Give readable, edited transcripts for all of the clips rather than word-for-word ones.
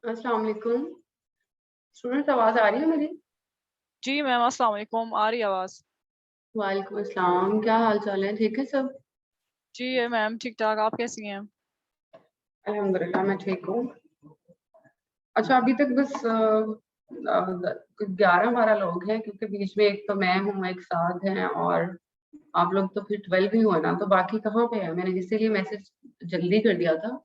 अस्सलाम वालेकुम। स्टूडेंट आवाज आ रही है मेरी? जी मैम, अस्सलाम वालेकुम। आ रही आवाज़? वालेकुम अस्सलाम। क्या हाल चाल है? ठीक है सब? जी मैम, ठीक-ठाक। आप कैसी हैं? अल्हम्दुलिल्लाह मैं ठीक हूँ। अच्छा अभी तक बस 11-12 लोग हैं क्योंकि बीच में एक तो मैं हूँ, एक साथ हैं और आप लोग तो फिर 12 ही हुए ना, तो बाकी कहाँ पे है? मैंने इसीलिए मैसेज जल्दी कर दिया था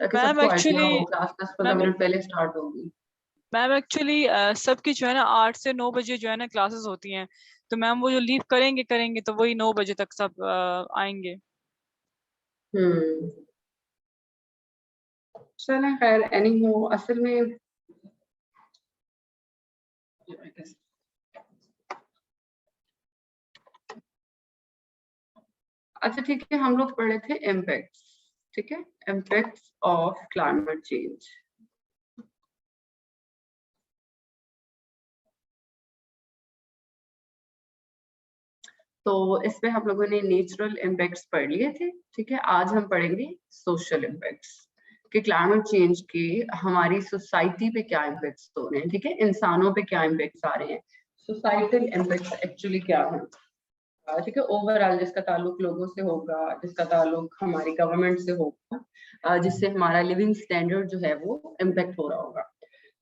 ताकि मैम सबको आइडिया एक्चुअली हो। क्लास 10-15 मैम मिनट पहले स्टार्ट होगी। मैम एक्चुअली सबकी जो है ना 8 से 9 बजे जो है ना क्लासेस होती हैं, तो मैम वो जो लीव करेंगे तो वही 9 बजे तक सब आएंगे। हम्म, चलें खैर। एनी हो असल में अच्छा ठीक है, हम लोग पढ़े थे इम्पैक्ट्स। ठीक है, इम्पैक्ट्स ऑफ क्लाइमेट चेंज। तो इसमें हम लोगों ने नेचुरल इम्पैक्ट्स पढ़ लिए थे। ठीक है, आज हम पढ़ेंगे सोशल इम्पैक्ट्स कि क्लाइमेट चेंज के हमारी सोसाइटी पे क्या इम्पैक्ट्स हो रहे हैं। ठीक है, इंसानों पे क्या इम्पैक्ट्स आ रहे हैं, सोसाइटल इम्पैक्ट्स एक्चुअली क्या है। ठीक है, ओवरऑल जिसका ताल्लुक लोगों से होगा, जिसका ताल्लुक हमारी गवर्नमेंट से होगा, जिससे हमारा लिविंग स्टैंडर्ड जो है वो इम्पैक्ट हो रहा होगा।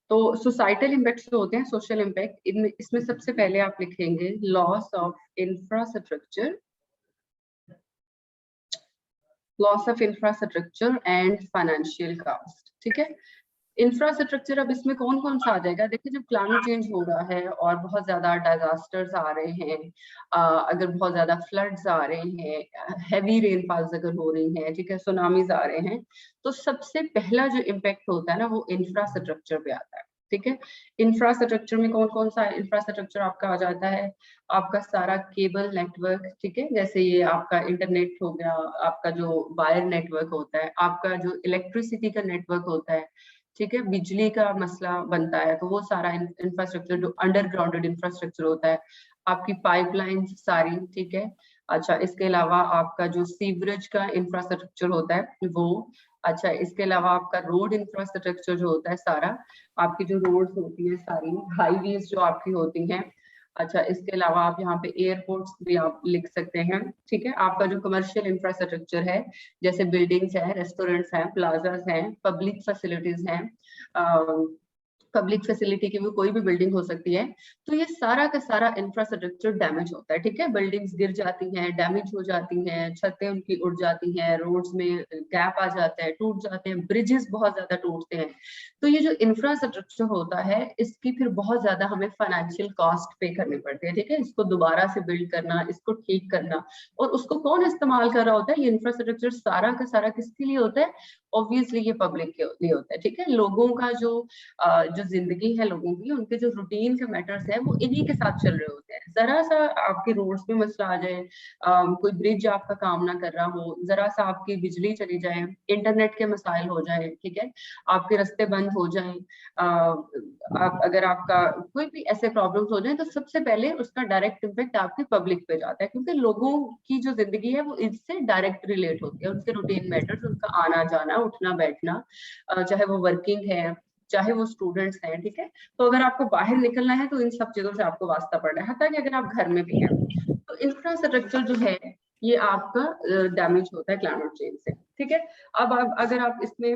तो सोसाइटल इम्पैक्ट्स जो होते हैं, सोशल इम्पैक्ट, इनमें इसमें सबसे पहले आप लिखेंगे loss of infrastructure, loss of infrastructure and financial cost. ठीक है, इंफ्रास्ट्रक्चर अब इसमें कौन कौन सा आ जाएगा? देखिए, जब क्लाइमेट चेंज हो रहा है और बहुत ज्यादा डिजास्टर्स आ रहे हैं, अगर बहुत ज्यादा फ्लड्स आ रहे हैं, हैवी रेनफॉल्स अगर हो रही हैं, ठीक है, सुनामीज आ रहे हैं, तो सबसे पहला जो इम्पैक्ट होता है ना वो इंफ्रास्ट्रक्चर पे आता है। ठीक है, इंफ्रास्ट्रक्चर में कौन कौन सा इंफ्रास्ट्रक्चर आपका आ जाता है? आपका सारा केबल नेटवर्क, ठीक है, जैसे ये आपका इंटरनेट हो गया, आपका जो वायर नेटवर्क होता है, आपका जो इलेक्ट्रिसिटी का नेटवर्क होता है, ठीक है, बिजली का मसला बनता है, तो वो सारा इंफ्रास्ट्रक्चर जो अंडरग्राउंडेड इंफ्रास्ट्रक्चर होता है, आपकी पाइपलाइन सारी। ठीक है, अच्छा इसके अलावा आपका जो सीवरेज का इंफ्रास्ट्रक्चर होता है वो। अच्छा इसके अलावा आपका रोड इंफ्रास्ट्रक्चर जो होता है सारा, आपकी जो रोड्स होती है सारी, हाईवेज जो आपकी होती हैं। अच्छा इसके अलावा आप यहाँ पे एयरपोर्ट्स भी आप लिख सकते हैं। ठीक है, आपका जो कमर्शियल इंफ्रास्ट्रक्चर है, जैसे बिल्डिंग्स हैं, रेस्टोरेंट्स हैं, प्लाजास हैं, पब्लिक फैसिलिटीज हैं, पब्लिक फैसिलिटी की भी कोई भी बिल्डिंग हो सकती है, तो ये सारा का सारा इंफ्रास्ट्रक्चर डैमेज होता है। ठीक है, बिल्डिंग्स गिर जाती हैं, डैमेज हो जाती हैं, छतें उनकी उड़ जाती हैं, रोड्स में गैप आ जाता है, टूट जाते हैं, ब्रिजेस बहुत ज्यादा टूटते हैं। तो ये जो इंफ्रास्ट्रक्चर होता है इसकी फिर बहुत ज्यादा हमें फाइनेंशियल कॉस्ट पे करनी पड़ती है। ठीक है, इसको दोबारा से बिल्ड करना, इसको ठीक करना, और उसको कौन इस्तेमाल कर रहा होता है? ये इंफ्रास्ट्रक्चर सारा का सारा किसके लिए होता है? ऑब्वियसली ये पब्लिक के लिए होता है। ठीक है, लोगों का जो जिंदगी है लोगों की, उनके जो रूटीन के मैटर्स हैं वो इन्हीं के साथ चल रहे होते हैं। जरा सा आपके रोड्स में मसला आ जाए, कोई ब्रिज आपका काम ना कर रहा हो, जरा सा आपकी बिजली चली जाए, इंटरनेट के मसाइल हो जाए, ठीक है, आपके रास्ते बंद हो जाए, आप अगर आपका कोई भी ऐसे प्रॉब्लम्स हो जाए, तो सबसे पहले उसका डायरेक्ट इम्पैक्ट आपकी पब्लिक पे जाता है, क्योंकि लोगों की जो जिंदगी है वो इससे डायरेक्ट रिलेट होती है। उनके रूटीन मैटर्स, उनका आना जाना, उठना बैठना, चाहे वो वर्किंग है, चाहे वो स्टूडेंट्स हैं। ठीक है, तो अगर आपको बाहर निकलना है तो इन सब चीजों से आपको वास्ता पड़ रहा है, हत्ता कि अगर आप घर में भी हैं, तो इंफ्रास्ट्रक्चर जो है ये आपका डैमेज होता है क्लाइमेट चेंज से। ठीक है, अब अगर आप इसमें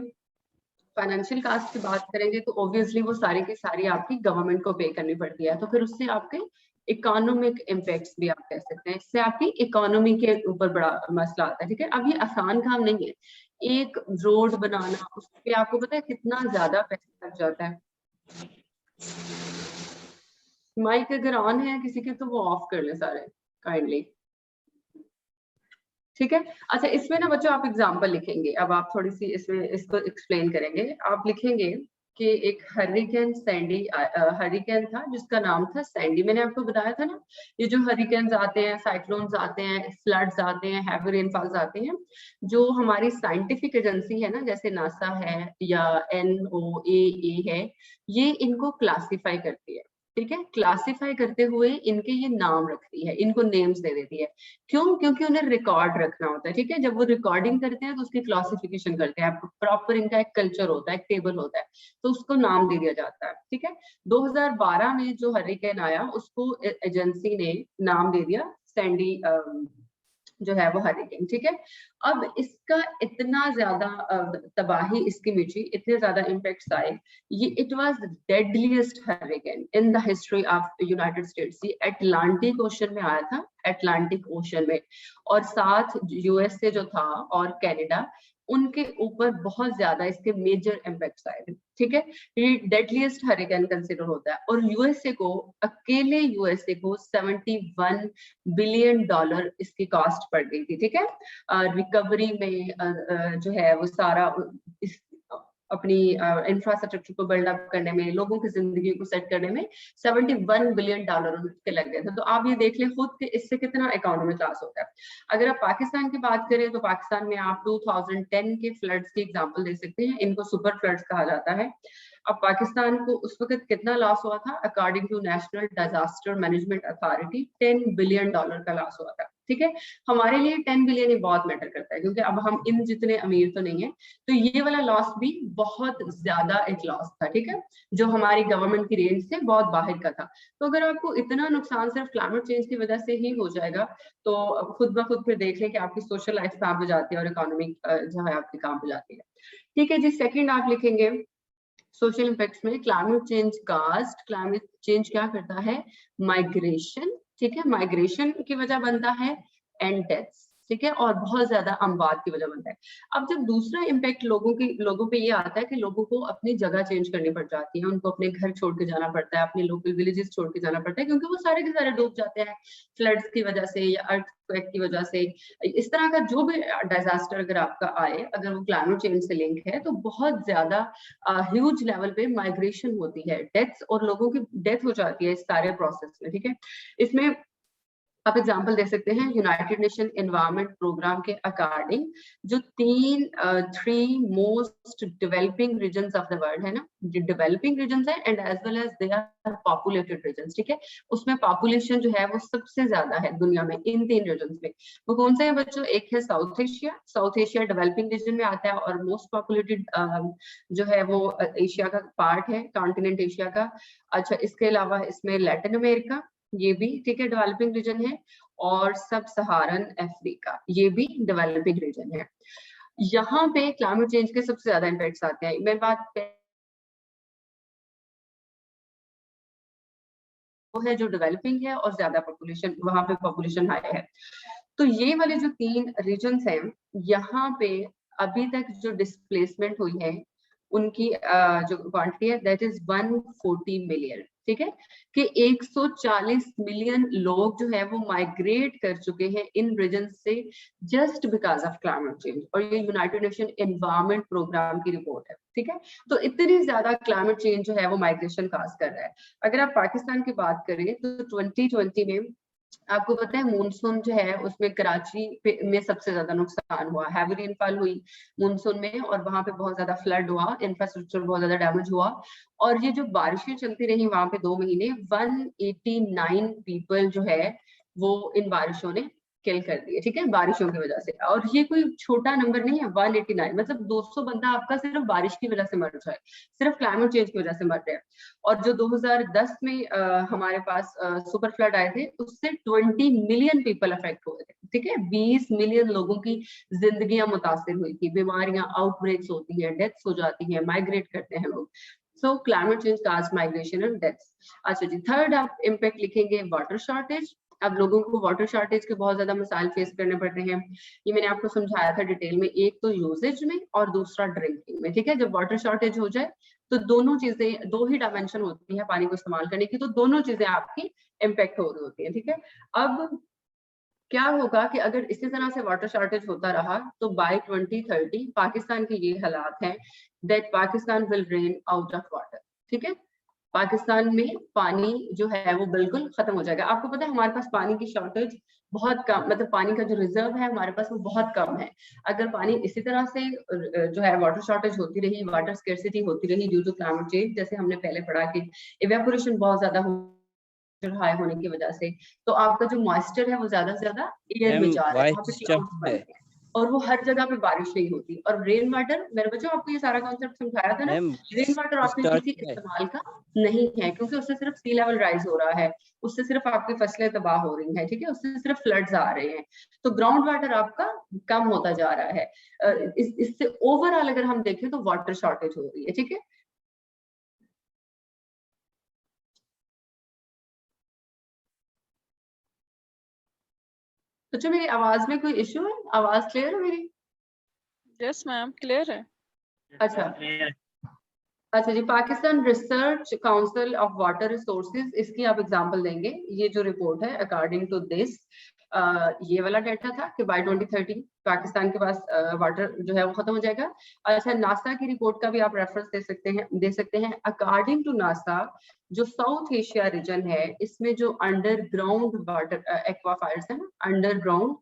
फाइनेंशियल कास्ट की बात करेंगे तो ऑब्वियसली वो सारी की सारी आपकी गवर्नमेंट को पे करनी पड़ती है, तो फिर उससे आपके इकोनॉमिक इम्पैक्ट्स भी आप कह सकते हैं, इससे आपकी इकोनॉमी के ऊपर बड़ा मसला आता है। ठीक है, अब ये आसान काम नहीं है, एक रोड बनाना, उस पे आपको पता है कितना ज्यादा पैसा लग जाता है। माइक अगर ऑन है किसी के तो वो ऑफ कर ले सारे काइंडली। ठीक है, अच्छा इसमें ना बच्चों आप एग्जांपल लिखेंगे, अब आप थोड़ी सी इसमें इसको एक्सप्लेन करेंगे। आप लिखेंगे कि एक हरिकेन सैंडी, हरिकेन था जिसका नाम था सैंडी। मैंने आपको बताया था ना, ये जो हरिकेन्स आते हैं, साइक्लोन्स आते हैं, फ्लड्स आते हैं, हैवी रेनफॉल्स आते हैं, जो हमारी साइंटिफिक एजेंसी है ना, जैसे नासा है या NOAA है, ये इनको क्लासिफाई करती है। ठीक है, क्लासिफाई करते हुए इनके ये नाम रखती है, इनको नेम्स दे देती है। क्यों? क्योंकि उन्हें रिकॉर्ड रखना होता है, ठीक है। जब वो रिकॉर्डिंग करते हैं तो उसकी क्लासिफिकेशन करते हैं, प्रॉपर इनका एक कल्चर होता है, एक टेबल होता है, तो उसको नाम दे दिया जाता है, ठीक है। 2012 में जो हरिकेन आया उसको एजेंसी ने नाम दे दिया सैंडी, जो है वो हरिकेन, ठीक है। अब इसका इतना ज्यादा तबाही इसकी मिची, इतने ज्यादा इम्पैक्ट्स आए, ये it was deadliest hurricane in the history of United states. ये अटलांटिक ओशन में आया था, अटलांटिक ओशन में, और साथ यूएस से जो था और कनाडा, उनके ऊपर बहुत ज्यादा इसके मेजर इम्पैक्ट्स आए थे, ठीक है। ये डेडलीस्ट हरिकेन कंसिडर होता है, और यूएसए को, अकेले यूएसए को $71 बिलियन इसकी कॉस्ट पड़ गई थी, ठीक है। रिकवरी में जो है वो सारा इस अपनी इंफ्रास्ट्रक्चर को बिल्डअप करने में, लोगों की जिंदगी को सेट करने में $71 बिलियन उनके लग गए थे। तो आप ये देख लें खुद कि इससे कितना इकोनॉमिक लॉस होता है। अगर आप पाकिस्तान की बात करें तो पाकिस्तान में आप 2010 के फ्लड्स की एग्जांपल दे सकते हैं, इनको सुपर फ्लड्स कहा जाता है। अब पाकिस्तान को उस वक्त कितना लॉस हुआ था? According to National Disaster Management Authority $10 billion का लॉस हुआ था, ठीक है। हमारे लिए 10 बिलियन ही बहुत मैटर करता है, क्योंकि अब हम इन जितने अमीर तो नहीं है, तो ये वाला लॉस भी बहुत ज्यादा एक लॉस था, ठीक है, जो हमारी गवर्नमेंट की रेंज से बहुत बाहर का था। तो अगर आपको इतना नुकसान सिर्फ क्लाइमेट चेंज की वजह से ही हो जाएगा, तो खुद ब खुद फिर देख लें कि आपकी सोशल लाइफ कहाँ पे जाती है और इकोनॉमिक जो है आपकी कहाँ पे जाती है, ठीक है जी। सेकंड आप लिखेंगे सोशल इम्पैक्ट्स में, climate change cost, climate change क्या करता है? माइग्रेशन, ठीक है, माइग्रेशन की वजह बनता है, एंड डेथ्स, ठीक है, और बहुत ज्यादा अमवात की वजह बनता है। अब जब दूसरा इम्पैक्ट लोगों पे ये आता है कि लोगों को अपनी जगह चेंज करनी पड़ जाती है, उनको अपने घर छोड़ के जाना पड़ता है, अपने लोकल विलेजेस छोड़ के जाना पड़ता है, क्योंकि वो सारे के सारे डूब जाते हैं फ्लड्स की वजह से या अर्थक्वेक की वजह से। इस तरह का जो भी डिजास्टर अगर आपका आए, अगर वो क्लाइमेट चेंज से लिंक है, तो बहुत ज्यादा ह्यूज लेवल पे माइग्रेशन होती है, डेथ्स और लोगों की डेथ हो जाती है इस सारे प्रोसेस में, ठीक है। इसमें आप एग्जांपल दे सकते हैं, यूनाइटेड नेशन एनवायरनमेंट प्रोग्राम के अकॉर्डिंग जो three most developing regions of the world है ना, जो डेवलपिंग रीजन्स है and as well as they are populated regions, ठीक है, उसमें पॉपुलेशन जो है वो सबसे ज्यादा है दुनिया में इन 3 रीजन्स में। वो कौन से हैं बच्चों? एक है South Asia, South Asia developing region में आता है और मोस्ट पॉपुलेटेड जो है वो एशिया का पार्ट है, कॉन्टिनेंट एशिया का। अच्छा, इसके अलावा इसमें लैटिन अमेरिका, ये भी ठीक है डेवलपिंग रीजन है, और सब सहारन अफ्रीका, ये भी डेवलपिंग रीजन है। यहाँ पे क्लाइमेट चेंज के सबसे ज्यादा इम्पैक्ट्स आते हैं। मैं बात वो है जो डेवलपिंग है और ज्यादा पॉपुलेशन, वहां पे पॉपुलेशन हाई है। तो ये वाले जो 3 रीजन्स हैं, यहाँ पे अभी तक जो डिस्प्लेसमेंट हुई है उनकी जो क्वांटिटी है दैट इज 140 मिलियन, ठीक है, कि 140 मिलियन लोग जो है वो माइग्रेट कर चुके हैं इन रीजन से just because of climate change, और ये यूनाइटेड नेशन एनवायरनमेंट प्रोग्राम की रिपोर्ट है, ठीक है। तो इतनी ज्यादा क्लाइमेट चेंज जो है वो माइग्रेशन काज कर रहा है। अगर आप पाकिस्तान की बात करें तो 2020 में आपको पता है मूनसून जो है उसमें कराची में सबसे ज्यादा नुकसान हुआ, हैवी रेनफॉल हुई मूनसून में, और वहां पे बहुत ज्यादा फ्लड हुआ, इंफ्रास्ट्रक्चर बहुत ज्यादा डैमेज हुआ, और ये जो बारिशें चलती रही वहां पे 2 महीने, 189 पीपल जो है वो इन बारिशों ने किल कर दिए, ठीक है, बारिशों की वजह से। और ये कोई छोटा नंबर नहीं है, 189 मतलब 200 बंदा आपका सिर्फ बारिश की वजह से मर जाए, सिर्फ क्लाइमेट चेंज की वजह से मर रहे हैं। और जो 2010 में हमारे पास सुपर फ्लड आए थे, उससे 20 मिलियन पीपल अफेक्ट हुए थे, ठीक है, 20 मिलियन लोगों की जिंदगियां मुतासिर हुई थी, बीमारियां, आउटब्रेक्स होती हैं, डेथ्स हो जाती हैं, माइग्रेट करते हैं लोग। सो climate change cause migration and deaths. अच्छा जी, थर्ड आप इम्पैक्ट लिखेंगे वाटर शॉर्टेज। अब लोगों को वाटर शॉर्टेज के बहुत ज्यादा मसाइल फेस करने पड़ते हैं, ये मैंने आपको समझाया था डिटेल में, एक तो यूजेज में और दूसरा ड्रिंकिंग में, ठीक है। जब वाटर शॉर्टेज हो जाए तो दोनों चीजें, 2 ही डायमेंशन होती है पानी को इस्तेमाल करने की, तो दोनों चीजें आपकी इम्पेक्ट हो रही होती है, ठीक है। अब क्या होगा कि अगर इसी तरह से वाटर शॉर्टेज होता रहा तो बाय 2030 पाकिस्तान के ये हालात हैं that Pakistan will rain out of water, ठीक है। पाकिस्तान में पानी जो है वो बिल्कुल खत्म हो जाएगा। आपको पता है हमारे पास पानी की शॉर्टेज बहुत कम, मतलब पानी का जो रिजर्व है हमारे पास वो बहुत कम है। अगर पानी इसी तरह से जो है वाटर शॉर्टेज होती रही, वाटर स्केर्सिटी होती रही ड्यू टू क्लाइमेट चेंज, जैसे हमने पहले पढ़ा कि इवेपोरेशन बहुत ज्यादा हाई होने की वजह से, तो आपका जो मॉइस्चर है वो ज्यादा से ज्यादा एयर में जा रहा है, वहाँ पे क्लाउड्स बन रहे हैं और वो हर जगह पे बारिश नहीं होती। और रेन वाटर, मेरे बच्चों आपको ये सारा कॉन्सेप्ट समझाया था ना, रेन वाटर आपके किसी इस्तेमाल का नहीं है, क्योंकि उससे सिर्फ सी लेवल राइज हो रहा है, उससे सिर्फ आपकी फसलें तबाह हो रही हैं, ठीक है, उससे सिर्फ फ्लड्स आ रहे हैं, तो ग्राउंड वाटर आपका कम होता जा रहा है। इससे ओवरऑल अगर हम देखें तो वाटर शॉर्टेज हो रही है, ठीक है। तो मेरी आवाज में कोई इश्यू है? आवाज क्लियर है मेरी? यस मैम, क्लियर है। अच्छा जी, Pakistan research council of water resources, इसकी आप एग्जांपल देंगे। ये जो रिपोर्ट है अकॉर्डिंग टू दिस, ये वाला डेटा था कि बाय 2030 पाकिस्तान के पास वाटर जो है वो खत्म हो जाएगा। अच्छा, नासा की रिपोर्ट का भी आप रेफरेंस दे सकते हैं। अकॉर्डिंग टू नासा, जो साउथ एशिया रीजन है इसमें जो अंडरग्राउंड वाटर एक्वाफायर्स है ना, अंडरग्राउंड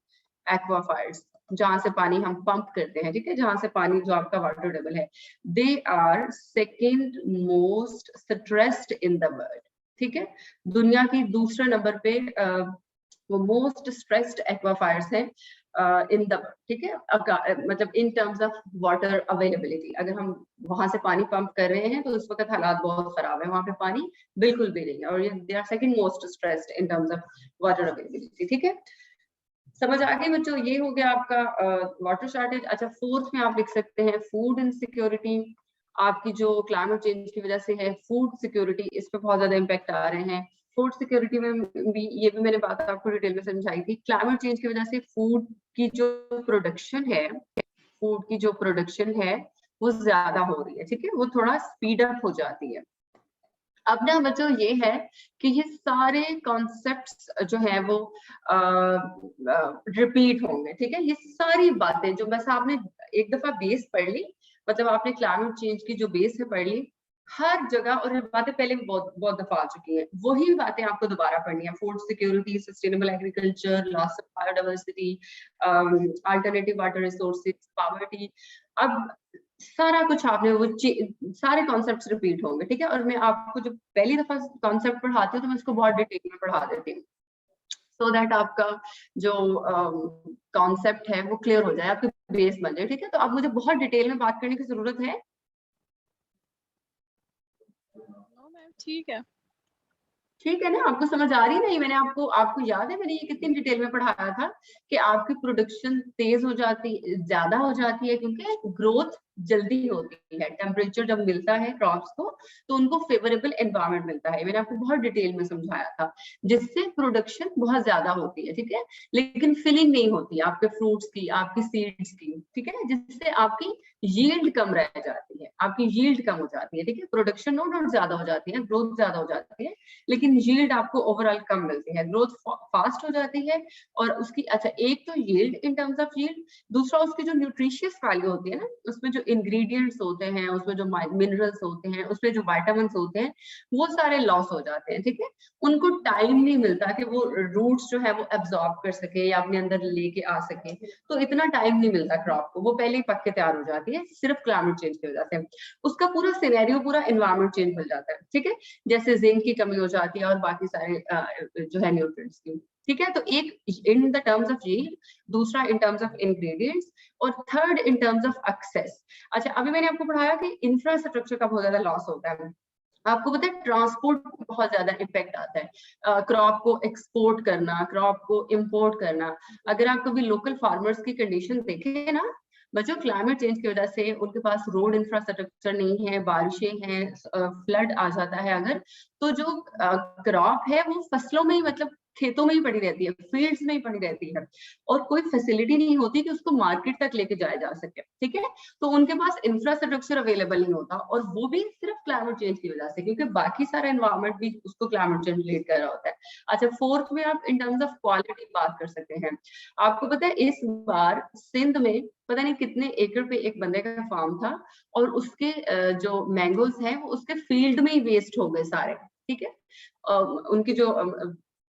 एक्वाफायर्स, जहां से पानी हम पंप करते हैं, ठीक है, जहां से पानी जो आपका वाटर टेबल है, they are second most stressed in the world, ठीक है। दुनिया की दूसरे नंबर पे वो मोस्ट स्ट्रेस्ड एक्वाफायर्स हैं इन द, ठीक है, मतलब इन टर्म्स ऑफ वाटर अवेलेबिलिटी। अगर हम वहां से पानी पंप कर रहे हैं तो उस वक्त हालात बहुत खराब है, वहां पे पानी बिल्कुल भी नहीं है, और they are second most stressed in terms of water availability, ठीक है। समझ आ गई बच्चों? ये हो गया आपका वाटर शॉर्टेज। अच्छा, फोर्थ में आप लिख सकते हैं फूड इनसिक्योरिटी। आपकी जो क्लाइमेट चेंज की वजह से है फूड सिक्योरिटी, इस पे बहुत ज्यादा इम्पैक्ट आ रहे हैं। फूड सिक्योरिटी में भी, ये भी मैंने बात आपको डिटेल में समझाई थी, क्लाइमेट चेंज की वजह से फूड की जो प्रोडक्शन है, फूड की जो प्रोडक्शन है वो ज्यादा हो रही है, ठीक है, वो थोड़ा स्पीड अप हो जाती है। अब ना बच्चों ये है कि ये सारे कॉन्सेप्ट्स जो है वो रिपीट होंगे, ठीक है। ये सारी बातें जो बस आपने एक दफा बेस पढ़ ली, मतलब आपने क्लाइमेट चेंज की जो बेस है पढ़ ली हर जगह, और ये बातें पहले भी बहुत बहुत दफा आ चुकी हैं, वही बातें आपको दोबारा पढ़नी है। Food security, sustainable agriculture, loss of biodiversity, alternative water resources, poverty, अब सारा कुछ आपने वो सारे कॉन्सेप्ट्स रिपीट होंगे, ठीक है। और मैं आपको जो पहली दफा कॉन्सेप्ट पढ़ाती हूँ तो मैं इसको बहुत डिटेल में पढ़ा देती हूँ, सो दैट आपका जो कॉन्सेप्ट है वो क्लियर हो जाए, आपकी बेस बन जाए, ठीक है। तो अब मुझे बहुत डिटेल में बात करने की जरूरत है? ठीक है, ठीक है ना, आपको समझ आ रही नहीं? मैंने आपको याद है मैंने ये कितनी डिटेल में पढ़ाया था कि आपकी प्रोडक्शन तेज हो जाती, ज्यादा हो जाती है, क्योंकि ग्रोथ जल्दी होती है। टेम्परेचर जब मिलता है क्रॉप्स को तो उनको फेवरेबल एनवायरनमेंट मिलता है, मैंने आपको बहुत डिटेल में समझाया था, जिससे प्रोडक्शन बहुत ज्यादा होती है, ठीक है। लेकिन फिलिंग नहीं होती आपके फ्रूट्स की, आपकी सीड्स की, ठीक है, जिससे आपकी यील्ड कम रह जाती है, आपकी यील्ड कम हो जाती है, ठीक है। प्रोडक्शन नो डाउट ज्यादा हो जाती है, ग्रोथ ज्यादा हो जाती है, लेकिन यील्ड आपको ओवरऑल कम मिलती है। ग्रोथ फास्ट हो जाती है और उसकी, अच्छा, एक तो yield in terms of yield, दूसरा उसकी जो न्यूट्रिशियस वैल्यू होती है ना, उसमें जो इंग्रेडिएंट्स होते हैं, उसमें जो मिनरल्स होते हैं, उसमें जो विटामिन्स होते हैं, वो सारे लॉस हो जाते हैं, ठीक है। उनको टाइम नहीं मिलता कि वो रूट्स जो है वो एब्जॉर्ब कर सके या अपने अंदर लेके आ सके, तो इतना टाइम नहीं मिलता क्रॉप को, वो पहले ही पक के तैयार हो जाती है, सिर्फ क्लाइमेट चेंज की वजह से उसका पूरा सिनेरियो, पूरा एनवायरनमेंट चेंज हो जाता है, ठीक है। जैसे जिंक की कमी हो जाती है और बाकी सारे जो है न्यूट्रिएंट्स की, ठीक है। तो एक in the terms of yield, दूसरा इन टर्म्स ऑफ इंग्रेडिएंट्स, और third in terms of access. अच्छा, अभी मैंने आपको पढ़ाया कि इंफ्रास्ट्रक्चर का बहुत ज्यादा लॉस होता है। आपको पता है ट्रांसपोर्ट को बहुत ज्यादा इम्पैक्ट आता है, क्रॉप को एक्सपोर्ट करना, क्रॉप को इंपोर्ट करना। अगर आप कभी लोकल फार्मर्स की कंडीशन देखें ना बच्चों, क्लाइमेट चेंज की वजह से उनके पास रोड इंफ्रास्ट्रक्चर नहीं है, बारिशें हैं, फ्लड आ जाता है अगर, तो जो क्रॉप है वो फसलों में ही, मतलब खेतों में ही पड़ी रहती है, फील्ड्स में ही पड़ी रहती है, और कोई फैसिलिटी नहीं होती कि उसको मार्केट तक लेके जाया जा सके, ठीक है। तो उनके पास इंफ्रास्ट्रक्चर अवेलेबल नहीं होता, और वो भी सिर्फ क्लाइमेट चेंज की वजह से, क्योंकि बाकी सारा एनवायरनमेंट भी उसको क्लाइमेट चेंज रिलेट कर रहा होता है। अच्छा, फोर्थ में आप इन टर्म्स ऑफ क्वालिटी बात कर सकते हैं। आपको पता है इस बार सिंध में पता नहीं कितने एकड़ पे एक बंदे का फार्म था, और उसके जो मैंगोज हैं वो उसके फील्ड में ही वेस्ट हो गए सारे, ठीक है। उनकी जो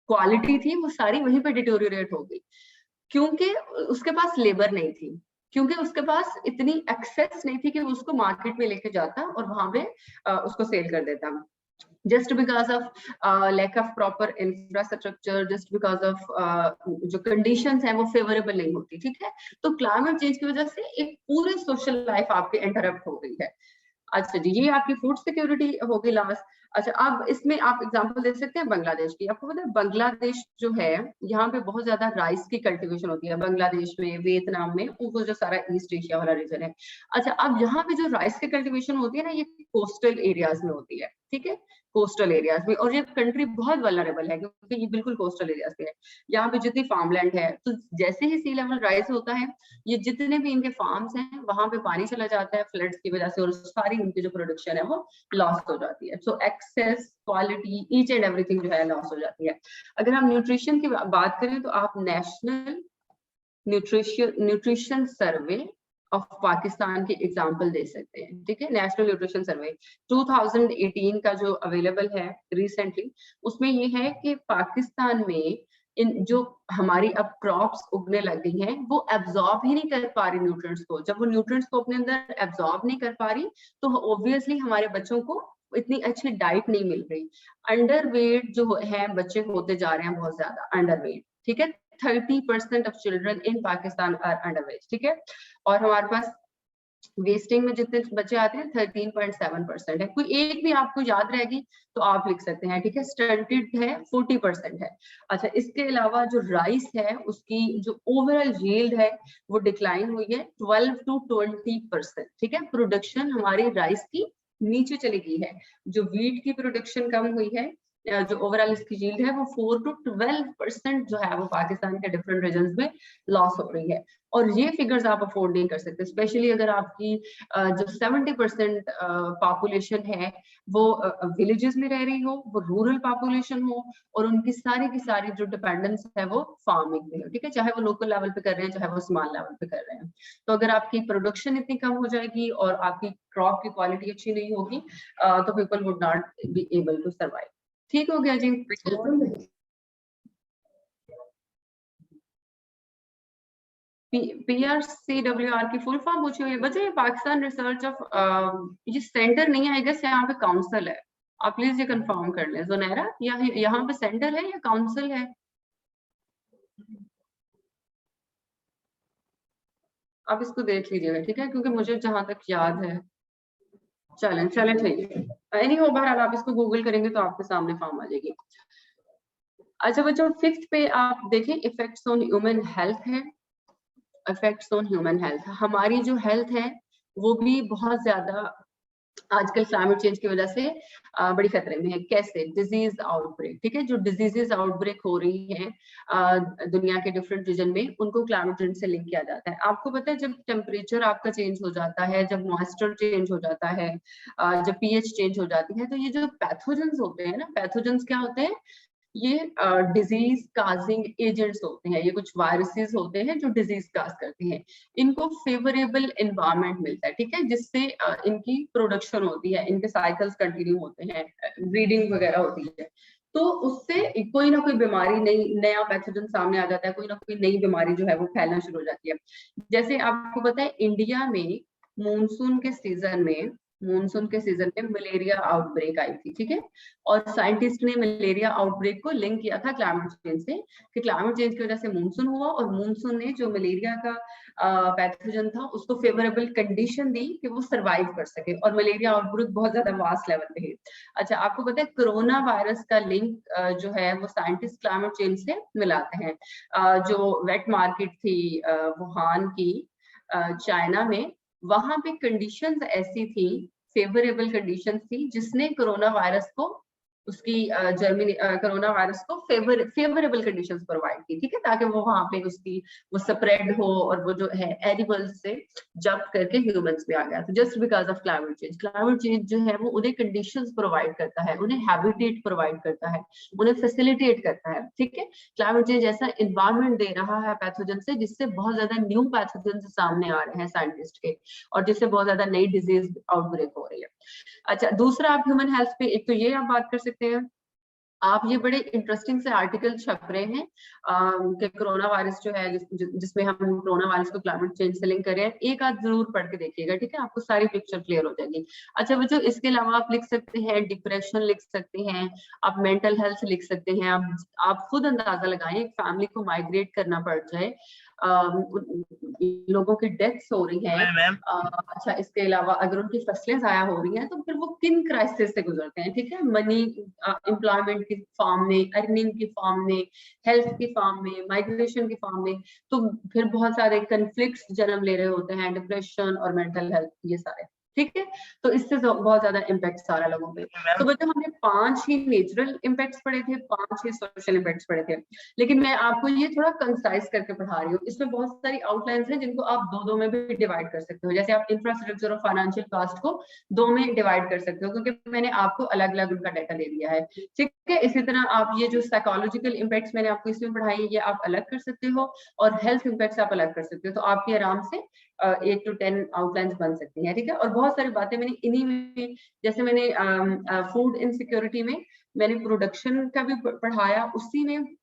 क्वालिटी थी वो सारी वहीं पे डिटोरिएट हो गई, क्योंकि उसके पास लेबर नहीं थी, क्योंकि उसके पास इतनी एक्सेस नहीं थी कि वो उसको मार्केट में लेके जाता और वहां पे उसको सेल कर देता, just because of lack of proper infrastructure, just because of जो conditions हैं वो favorable नहीं होती, ठीक है। तो climate change की वजह से एक पूरे social life आपके interrupt हो गई है। अच्छा जी, ये आपकी फूड सिक्योरिटी होगी लास्ट। अच्छा, अब इसमें आप एग्जांपल दे सकते हैं बांग्लादेश की। आपको पता है बांग्लादेश जो है, यहाँ पे बहुत ज्यादा राइस की कल्टीवेशन होती है, बांग्लादेश में, वियतनाम में, वो जो सारा ईस्ट एशिया वाला रीजन है। अच्छा, अब यहाँ पे जो राइस की कल्टीवेशन होती है ना, ये कोस्टल एरियाज में होती है, ठीक है, कोस्टल एरियाज में। और ये कंट्री बहुत वल्नरेबल है क्योंकि ये बिल्कुल कोस्टल एरियाज पे है। यहाँ पे जितनी फार्मलैंड है, तो जैसे ही सी लेवल राइज होता है, ये जितने भी इनके फार्म्स हैं वहां पे पानी चला जाता है फ्लड्स की वजह से, और सारी इनकी जो प्रोडक्शन है वो लॉस हो जाती है। So access, quality, each and everything जो है लॉस हो जाती है। अगर हम न्यूट्रिशन की बात करें तो आप national nutrition survey of Pakistan की एग्जांपल दे सकते हैं, ठीक है। नेशनल न्यूट्रिशन सर्वे 2018 का जो अवेलेबल है रिसेंटली, उसमें ये है कि पाकिस्तान में इन जो हमारी अब क्रॉप्स उगने लग गई हैं, वो एब्जॉर्ब ही नहीं कर पा रही न्यूट्रिएंट्स को। जब वो न्यूट्रिएंट्स को अपने अंदर एब्जॉर्ब नहीं कर पा रही, तो ऑब्वियसली हमारे बच्चों को इतनी अच्छी डाइट नहीं मिल रही। अंडरवेट जो है बच्चे होते जा रहे हैं, बहुत ज्यादा अंडरवेट, ठीक है। 30% of children in Pakistan are underweight, ठीक है। और हमारे पास वेस्टिंग में जितने बच्चे आते हैं 13.7% है। कोई एक भी आपको याद रहेगी तो आप लिख सकते हैं, ठीक है। स्टंटेड है 40% है। अच्छा, इसके अलावा जो राइस है उसकी जो ओवरऑल यील्ड है वो डिक्लाइन हुई है 12 to 20%, ठीक है। प्रोडक्शन हमारी राइस की नीचे चली गई है। जो वीट की प्रोडक्शन कम हुई है, जो ओवरऑल इसकी यील्ड है वो 4 to 12% जो है वो पाकिस्तान के डिफरेंट रीजन्स में लॉस हो रही है। और ये फिगर्स आप अफोर्ड नहीं कर सकते, स्पेशली अगर आपकी जो 70% पॉपुलेशन है वो विलेजेस में रह रही हो, वो रूरल पॉपुलेशन हो, और उनकी सारी की सारी जो डिपेंडेंस है वो फार्मिंग में हो, ठीक है। चाहे वो लोकल लेवल पे कर रहे हैं, चाहे वो स्मॉल लेवल पे कर रहे हैं। तो अगर आपकी प्रोडक्शन इतनी कम हो जाएगी और आपकी क्रॉप की क्वालिटी अच्छी नहीं होगी, तो people would not be able to survive. ठीक हो गया जी। PRCWR की फुल फॉर्म पूछी हुई है बच्चे। ये पाकिस्तान रिसर्च ऑफ, ये सेंटर नहीं है, आई गेस यहाँ पे काउंसिल है। आप प्लीज ये कंफर्म कर लें जुनैरा, या यहाँ पे सेंटर है या काउंसिल है? आप इसको देख लीजिएगा, ठीक है, क्योंकि मुझे जहां तक याद है। चलें चलें, ठीक है। एनी हो, बहरहाल आप इसको गूगल करेंगे तो आपके सामने फॉर्म आ जाएगी। अच्छा बच्चों, फिफ्थ पे आप देखें, इफेक्ट्स ऑन ह्यूमन हेल्थ है। इफेक्ट्स ऑन ह्यूमन हेल्थ, हमारी जो हेल्थ है वो भी बहुत ज्यादा आजकल क्लाइमेट चेंज की वजह से बड़ी खतरे में है। कैसे? डिजीज आउटब्रेक, ठीक है। जो डिजीजेस आउटब्रेक हो रही हैं दुनिया के डिफरेंट रीजन में, उनको क्लाइमेट चेंज से लिंक किया जाता है। आपको पता है जब टेम्परेचर आपका चेंज हो जाता है, जब मॉइस्चर चेंज हो जाता है, जब पीएच चेंज हो जाती है, तो ये जो पैथोजेंस होते हैं ना, पैथोजेंस क्या होते हैं? ये डिजीज काजिंग एजेंट्स होते हैं। ये कुछ वायरसेस होते हैं जो डिजीज काज करते हैं। इनको फेवरेबल एनवायरनमेंट मिलता है, ठीक है, जिससे इनकी प्रोडक्शन होती है, इनके साइकिल्स कंटिन्यू होते हैं, ब्रीडिंग वगैरह होती है। तो उससे कोई ना कोई बीमारी, नया पैथोजन सामने आ जाता है, कोई ना कोई नई बीमारी जो है वो फैलना शुरू हो जाती है। जैसे आपको पता है इंडिया में मानसून के सीजन में मलेरिया आउटब्रेक आई थी, ठीक है। और साइंटिस्ट ने मलेरिया आउटब्रेक को लिंक किया था क्लाइमेट चेंज से, कि क्लाइमेट चेंज की वजह से मानसून हुआ और मानसून ने जो मलेरिया का पैथोजन था उसको फेवरेबल कंडीशन दी कि वो सरवाइव कर सके, और मलेरिया आउटब्रेक बहुत ज्यादा वास्ट लेवल पे है। अच्छा, आपको पता है कोरोना वायरस का लिंक जो है वो साइंटिस्ट क्लाइमेट चेंज से मिलाते हैं। जो वेट मार्केट थी वुहान की, चाइना में, वहां पे कंडीशंस ऐसी थी, फेवरेबल कंडीशंस थी, जिसने कोरोना वायरस को उसकी जर्मनी कोरोना वायरस को फेवरेबल कंडीशंस प्रोवाइड की, ठीक है, ताकि वो वहां पे उसकी वो स्प्रेड हो और वो जो है एनिमल्स से जंप करके ह्यूमंस में आ गया। तो just because of climate change जो है वो उन्हें कंडीशंस प्रोवाइड करता है, उन्हें हैबिटेट प्रोवाइड करता है, उन्हें फैसिलिटेट करता है, ठीक है। क्लाइमेट चेंज ऐसा इन्वायरमेंट दे रहा है पैथोजन से जिससे बहुत ज्यादा न्यू पैथोजन सामने आ रहे हैं साइंटिस्ट के, और जिससे बहुत ज्यादा नई डिजीज आउटब्रेक हो रही है। अच्छा, दूसरा आप ह्यूमन हेल्थ पे एक तो ये आप बात कर सकते हैं, आप ये बड़े इंटरेस्टिंग से आर्टिकल छप रहे हैं कि कोरोना वायरस जो है जिसमें हम कोरोना वायरस को क्लाइमेट चेंज से लिंक कर रहे हैं, एक आध जरूर पढ़ के देखिएगा, ठीक है, आपको सारी पिक्चर क्लियर हो जाएगी। अच्छा बच्चों, इसके अलावा आप लिख सकते हैं डिप्रेशन लिख सकते हैं, आप मेंटल हेल्थ लिख सकते हैं। आप खुद अंदाजा लगाएं, एक फैमिली को माइग्रेट करना पड़ जाए, लोगों की डेथ्स हो रही हैं, अच्छा इसके अलावा अगर उनकी फसलें जाया हो रही हैं तो फिर वो किन क्राइसिस से गुजरते हैं, ठीक है, मनी एम्प्लॉयमेंट की फॉर्म में, अर्निंग की फॉर्म में, हेल्थ की फॉर्म में, माइग्रेशन की फॉर्म में, तो फिर बहुत सारे कन्फ्लिक्ट्स जन्म ले रहे होते हैं, डिप्रेशन और मेंटल हेल्थ, ये सारे, ठीक है। तो इससे बहुत ज्यादा इम्पैक्ट आ रहा है लोगों पे। तो बच्चों हमने 5 ही नेचुरल इम्पैक्ट्स पढ़े थे, 5 ही सोशल इम्पैक्ट्स पढ़े थे, लेकिन मैं आपको ये थोड़ा कंसाइज करके पढ़ा रही हूँ। इसमें बहुत सारी आउटलाइंस हैं जिनको आप दो में भी डिवाइड कर सकते हो, जैसे आप इंफ्रास्ट्रक्चर और फाइनेंशियल कॉस्ट को 2 में डिवाइड कर सकते हो, क्योंकि मैंने आपको अलग अलग उनका डाटा दे दिया है, ठीक है। इसी तरह आप ये जो साइकोलॉजिकल इम्पैक्ट्स मैंने आपको इसमें पढ़ाई, ये आप अलग कर सकते हो, और हेल्थ इम्पैक्ट्स आप अलग कर सकते हो, तो आपकी आराम से 8 to 10 आउटलाइंस बन सकती हैं, ठीक है। और बहुत सारी बातें मैंने इन्हीं में, जैसे मैंने फूड इनसिक्योरिटी में मैंने प्रोडक्शन का भी पढ़ाया उसी में,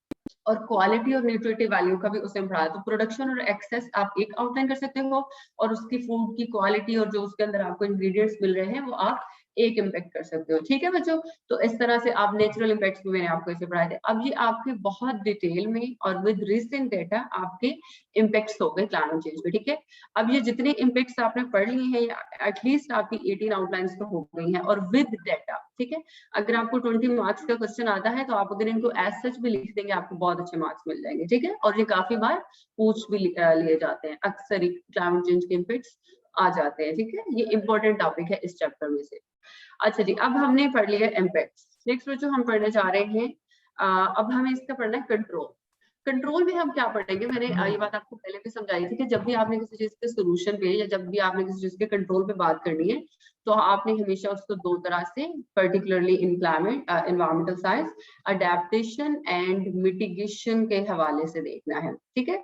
और क्वालिटी और न्यूट्रिटिव वैल्यू का भी उसमें पढ़ाया। तो प्रोडक्शन और एक्सेस आप एक आउटलाइन कर सकते हो, और उसकी फूड की क्वालिटी और जो उसके अंदर आपको इंग्रेडिएंट्स मिल रहे हैं वो आप एक इम्पैक्ट कर सकते हो, ठीक है बच्चों। तो इस तरह से आप नेचुरल इम्पैक्ट्स भी मैंने आपको इसे पढ़ाए थे। अब ये आपके बहुत डिटेल में और विद रिसेंट डेटा आपके इम्पैक्ट्स हो गए क्लाइमेट चेंज पे, ठीक है। अब ये जितने इम्पैक्ट्स आपने पढ़ लिए हैं, एटलीस्ट आपकी 18 आउटलाइंस तो हो गई हैं, और विद डेटा, ठीक है। अगर आपको 20 मार्क्स का क्वेश्चन आता है तो आप अगर इनको एज सच भी लिख देंगे आपको बहुत अच्छे मार्क्स मिल जाएंगे, ठीक है। और ये काफी बार पूछ भी लिए जाते हैं, अक्सर ही क्लाइमेट चेंज के इम्पैक्ट्स आ जाते हैं, ठीक है। ये इंपॉर्टेंट टॉपिक है इस चैप्टर में से। अच्छा जी, अब हमने पढ़ लिया इम्पैक्ट्स। नेक्स्ट जो हम पढ़ने जा रहे हैं, अब हमें इसका पढ़ना है कंट्रोल। कंट्रोल में हम क्या पढ़ेंगे, मैंने ये बात आपको पहले भी समझाई थी कि जब भी आपने किसी चीज के सोल्यूशन पे या जब भी आपने किसी चीज के कंट्रोल पे बात करनी है, तो आपने हमेशा उसको 2 तरह से, particularly in climate environmental science, adaptation and mitigation के हवाले से देखना है, ठीक है।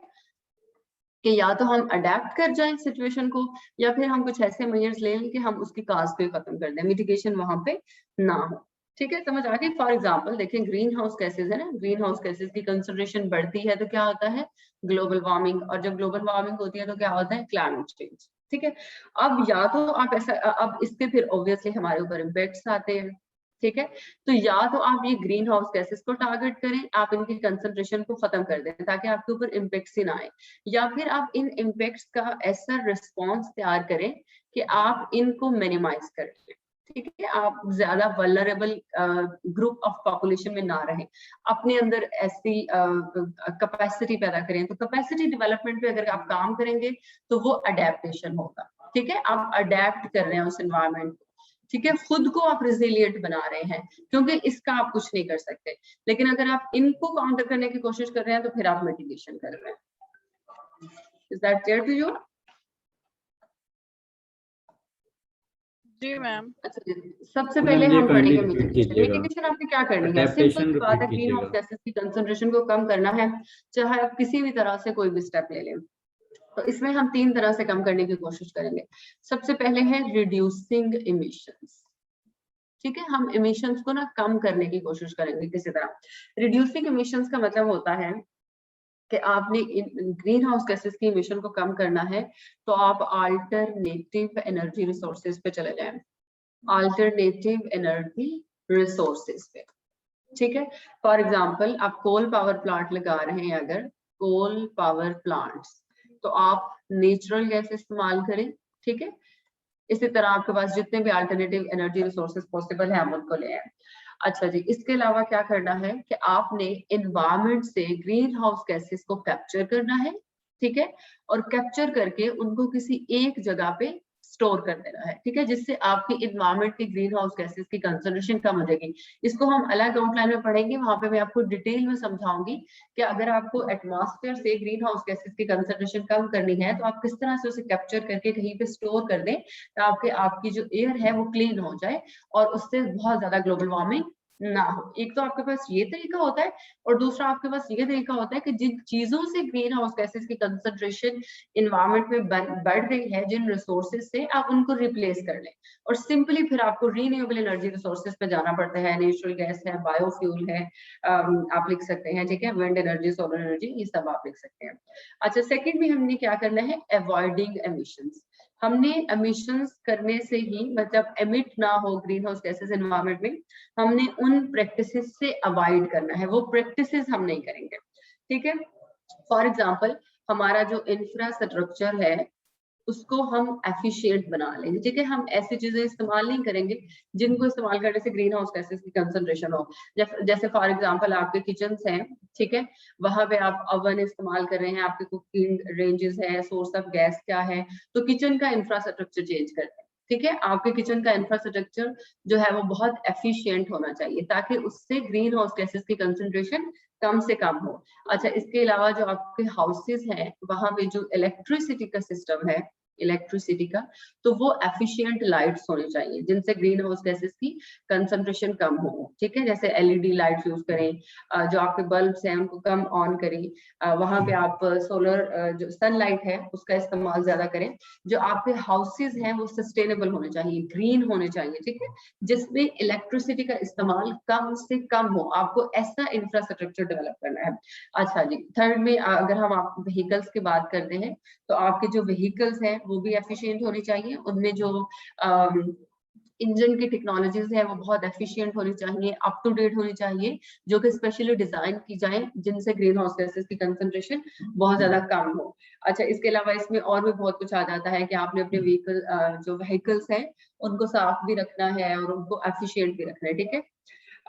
कि या तो हम अडेप्ट कर जाएं सिचुएशन को, या फिर हम कुछ ऐसे मेजर्स ले लें कि हम उसकी काज को खत्म कर दें, मिटिगेशन वहां पे ना हो, ठीक है। समझ आ गई। फॉर एग्जांपल देखें, ग्रीन हाउस गैसेज है ना, ग्रीन हाउस गैसेज की कंसंट्रेशन बढ़ती है तो क्या होता है, ग्लोबल वार्मिंग, और जब ग्लोबल वार्मिंग होती है तो क्या होता है, क्लाइमेट चेंज, ठीक है। अब या तो आप ऐसा, अब इसके फिर ऑब्वियसली हमारे ऊपर इम्पैक्ट्स आते हैं, ठीक है। तो या तो आप ये ग्रीन हाउस गैसेस को टारगेट करें, आप इनकी कंसंट्रेशन को खत्म कर दें ताकि आपके ऊपर इम्पैक्ट्स ही ना आए, या फिर आप इन इम्पैक्ट्स का ऐसा रिस्पॉन्स तैयार करें कि आप इनको मिनिमाइज करें, ठीक है। आप ज्यादा वल्नरेबल ग्रुप ऑफ पॉपुलेशन में ना रहें, अपने अंदर ऐसी कैपेसिटी पैदा करें। तो कैपेसिटी डेवलपमेंट पे अगर आप काम करेंगे तो वो अडेप्टेशन होगा, ठीक है। आप अडेप्ट कर रहे हैं उस एनवायरनमेंट को, ठीक है, खुद को आप रिजिलिएंट बना रहे हैं, क्योंकि इसका आप कुछ नहीं कर सकते। लेकिन अगर आप इनको काउंटर करने की कोशिश कर रहे हैं तो फिर आप मिटिगेशन कर रहे हैं। Is that clear to you? जी मैम। अच्छा जी, सबसे पहले हम पढ़ेंगे मिटिगेशन। मिटिगेशन आपने क्या करनी है, सिंपल बात है, ग्रीन हाउस गैसेस की कंसंट्रेशन को कम करना है, चाहे आप किसी भी तरह से कोई भी स्टेप ले लें। तो इसमें हम 3 तरह से कम करने की कोशिश करेंगे। सबसे पहले है रिड्यूसिंग इमिशंस, ठीक है। हम इमिशंस को ना कम करने की कोशिश करेंगे किसी तरह। रिड्यूसिंग इमिशंस का मतलब होता है कि आपने ग्रीन हाउस गैसेस की इमिशन को कम करना है तो आप अल्टरनेटिव एनर्जी रिसोर्सेज पे चले जाएं, अल्टरनेटिव एनर्जी रिसोर्सेज पे, ठीक है। फॉर एग्जांपल आप कोल पावर प्लांट लगा रहे हैं, अगर कोल पावर प्लांट्स, तो आप नेचुरल गैस इस्तेमाल करें, ठीक है। इसी तरह आपके पास जितने भी अल्टरनेटिव एनर्जी रिसोर्सेज पॉसिबल है हम उनको ले आए। अच्छा जी, इसके अलावा क्या करना है कि आपने एनवायरनमेंट से ग्रीन हाउस गैसेस को कैप्चर करना है, ठीक है, और कैप्चर करके उनको किसी एक जगह पे स्टोर कर देना है, ठीक है, जिससे आपकी इन्वायरमेंट की ग्रीन हाउस गैसेस की कंसंट्रेशन कम हो जाएगी। इसको हम अलग आउटलाइन में पढ़ेंगे, वहां पे मैं आपको डिटेल में समझाऊंगी कि अगर आपको एटमॉस्फेयर से ग्रीन हाउस गैसेस की कंसंट्रेशन कम करनी है तो आप किस तरह से उसे कैप्चर करके कहीं पे स्टोर कर दें, ताकि आपकी जो एयर है वो क्लीन हो जाए और उससे बहुत ज्यादा ग्लोबल वार्मिंग ना हो। एक तो आपके पास ये तरीका होता है और दूसरा आपके पास ये तरीका होता है कि जिन चीजों से ग्रीन हाउस गैसेस की कंसंट्रेशन इन्वायरमेंट में बढ़ रही है, जिन रिसोर्सेज से, आप उनको रिप्लेस कर लें और सिंपली फिर आपको रीन्यूएबल एनर्जी रिसोर्सेज पे जाना पड़ता है। नेचुरल गैस है, बायोफ्यूल है, आप लिख सकते हैं, ठीक है, विंड एनर्जी, सोलर एनर्जी, ये सब आप लिख सकते हैं। अच्छा, सेकेंड में हमने क्या करना है, अवॉइडिंग एमिशंस। हमने एमिशंस करने से ही, मतलब एमिट ना हो ग्रीन हाउस गैसेस एनवायरमेंट में, हमने उन प्रैक्टिसेस से अवॉइड करना है, वो प्रैक्टिसेस हम नहीं करेंगे, ठीक है। फॉर एग्जांपल, हमारा जो इंफ्रास्ट्रक्चर है उसको हम एफिशिएंट बना लेंगे, ठीक है। हम ऐसी चीजें इस्तेमाल नहीं करेंगे जिनको इस्तेमाल करने से ग्रीन हाउस गैसेस की कंसंट्रेशन हो। जैसे फॉर एग्जांपल आपके किचन हैं, ठीक है, वहां पे आप ओवन इस्तेमाल कर रहे हैं, आपके कुकिंग रेंजेस है, सोर्स ऑफ गैस क्या है, तो किचन का इंफ्रास्ट्रक्चर चेंज करते हैं, ठीक है। आपके किचन का इंफ्रास्ट्रक्चर जो है वो बहुत एफिशिएंट होना चाहिए ताकि उससे ग्रीन हाउस गैसेस की कंसंट्रेशन कम से कम हो। अच्छा, इसके अलावा जो आपके हाउसेस हैं वहां पे जो इलेक्ट्रिसिटी का सिस्टम है, इलेक्ट्रिसिटी का, तो वो एफिशिएंट लाइट्स होनी चाहिए जिनसे ग्रीन हाउस गैसेस की कंसंट्रेशन कम हो, ठीक है। जैसे एलईडी लाइट्स यूज करें, जो आपके बल्ब्स हैं उनको कम ऑन करें, वहां पे आप सोलर जो सनलाइट है उसका इस्तेमाल ज्यादा करें। जो आपके हाउसेस हैं वो सस्टेनेबल होने चाहिए, ग्रीन होने चाहिए, ठीक है, जिसमें इलेक्ट्रिसिटी का इस्तेमाल कम से कम हो। आपको ऐसा इंफ्रास्ट्रक्चर डेवलप करना है। अच्छा जी, थर्ड में अगर हम आप व्हीकल्स की बात करते हैं तो आपके जो व्हीकल्स हैं वो भी एफिशिएंट होनी चाहिए, उनमें जो इंजन की टेक्नोलॉजीज है वो बहुत एफिशिएंट होनी चाहिए, अप टू डेट होनी चाहिए, जो कि स्पेशली डिजाइन की जाए जिनसे ग्रीन हाउस गैसेस की कंसंट्रेशन बहुत ज्यादा कम हो। अच्छा, इसके अलावा इसमें और भी बहुत कुछ आ जाता है कि आपने अपने व्हीकल जो व्हीकल्स हैं उनको साफ भी रखना है और उनको एफिशिएंट भी रखना है, ठीक है।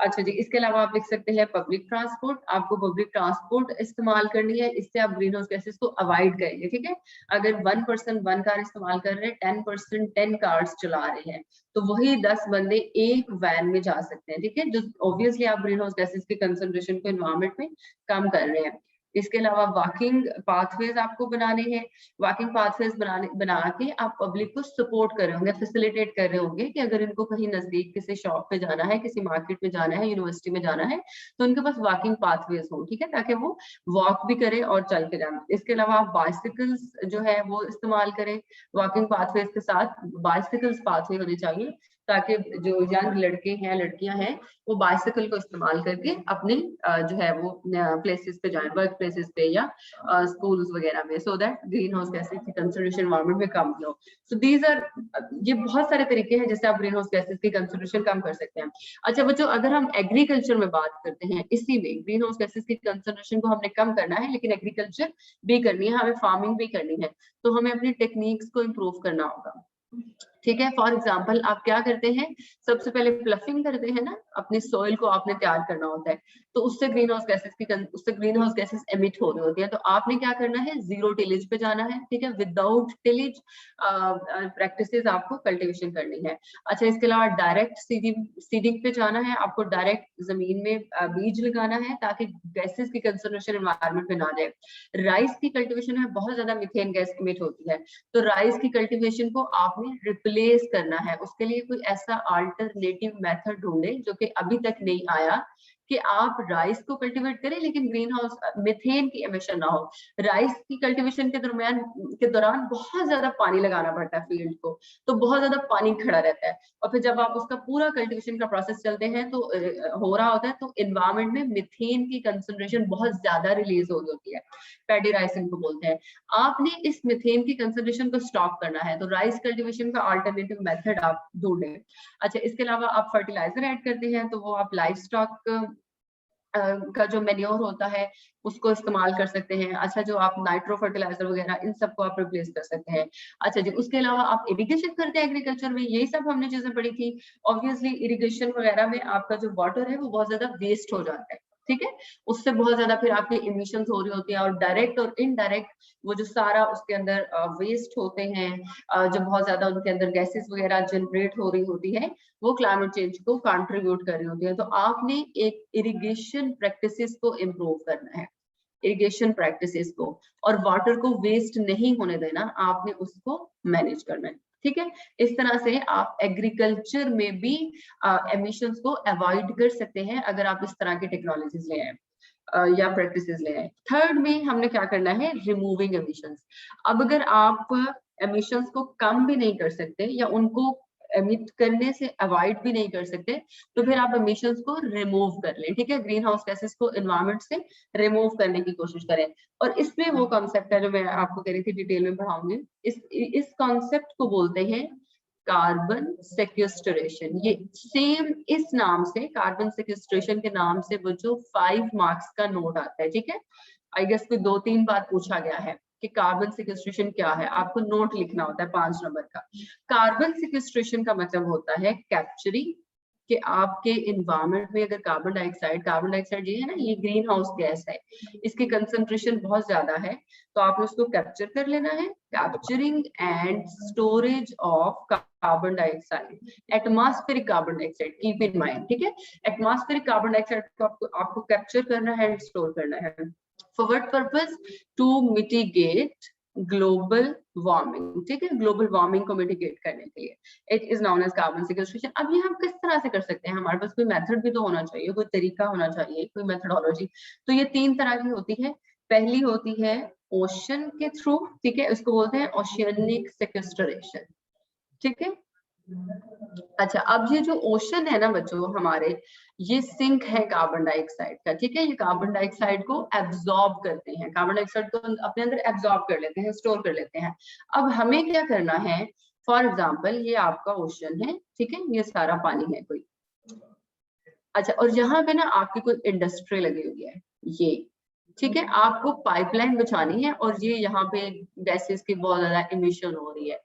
अच्छा जी, इसके अलावा आप लिख सकते हैं पब्लिक ट्रांसपोर्ट। आपको पब्लिक ट्रांसपोर्ट इस्तेमाल करनी है, इससे आप ग्रीन हाउस गैसेस को अवॉइड करेंगे, ठीक है। अगर 1% 1 कार इस्तेमाल कर रहे हैं, 10% 10 कार्स चला रहे हैं, तो वही 10 बंदे एक वैन में जा सकते हैं, ठीक है, जो ऑब्वियसली आप ग्रीन हाउस गैसेस की कंसंट्रेशन को एनवायरमेंट में कम कर रहे हैं। इसके अलावा वॉकिंग पाथवेज आपको बनाने हैं। वॉकिंग पाथवेज बना के आप पब्लिक को सपोर्ट कर रहे होंगे, फैसिलिटेट कर रहे होंगे कि अगर इनको कहीं नजदीक किसी शॉप पे जाना है, किसी मार्केट में जाना है, यूनिवर्सिटी में जाना है, तो उनके पास वॉकिंग पाथवेज हो, ठीक है, ताकि वो वॉक भी करें और चल के जाए। इसके अलावा आप बाइसिकल्स जो है वो इस्तेमाल करें, वॉकिंग पाथवेज के साथ बाइसिकल्स पाथवे होने चाहिए ताकि जो यंग लड़के हैं, लड़कियां हैं, वो बाइसिकल को इस्तेमाल करके अपने जो है वो प्लेसेस पे जाए, वर्क प्लेसेस पे या स्कूल्स वगैरह में, so that green house gases की कंसंट्रेशन एनवायरनमेंट में कम हो। सो दीज आर, ये बहुत सारे तरीके हैं जिससे आप ग्रीन हाउस गैसेस की कंसंट्रेशन कम कर सकते हैं। अच्छा बच्चों, अगर हम एग्रीकल्चर में बात करते हैं, इसी में ग्रीन हाउस गैसेस की कंसंट्रेशन को हमने कम करना है, लेकिन एग्रीकल्चर भी करनी है, हमें फार्मिंग भी करनी है, तो हमें अपनी टेक्निक्स को इम्प्रूव करना होगा, ठीक है। फॉर एग्जाम्पल, आप क्या करते हैं, सबसे पहले प्लफिंग करते हैं ना, अपने सॉइल को आपने तैयार करना होता है, तो उससे ग्रीन हाउस गैसेस एमिट हो रही होती है। तो आपने क्या करना है, जीरो टिलेज पे जाना है, ठीक है, विदाउट टिलेज प्रैक्टिसेस आपको कल्टीवेशन करनी है। अच्छा, इसके अलावा डायरेक्ट सीडिंग पे जाना है, आपको डायरेक्ट जमीन में बीज लगाना है ताकि गैसेस की कंसंट्रेशन एनवायरनमेंट में ना जाए। राइस की कल्टीवेशन में बहुत ज्यादा मीथेन गैस एमिट होती है, तो राइस की कल्टीवेशन को आपने रिप्लेस करना है। उसके लिए कोई ऐसा अल्टरनेटिव मेथड ढूंढे जो कि अभी तक नहीं आया, कि आप राइस को कल्टीवेट करें लेकिन ग्रीन हाउस मीथेन की एमिशन ना हो। राइस की कल्टीवेशन के दौरान बहुत ज्यादा पानी लगाना पड़ता है फील्ड को, तो बहुत ज्यादा पानी खड़ा रहता है, और फिर जब आप उसका पूरा कल्टीवेशन का प्रोसेस चलते हैं तो हो रहा होता है, तो एनवायरमेंट में मीथेन की कंसंट्रेशन बहुत ज्यादा रिलीज हो होती है, पैडी राइस इनको बोलते हैं। आपने इस मीथेन की कंसंट्रेशन को स्टॉप करना है, तो राइस कल्टीवेशन का अल्टरनेटिव मेथड आप ढूंढें। अच्छा, इसके अलावा आप फर्टिलाइजर ऐड करते हैं, तो वो आप लाइफ स्टॉक का जो मेन्योर होता है उसको इस्तेमाल कर सकते हैं। अच्छा, जो आप नाइट्रो फर्टिलाइजर वगैरह इन सबको आप रिप्लेस कर सकते हैं। अच्छा जी, उसके अलावा आप इरिगेशन करते हैं एग्रीकल्चर में, यही सब हमने चीजें पढ़ी थी। ऑब्वियसली इरिगेशन वगैरह में आपका जो वाटर है वो बहुत ज्यादा वेस्ट हो जाता है, ठीक है। उससे बहुत ज्यादा फिर आपके इमिशंस हो रही होती हैं, और डायरेक्ट और इनडायरेक्ट वो जो सारा उसके अंदर वेस्ट होते हैं, जो बहुत ज्यादा उनके अंदर गैसेस वगैरह जनरेट हो रही होती है, वो क्लाइमेट चेंज को कंट्रीब्यूट कर रही होती है। तो आपने एक इरिगेशन प्रैक्टिसेस को इम्प्रूव करना है, इरिगेशन प्रैक्टिसेस को, और वाटर को वेस्ट नहीं होने देना, आपने उसको मैनेज करना है, ठीक है। इस तरह से आप एग्रीकल्चर में भी एमिशंस को अवॉइड कर सकते हैं अगर आप इस तरह की टेक्नोलॉजीज ले आए या प्रैक्टिसेस ले आए। थर्ड में हमने क्या करना है, रिमूविंग एमिशंस। अब अगर आप एमिशंस को कम भी नहीं कर सकते या उनको एमिट करने से अवॉइड भी नहीं कर सकते, तो फिर आप एमिशंस को रिमूव कर लें, ठीक है। ग्रीन हाउस गैसेस को एनवायरनमेंट से रिमूव करने की कोशिश करें। और इसमें वो कॉन्सेप्ट है जो मैं आपको कह रही थी, डिटेल में पढ़ाऊंगी। इस कॉन्सेप्ट को बोलते हैं कार्बन सेक्वेस्ट्रेशन। ये सेम इस नाम से, कार्बन सेक्वेस्ट्रेशन के नाम से वो जो 5 मार्क्स का नोट आता है, ठीक है। आई गेस कोई 2-3 बार पूछा गया है कि कार्बन सेक्वेस्ट्रेशन क्या है, आपको नोट लिखना होता है 5 नंबर का। कार्बन सेक्वेस्ट्रेशन का मतलब होता है कैप्चरिंग, कि आपके इन्वायरमेंट में अगर कार्बन डाइऑक्साइड ये है ना, ये ग्रीन हाउस गैस है, इसकी कंसंट्रेशन बहुत ज्यादा है, तो आपने उसको कैप्चर कर लेना है। Capturing and storage of carbon dioxide, atmospheric carbon dioxide, keep in mind, ठीक है। एटमॉस्फेरिक कार्बन डाइऑक्साइड को आपको कैप्चर करना है एंड स्टोर करना है। For what purpose? To mitigate global warming, ठीक है, ग्लोबल वार्मिंग को मिटिगेट करने के लिए। It is known as carbon sequestration. अब ये हम किस तरह से कर सकते हैं? हमारे पास कोई मेथड भी तो होना चाहिए, कोई तरीका होना चाहिए, कोई मेथडोलॉजी। तो ये 3 तरह की होती है। पहली होती है ओशन के थ्रू, ठीक है, इसको बोलते हैं ओशियनिक सिक्वेस्ट्रेशन, ठीक है। अच्छा, अब ये जो ओशन है ना बच्चों हमारे, ये सिंक है कार्बन डाइऑक्साइड का, ठीक है। ये कार्बन डाइऑक्साइड को एब्जॉर्ब करते हैं, कार्बन डाइऑक्साइड को अपने अंदर एब्जॉर्ब कर लेते हैं, स्टोर कर लेते हैं। अब हमें क्या करना है? फॉर एग्जाम्पल ये आपका ओशन है, ठीक है, ये सारा पानी है कोई। अच्छा, और यहाँ पे ना आपकी कोई इंडस्ट्री लगी हुई है, ये, ठीक है। आपको पाइपलाइन बिछानी है, और ये यहाँ पे गैसेस की बहुत ज्यादा इमिशन हो रही है,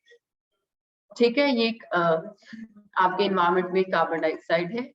ठीक है। ये आपके इन्वायरमेंट में कार्बन डाइऑक्साइड है,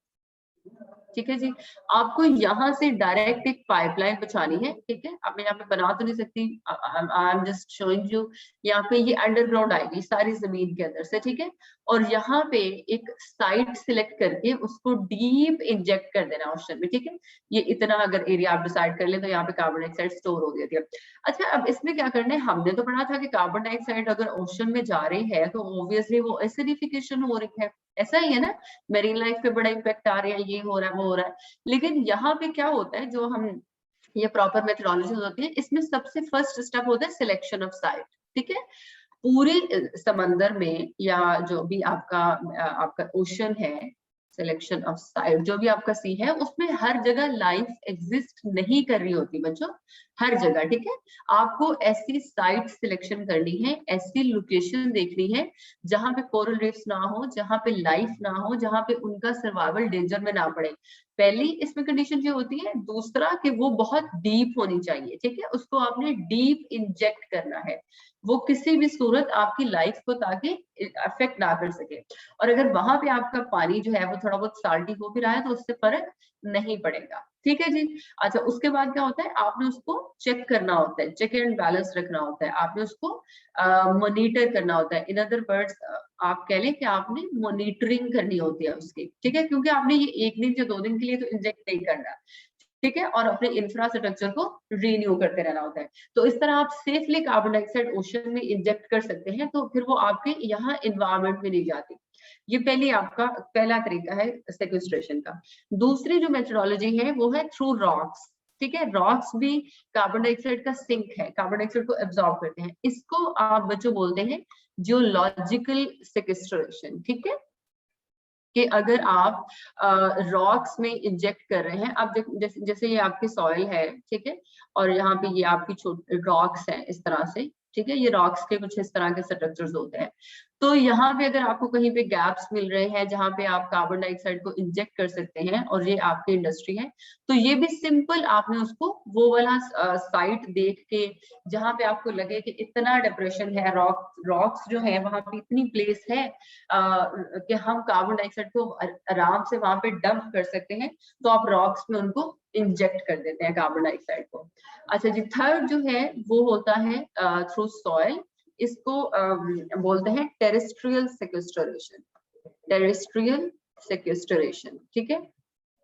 ठीक है जी। आपको यहाँ से डायरेक्ट एक पाइपलाइन बिछानी है, ठीक है। अब मैं यहाँ पे बना तो नहीं सकती, I am just showing you. यहाँ पे ये अंडरग्राउंड आएगी सारी जमीन के अंदर से, ठीक है। और यहाँ पे एक साइट सिलेक्ट करके उसको डीप इंजेक्ट कर देना ओशन में, ठीक है। ये इतना अगर एरिया आप डिसाइड कर ले तो यहाँ पे कार्बन डाइऑक्साइड स्टोर हो गया है। अच्छा, अब इसमें क्या करना है? हमने तो पढ़ा था कि कार्बन डाइऑक्साइड अगर ओशन में जा रही है तो ऑब्वियसली वो एसिडिफिकेशन हो रही है, ऐसा ही है ना। मेरीन लाइफ पे बड़ा इम्पैक्ट आ रहा है, ये हो रहा है, वो हो रहा है। लेकिन यहाँ पे क्या होता है, जो हम ये प्रॉपर मेथोडोलॉजी होती है, इसमें सबसे फर्स्ट स्टेप होता है सिलेक्शन ऑफ साइट, ठीक है। पूरे समंदर में या जो भी आपका ओशन है, सिलेक्शन ऑफ साइट, जो भी आपका सी है, उसमें हर जगह लाइफ एग्जिस्ट नहीं कर रही होती बच्चों, हर जगह, ठीक है। आपको ऐसी साइट सिलेक्शन करनी है, ऐसी लोकेशन देखनी है जहां पे कोरल रीफ्स ना हो, जहां पे लाइफ ना हो, जहां पे उनका सर्वाइवल डेंजर में ना पड़े। पहली इसमें कंडीशन जो होती है। दूसरा कि वो बहुत डीप होनी चाहिए, ठीक है, उसको आपने डीप इंजेक्ट करना है, वो किसी भी सूरत आपकी लाइफ को ताकि अफेक्ट ना कर सके। और अगर वहां पे आपका पानी जो है वो थोड़ा बहुत साल्टी हो भी रहा है तो उससे फर्क नहीं पड़ेगा, ठीक है जी। अच्छा, उसके बाद क्या होता है? आपने उसको चेक करना होता है, चेक एंड बैलेंस रखना होता है, आपने उसको मॉनिटर करना होता है। इन अदर वर्ड्स आप कह लें कि आपने मॉनिटरिंग करनी होती है उसकी, ठीक है, क्योंकि आपने ये 1 दिन या 2 दिन के लिए तो इंजेक्ट नहीं करना, ठीक है, और अपने इंफ्रास्ट्रक्चर को रीन्यू करते रहना होता है। तो इस तरह आप सेफली कार्बन डाइऑक्साइड ओशन में इंजेक्ट कर सकते हैं, तो फिर वो आपके यहाँ इन्वायरमेंट में नहीं जाती। ये आपका पहला तरीका है सेक्वेस्ट्रेशन का। दूसरी जो मेथोडोलॉजी है वो है थ्रू रॉक्स, ठीक है। रॉक्स भी कार्बन डाइऑक्साइड का सिंक है, कार्बन डाइऑक्साइड को एब्जॉर्ब करते हैं। इसको आप बच्चों बोलते हैं जियोलॉजिकल सेक्वेस्ट्रेशन, ठीक है। कि अगर आप रॉक्स में इंजेक्ट कर रहे हैं, अब जैसे ये आपकी सॉइल है, ठीक है, और यहाँ पे ये आपकी छोटे रॉक्स हैं इस तरह से, ठीक है। ये रॉक्स के कुछ इस तरह के स्ट्रक्चर्स होते हैं। तो यहाँ पे अगर आपको कहीं पे गैप्स मिल रहे हैं जहाँ पे आप कार्बन डाइऑक्साइड को इंजेक्ट कर सकते हैं और ये आपकी इंडस्ट्री है, तो ये भी सिंपल आपने उसको वो वाला साइट देख के जहाँ पे आपको लगे कि इतना डिप्रेशन है, रॉक्स जो है वहां पे इतनी प्लेस है कि हम कार्बन डाइऑक्साइड को आराम से वहां पे डंप कर सकते हैं, तो आप रॉक्स में उनको इंजेक्ट कर देते हैं कार्बन डाइऑक्साइड को। अच्छा जी, थर्ड जो है वो होता है थ्रू सॉइल, इसको बोलते हैं टेरेस्ट्रियल सेक्वेस्ट्रेशन। टेरेस्ट्रियल सेक्वेस्ट्रेशन, ठीक है।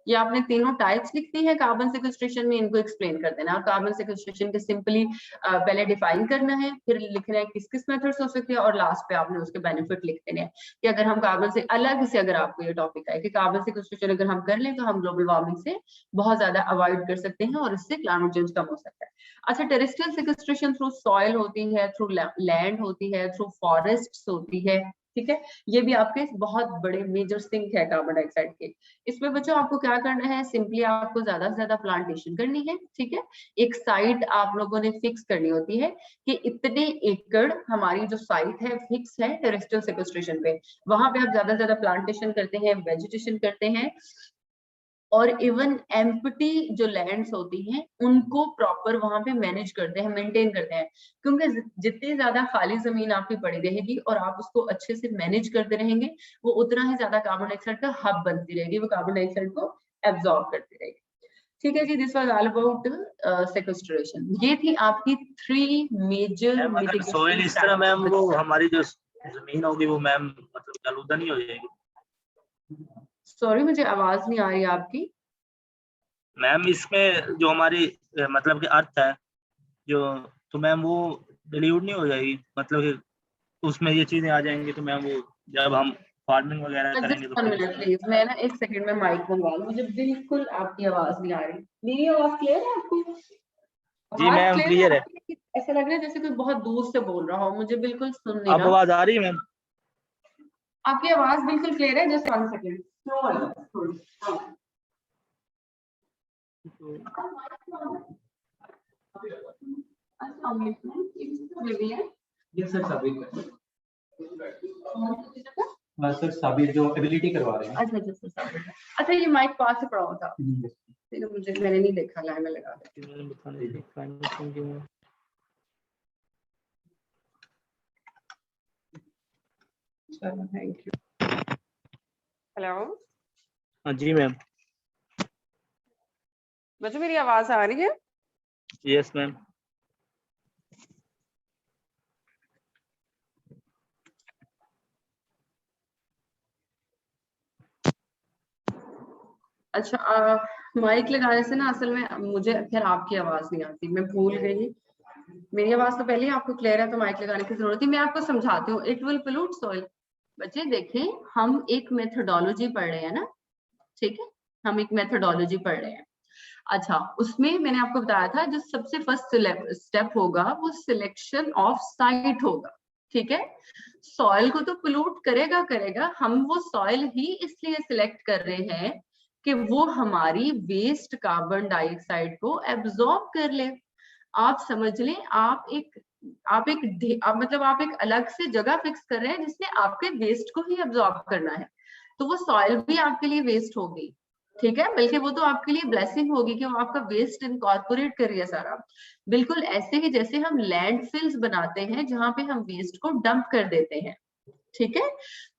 ये आपने तीनों टाइप्स लिख दी है कार्बन सेक्वेस्ट्रेशन में, इनको एक्सप्लेन कर देना। कार्बन सेक्वेस्ट्रेशन के सिंपली पहले डिफाइन करना है, फिर लिखना है किस किस मेथड्स हो सकते हैं, और लास्ट पे आपने उसके बेनिफिट लिख देने हैं कि अगर हम कार्बन से अलग से, अगर आपको ये टॉपिक है कि कार्बन सेक्वेस्ट्रेशन अगर हम कर लें तो हम ग्लोबल वार्मिंग से बहुत ज्यादा अवॉइड कर सकते हैं और इससे क्लाइमेट चेंज कम हो सकता है। अच्छा, टेरेस्ट्रियल सेक्वेस्ट्रेशन थ्रू सॉइल होती है, थ्रू लैंड होती है, थ्रू फॉरेस्ट होती है, ठीक है। ये भी आपके बहुत बड़े मेजर सिंक है कार्बन डाइऑक्साइड के। इसमें बच्चों आपको क्या करना है, सिंपली आपको ज्यादा से ज्यादा प्लांटेशन करनी है, ठीक है। एक साइट आप लोगों ने फिक्स करनी होती है कि इतने एकड़ हमारी जो साइट है फिक्स है टेरेस्ट्रियल सेक्वेस्ट्रेशन पे, वहां पे आप ज्यादा से ज्यादा प्लांटेशन करते हैं, वेजिटेशन करते हैं, और इवन एम्प्टी जो लैंड्स होती हैं उनको प्रॉपर वहां पे मैनेज करते हैं, मेंटेन करते हैं, क्योंकि जितनी ज्यादा खाली जमीन आपकी पड़ी रहेगी और आप उसको अच्छे से मैनेज करते रहेंगे, वो उतना ही ज्यादा कार्बन डाइऑक्साइड का हब बनती रहेगी, वो कार्बन डाइऑक्साइड को एब्जॉर्ब करती रहेगी। ठीक है जी, दिस वाज ऑल अबाउट सेक्वेस्ट्रेशन। ये थी आपकी 3 मेजर मिटिगेशन। सोइल इस तरह मैम वो हमारी जो जमीन होगी वो मैम मतलब आलूदा नहीं हो जाएगी? सॉरी, मुझे आवाज नहीं आ रही आपकी मैम। इसमें जो हमारी मतलब कि अर्थ है जो, तो मैम वो डिल्यूट नहीं हो जाएगी, मतलब कि उसमें ये चीजें आ जाएंगी, तो मैम वो जब हम फार्मिंग वगैरह करेंगे जस्ट तो 1 फिर मिनट प्लीज, मैं ना 1 सेकंड में माइक मंगवा लूं, मुझे बिल्कुल आपकी आवाज नहीं आ रही। मेरी आवाज क्लियर है आपको? जी आवाज मैम क्लियर है। ऐसा लग रहा है जैसे कोई बहुत दूर से बोल रहा हो, मुझे बिल्कुल सुन नहीं अब रहा। आवाज आ रही है मैम? आपकी आवाज बिल्कुल क्लियर है, जस्ट 1 सेकंड, स्लो वाला थोड़ी। सर साबिर जो एबिलिटी करवा रहे हैं। अच्छा सर साबिर। अच्छा, ये माइक पास से पड़ा हुआ था, मैंने नहीं देखा, लाइन में लगा चलो, थैंक यू। हेलो। हाँ जी मैम। बच्चों मेरी आवाज आ रही है? Yes ma'am. अच्छा, माइक लगाने से ना असल में मुझे फिर आपकी आवाज नहीं आती, मैं भूल गई। मेरी आवाज तो पहले ही आपको क्लियर है, तो माइक लगाने की जरूरत है। मैं आपको समझाती हूँ। It will pollute soil. बच्चे देखें, हम एक मेथोडोलॉजी पढ़ रहे हैं ना, ठीक है, हम एक मेथोडोलॉजी पढ़ रहे हैं। अच्छा, उसमें मैंने आपको बताया था जो सबसे फर्स्ट स्टेप होगा वो सिलेक्शन ऑफ साइट होगा, ठीक है। सॉइल को तो पोल्यूट करेगा करेगा, हम वो सॉइल ही इसलिए सिलेक्ट कर रहे हैं कि वो हमारी वेस्ट कार्बन डाइऑक्साइड को एब्जॉर्ब कर ले। आप समझ लें, आप एक अलग से जगह फिक्स कर रहे हैं जिसने आपके वेस्ट को ही एब्जॉर्ब करना है, तो वो सॉइल भी आपके लिए वेस्ट होगी, ठीक है, बल्कि वो तो आपके लिए ब्लेसिंग होगी कि वो आपका वेस्ट इनकॉर्पोरेट कर रही है सारा। बिल्कुल ऐसे ही जैसे हम लैंडफिल्स बनाते हैं जहां पे हम वेस्ट को डंप कर देते हैं, ठीक है,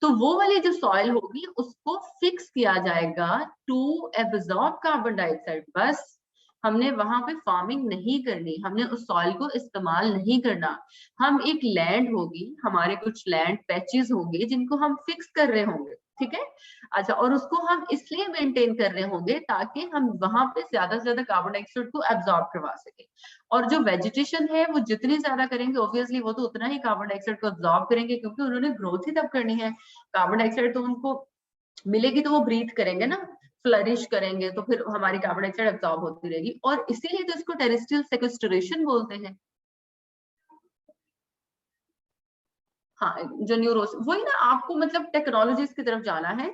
तो वो वाली जो सॉइल होगी उसको फिक्स किया जाएगा टू एब्जॉर्ब कार्बन डाइऑक्साइड। बस हमने वहां पे फार्मिंग नहीं करनी, हमने उस सॉइल को इस्तेमाल नहीं करना। हम एक लैंड होगी, हमारे कुछ लैंड पैचेस होंगे जिनको हम फिक्स कर रहे होंगे, ठीक है। अच्छा, और उसको हम इसलिए मेंटेन कर रहे होंगे ताकि हम वहां पे ज्यादा से ज्यादा कार्बन डाइऑक्साइड को एब्जॉर्ब करवा सके। और जो वेजिटेशन है वो जितनी ज्यादा करेंगे ऑब्वियसली वो तो उतना ही कार्बन डाइऑक्साइड को एब्जॉर्ब करेंगे, क्योंकि उन्होंने ग्रोथ ही तब करनी है। कार्बन डाइऑक्साइड तो उनको मिलेगी तो वो ब्रीथ करेंगे ना, फ्लरिश करेंगे, तो फिर हमारी कार्बन डाइऑक्साइड एब्जॉर्ब होती रहेगी, और इसीलिए तो इसको टेरेस्ट्रियल सेक्वेस्ट्रेशन बोलते हैं। हाँ, जो न्यूरोस, वही ना, आपको मतलब टेक्नोलॉजीज की तरफ जाना है।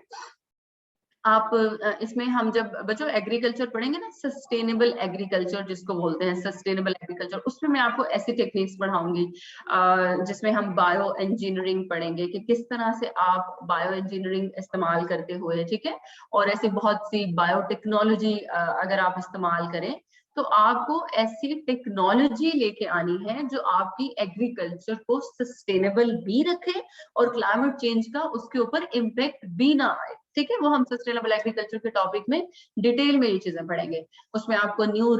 आप इसमें हम जब बच्चों एग्रीकल्चर पढ़ेंगे ना, सस्टेनेबल एग्रीकल्चर जिसको बोलते हैं, सस्टेनेबल एग्रीकल्चर, उसमें मैं आपको ऐसी टेक्निक्स पढ़ाऊंगी जिसमें हम बायो इंजीनियरिंग पढ़ेंगे कि किस तरह से आप बायो इंजीनियरिंग इस्तेमाल करते हुए, ठीक है, और ऐसी बहुत सी बायोटेक्नोलॉजी अगर आप इस्तेमाल करें तो आपको ऐसी टेक्नोलॉजी लेके आनी है जो आपकी एग्रीकल्चर को सस्टेनेबल भी रखे और क्लाइमेट चेंज का उसके ऊपर इम्पैक्ट भी ना आए, ठीक है। वो हम सस्टेनेबल एग्रीकल्चर के टॉपिक में डिटेल में ये चीजें पढ़ेंगे। उसमें आपको न्यू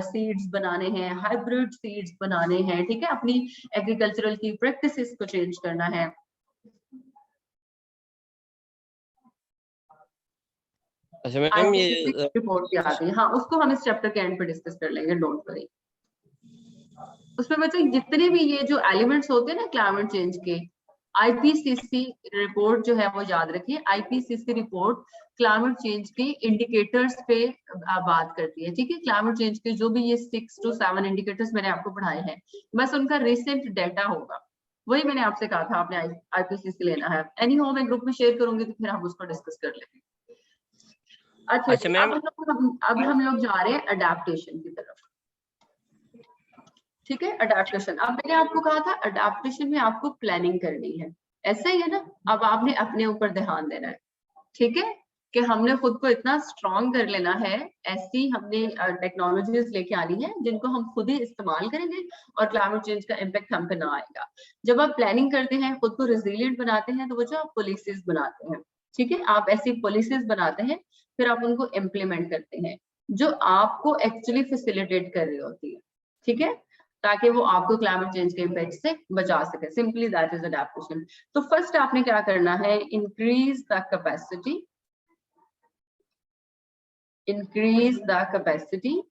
सीड्स बनाने हैं, हाइब्रिड सीड्स बनाने हैं, ठीक है, अपनी एग्रीकल्चरल की प्रैक्टिसेस को चेंज करना है। अच्छा मैम, ये रिपोर्ट भी आती है, हाँ, उसको हम इस चैप्टर के एंड पे डिस्कस कर लेंगे, डोंट वरी। उसमें बच्चों जितने भी ये जो एलिमेंट्स होते हैं ना क्लाइमेट चेंज के, आईपीसीसी रिपोर्ट जो है वो याद रखिए, आईपीसीसी रिपोर्ट क्लाइमेट चेंज के इंडिकेटर्स पे बात करती है, ठीक है। क्लाइमेट चेंज के जो भी ये 6 to 7 इंडिकेटर्स मैंने आपको पढ़ाए हैं, बस उनका रिसेंट डाटा होगा, वही मैंने आपसे कहा था आपने आईपीसीसी लेना है। एनी हो मैं ग्रुप में शेयर करूंगी तो फिर हम उसको डिस्कस कर लेंगे। अच्छा मैम, अब हम लोग जा रहे हैं अडेप्टेशन की तरफ, ठीक है। अडेप्टेशन, अब मैंने आपको कहा था अडेप्टेशन में आपको प्लानिंग करनी है, ऐसा ही है ना। अब आपने अपने ऊपर ध्यान देना है, ठीक है, कि हमने खुद को इतना स्ट्रॉन्ग कर लेना है, ऐसी हमने टेक्नोलॉजीज लेके आनी है जिनको हम खुद ही इस्तेमाल करेंगे और क्लाइमेट चेंज का इम्पैक्ट हम पे ना आएगा। जब आप प्लानिंग करते हैं, खुद को रेजिलिएंट बनाते हैं, तो वो जो आप पॉलिसीज बनाते हैं, ठीक है, आप ऐसी पॉलिसीज बनाते हैं, फिर आप उनको इम्प्लीमेंट करते हैं जो आपको एक्चुअली फैसिलिटेट कर रही होती है, ठीक है, ताकि वो आपको क्लाइमेट चेंज के इम्पैक्ट से बचा सके। Simply that is adaptation. तो फर्स्ट आपने क्या करना है, increase the capacity, increase the capacity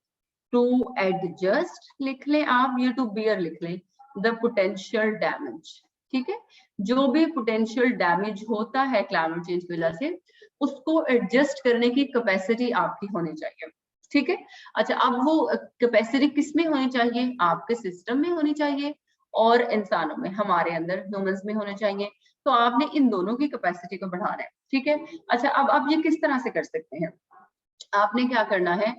to adjust, लिख लें आप, ये टू बियर लिख लें, द पोटेंशियल डैमेज, ठीक है। जो भी पोटेंशियल डैमेज होता है क्लाइमेट चेंज की वजह से, उसको एडजस्ट करने की कैपेसिटी आपकी होनी चाहिए, ठीक है। अच्छा, अब वो कैपेसिटी किस में होनी चाहिए, आपके सिस्टम में होनी चाहिए और इंसानों में, हमारे अंदर ह्यूमंस में होने चाहिए। तो आपने इन दोनों की कैपेसिटी को बढ़ाना है, ठीक है। अच्छा, अब आप ये किस तरह से कर सकते हैं, आपने क्या करना है,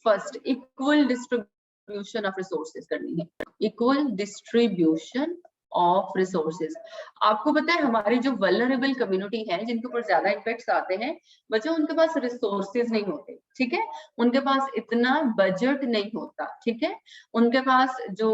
first equal distribution of resources करनी है, इक्वल डिस्ट्रीब्यूशन ऑफ रिसोर्सेज। आपको पता है हमारी जो वल्नरेबल कम्युनिटी है, जिनके ऊपर ज्यादा इम्पैक्ट्स आते हैं, बच्चों उनके पास रिसोर्सेज नहीं होते, ठीक है, उनके पास इतना बजट नहीं होता, ठीक है, उनके पास जो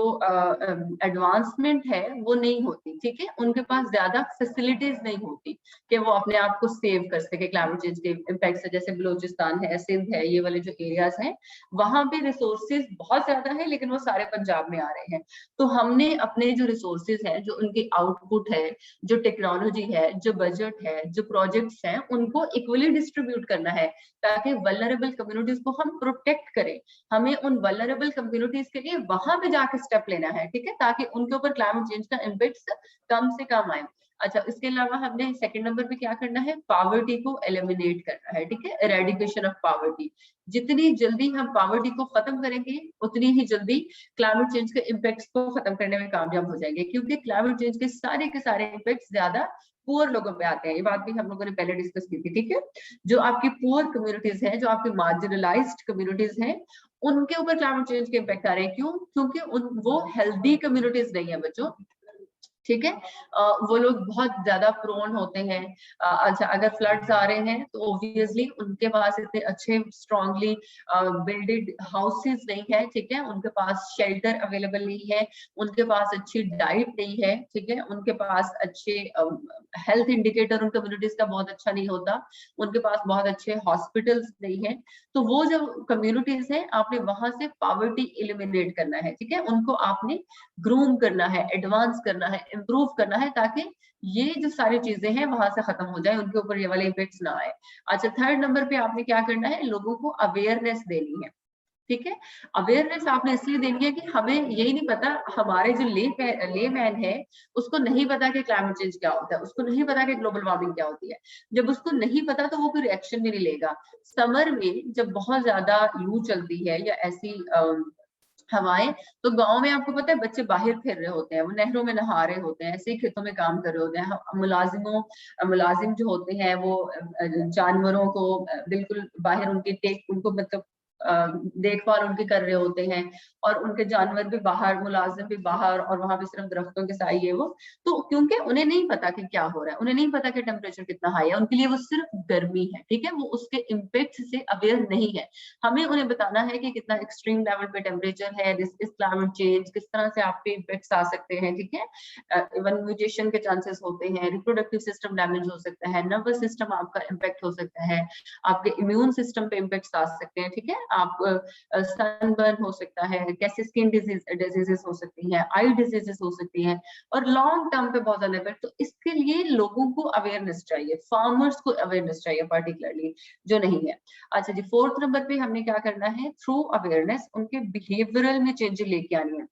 एडवांसमेंट है वो नहीं होती, ठीक है, उनके पास ज्यादा फैसिलिटीज नहीं होती कि वो अपने आप को सेव कर सके क्लाइमेट चेंज के इम्पैक्ट से। जैसे बलूचिस्तान है, सिंध है, ये वाले जो एरियाज हैं, वहां पे रिसोर्सेज बहुत ज्यादा है, लेकिन वो सारे पंजाब में आ रहे हैं। तो हमने अपने जो रिसोर्सेज है, जो उनकी आउटपुट है, जो टेक्नोलॉजी है, जो बजट है, जो प्रोजेक्ट्स हैं, उनको इक्वली डिस्ट्रीब्यूट करना है ताकि वल्नरेबल कम्युनिटीज को हम प्रोटेक्ट करें। हमें उन वल्नरेबल कम्युनिटीज के लिए वहां पे जाके स्टेप लेना है, ठीक है, ताकि उनके ऊपर क्लाइमेट चेंज का इम्पैक्ट कम से कम आए। अच्छा, इसके अलावा हमने सेकंड नंबर पे क्या करना है, पावर्टी को एलिमिनेट करना है, ठीक है, इरेडिकेशन ऑफ पावर्टी। जितनी जल्दी हम पावर्टी को खत्म करेंगे, उतनी ही जल्दी क्लाइमेट चेंज के इम्पैक्ट्स को खत्म करने में कामयाब हो जाएंगे, क्योंकि क्लाइमेट चेंज के सारे इम्पैक्ट्स ज्यादा पुअर लोगों पे आते हैं। ये बात भी हम लोगों ने पहले डिस्कस की थी, ठीक है। जो आपकी पुअर कम्युनिटीज हैं, जो आपकी मार्जिनलाइज्ड कम्युनिटीज हैं, उनके ऊपर क्लाइमेट चेंज के इम्पैक्ट आ रहे हैं। क्यों? क्योंकि वो हेल्दी कम्युनिटीज नहीं है बच्चों, ठीक है, वो लोग बहुत ज्यादा प्रोन होते हैं। अच्छा, अगर फ्लड्स आ रहे हैं तो ऑब्वियसली उनके पास इतने अच्छे स्ट्रांगली बिल्डेड हाउसेस नहीं है, ठीक है, उनके पास शेल्टर अवेलेबल नहीं है, उनके पास अच्छी डाइट नहीं है, ठीक है, उनके पास अच्छे हेल्थ इंडिकेटर उन कम्युनिटीज का बहुत अच्छा नहीं होता, उनके पास बहुत अच्छे हॉस्पिटल्स नहीं है। तो वो जो कम्युनिटीज है, आपने वहां से पावर्टी एलिमिनेट करना है, ठीक है, उनको आपने ग्रूम करना है, एडवांस करना है, इम्प्रूव करना है, ताकि ये जो सारी चीजें हैं वहां से खत्म हो जाए, उनके ऊपर ये वाले इफेक्ट्स ना आए। अच्छा, थर्ड नंबर पे आपने क्या करना है, लोगों को अवेयरनेस देनी है, ठीक है। अवेयरनेस आपने इसलिए देनी है कि हमें यही नहीं पता, हमारे जो ले मैन है उसको नहीं पता कि क्लाइमेट चेंज क्या होता है, उसको नहीं पता कि ग्लोबल वार्मिंग क्या होती है। जब उसको नहीं पता तो वो कोई एक्शन भी नहीं लेगा। समर में जब बहुत ज्यादा लू चलती है या ऐसी हवाएं, तो गांव में आपको पता है बच्चे बाहर फिर रहे होते हैं, वो नहरों में नहा रहे होते हैं, ऐसे ही खेतों में काम कर रहे होते हैं। मुलाजिम जो होते हैं वो जानवरों को बिल्कुल बाहर उनको मतलब देखभाल उनकी कर रहे होते हैं, और उनके जानवर भी बाहर, मुलाजिम भी बाहर, और वहां पे सिर्फ दरख्तों के साए है वो। तो क्योंकि उन्हें नहीं पता कि क्या हो रहा है, उन्हें नहीं पता कि टेम्परेचर कितना हाई है, उनके लिए वो सिर्फ गर्मी है, ठीक है, वो उसके इम्पैक्ट से अवेयर नहीं है। हमें उन्हें बताना है कि कितना एक्सट्रीम लेवल पे टेम्परेचर है, इस क्लाइमेट चेंज किस तरह से आप पे इम्पैक्ट्स आ सकते हैं, ठीक है। इवन म्यूटेशन के चांसेस होते हैं, रिप्रोडक्टिव सिस्टम डैमेज हो सकता है, नर्वस सिस्टम आपका इम्पैक्ट हो सकता है, आपके इम्यून सिस्टम पे इम्पैक्ट्स आ सकते हैं, ठीक है। आप सनबर्न हो सकता है, कैसे स्किन डिजीजेस हो सकती हैं, आई डिजीजेस हो सकती हैं, और लॉन्ग टर्म पे बहुत ज्यादा इफेक्ट। तो इसके लिए लोगों को अवेयरनेस चाहिए, फार्मर्स को अवेयरनेस चाहिए पर्टिकुलरली, जो नहीं है। अच्छा जी, 4th नंबर पे हमने क्या करना है, थ्रू अवेयरनेस उनके बिहेवियरल में चेंजेस लेके आनी है,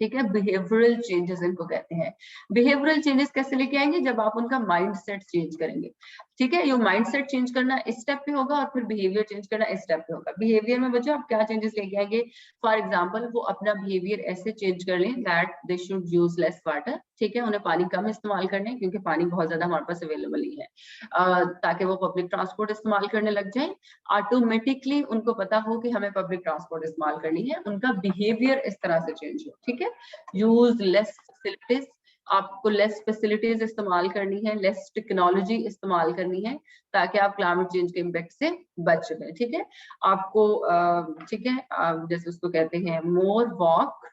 ठीक है। बिहेवियरल चेंजेस इनको कहते हैं। बिहेवियरल चेंजेस कैसे लेके आएंगे, जब आप उनका माइंडसेट चेंज करेंगे, ठीक है। ये माइंडसेट चेंज करना इस स्टेप पे होगा, और फिर बिहेवियर चेंज करना इस स्टेप पे होगा। बिहेवियर में बच्चों आप क्या चेंजेस लेके आएंगे, फॉर एग्जांपल वो अपना बिहेवियर ऐसे चेंज कर लें that they should use less water, ठीक है, उन्हें पानी कम इस्तेमाल करने, क्योंकि पानी बहुत ज्यादा हमारे पास अवेलेबल नहीं है, ताकि वो पब्लिक ट्रांसपोर्ट इस्तेमाल करने लग जाए। ऑटोमेटिकली उनको पता हो कि हमें पब्लिक ट्रांसपोर्ट इस्तेमाल करनी है, उनका बिहेवियर इस तरह से चेंज हो, ठीक है। यूज लेस फैसिलिटीज, आपको लेस फैसिलिटीज इस्तेमाल करनी है, लेस टेक्नोलॉजी इस्तेमाल करनी है, ताकि आप क्लाइमेट चेंज के इम्पैक्ट से बच सकें, ठीक है। आपको ठीक है, जैसे उसको कहते हैं मोर वॉक,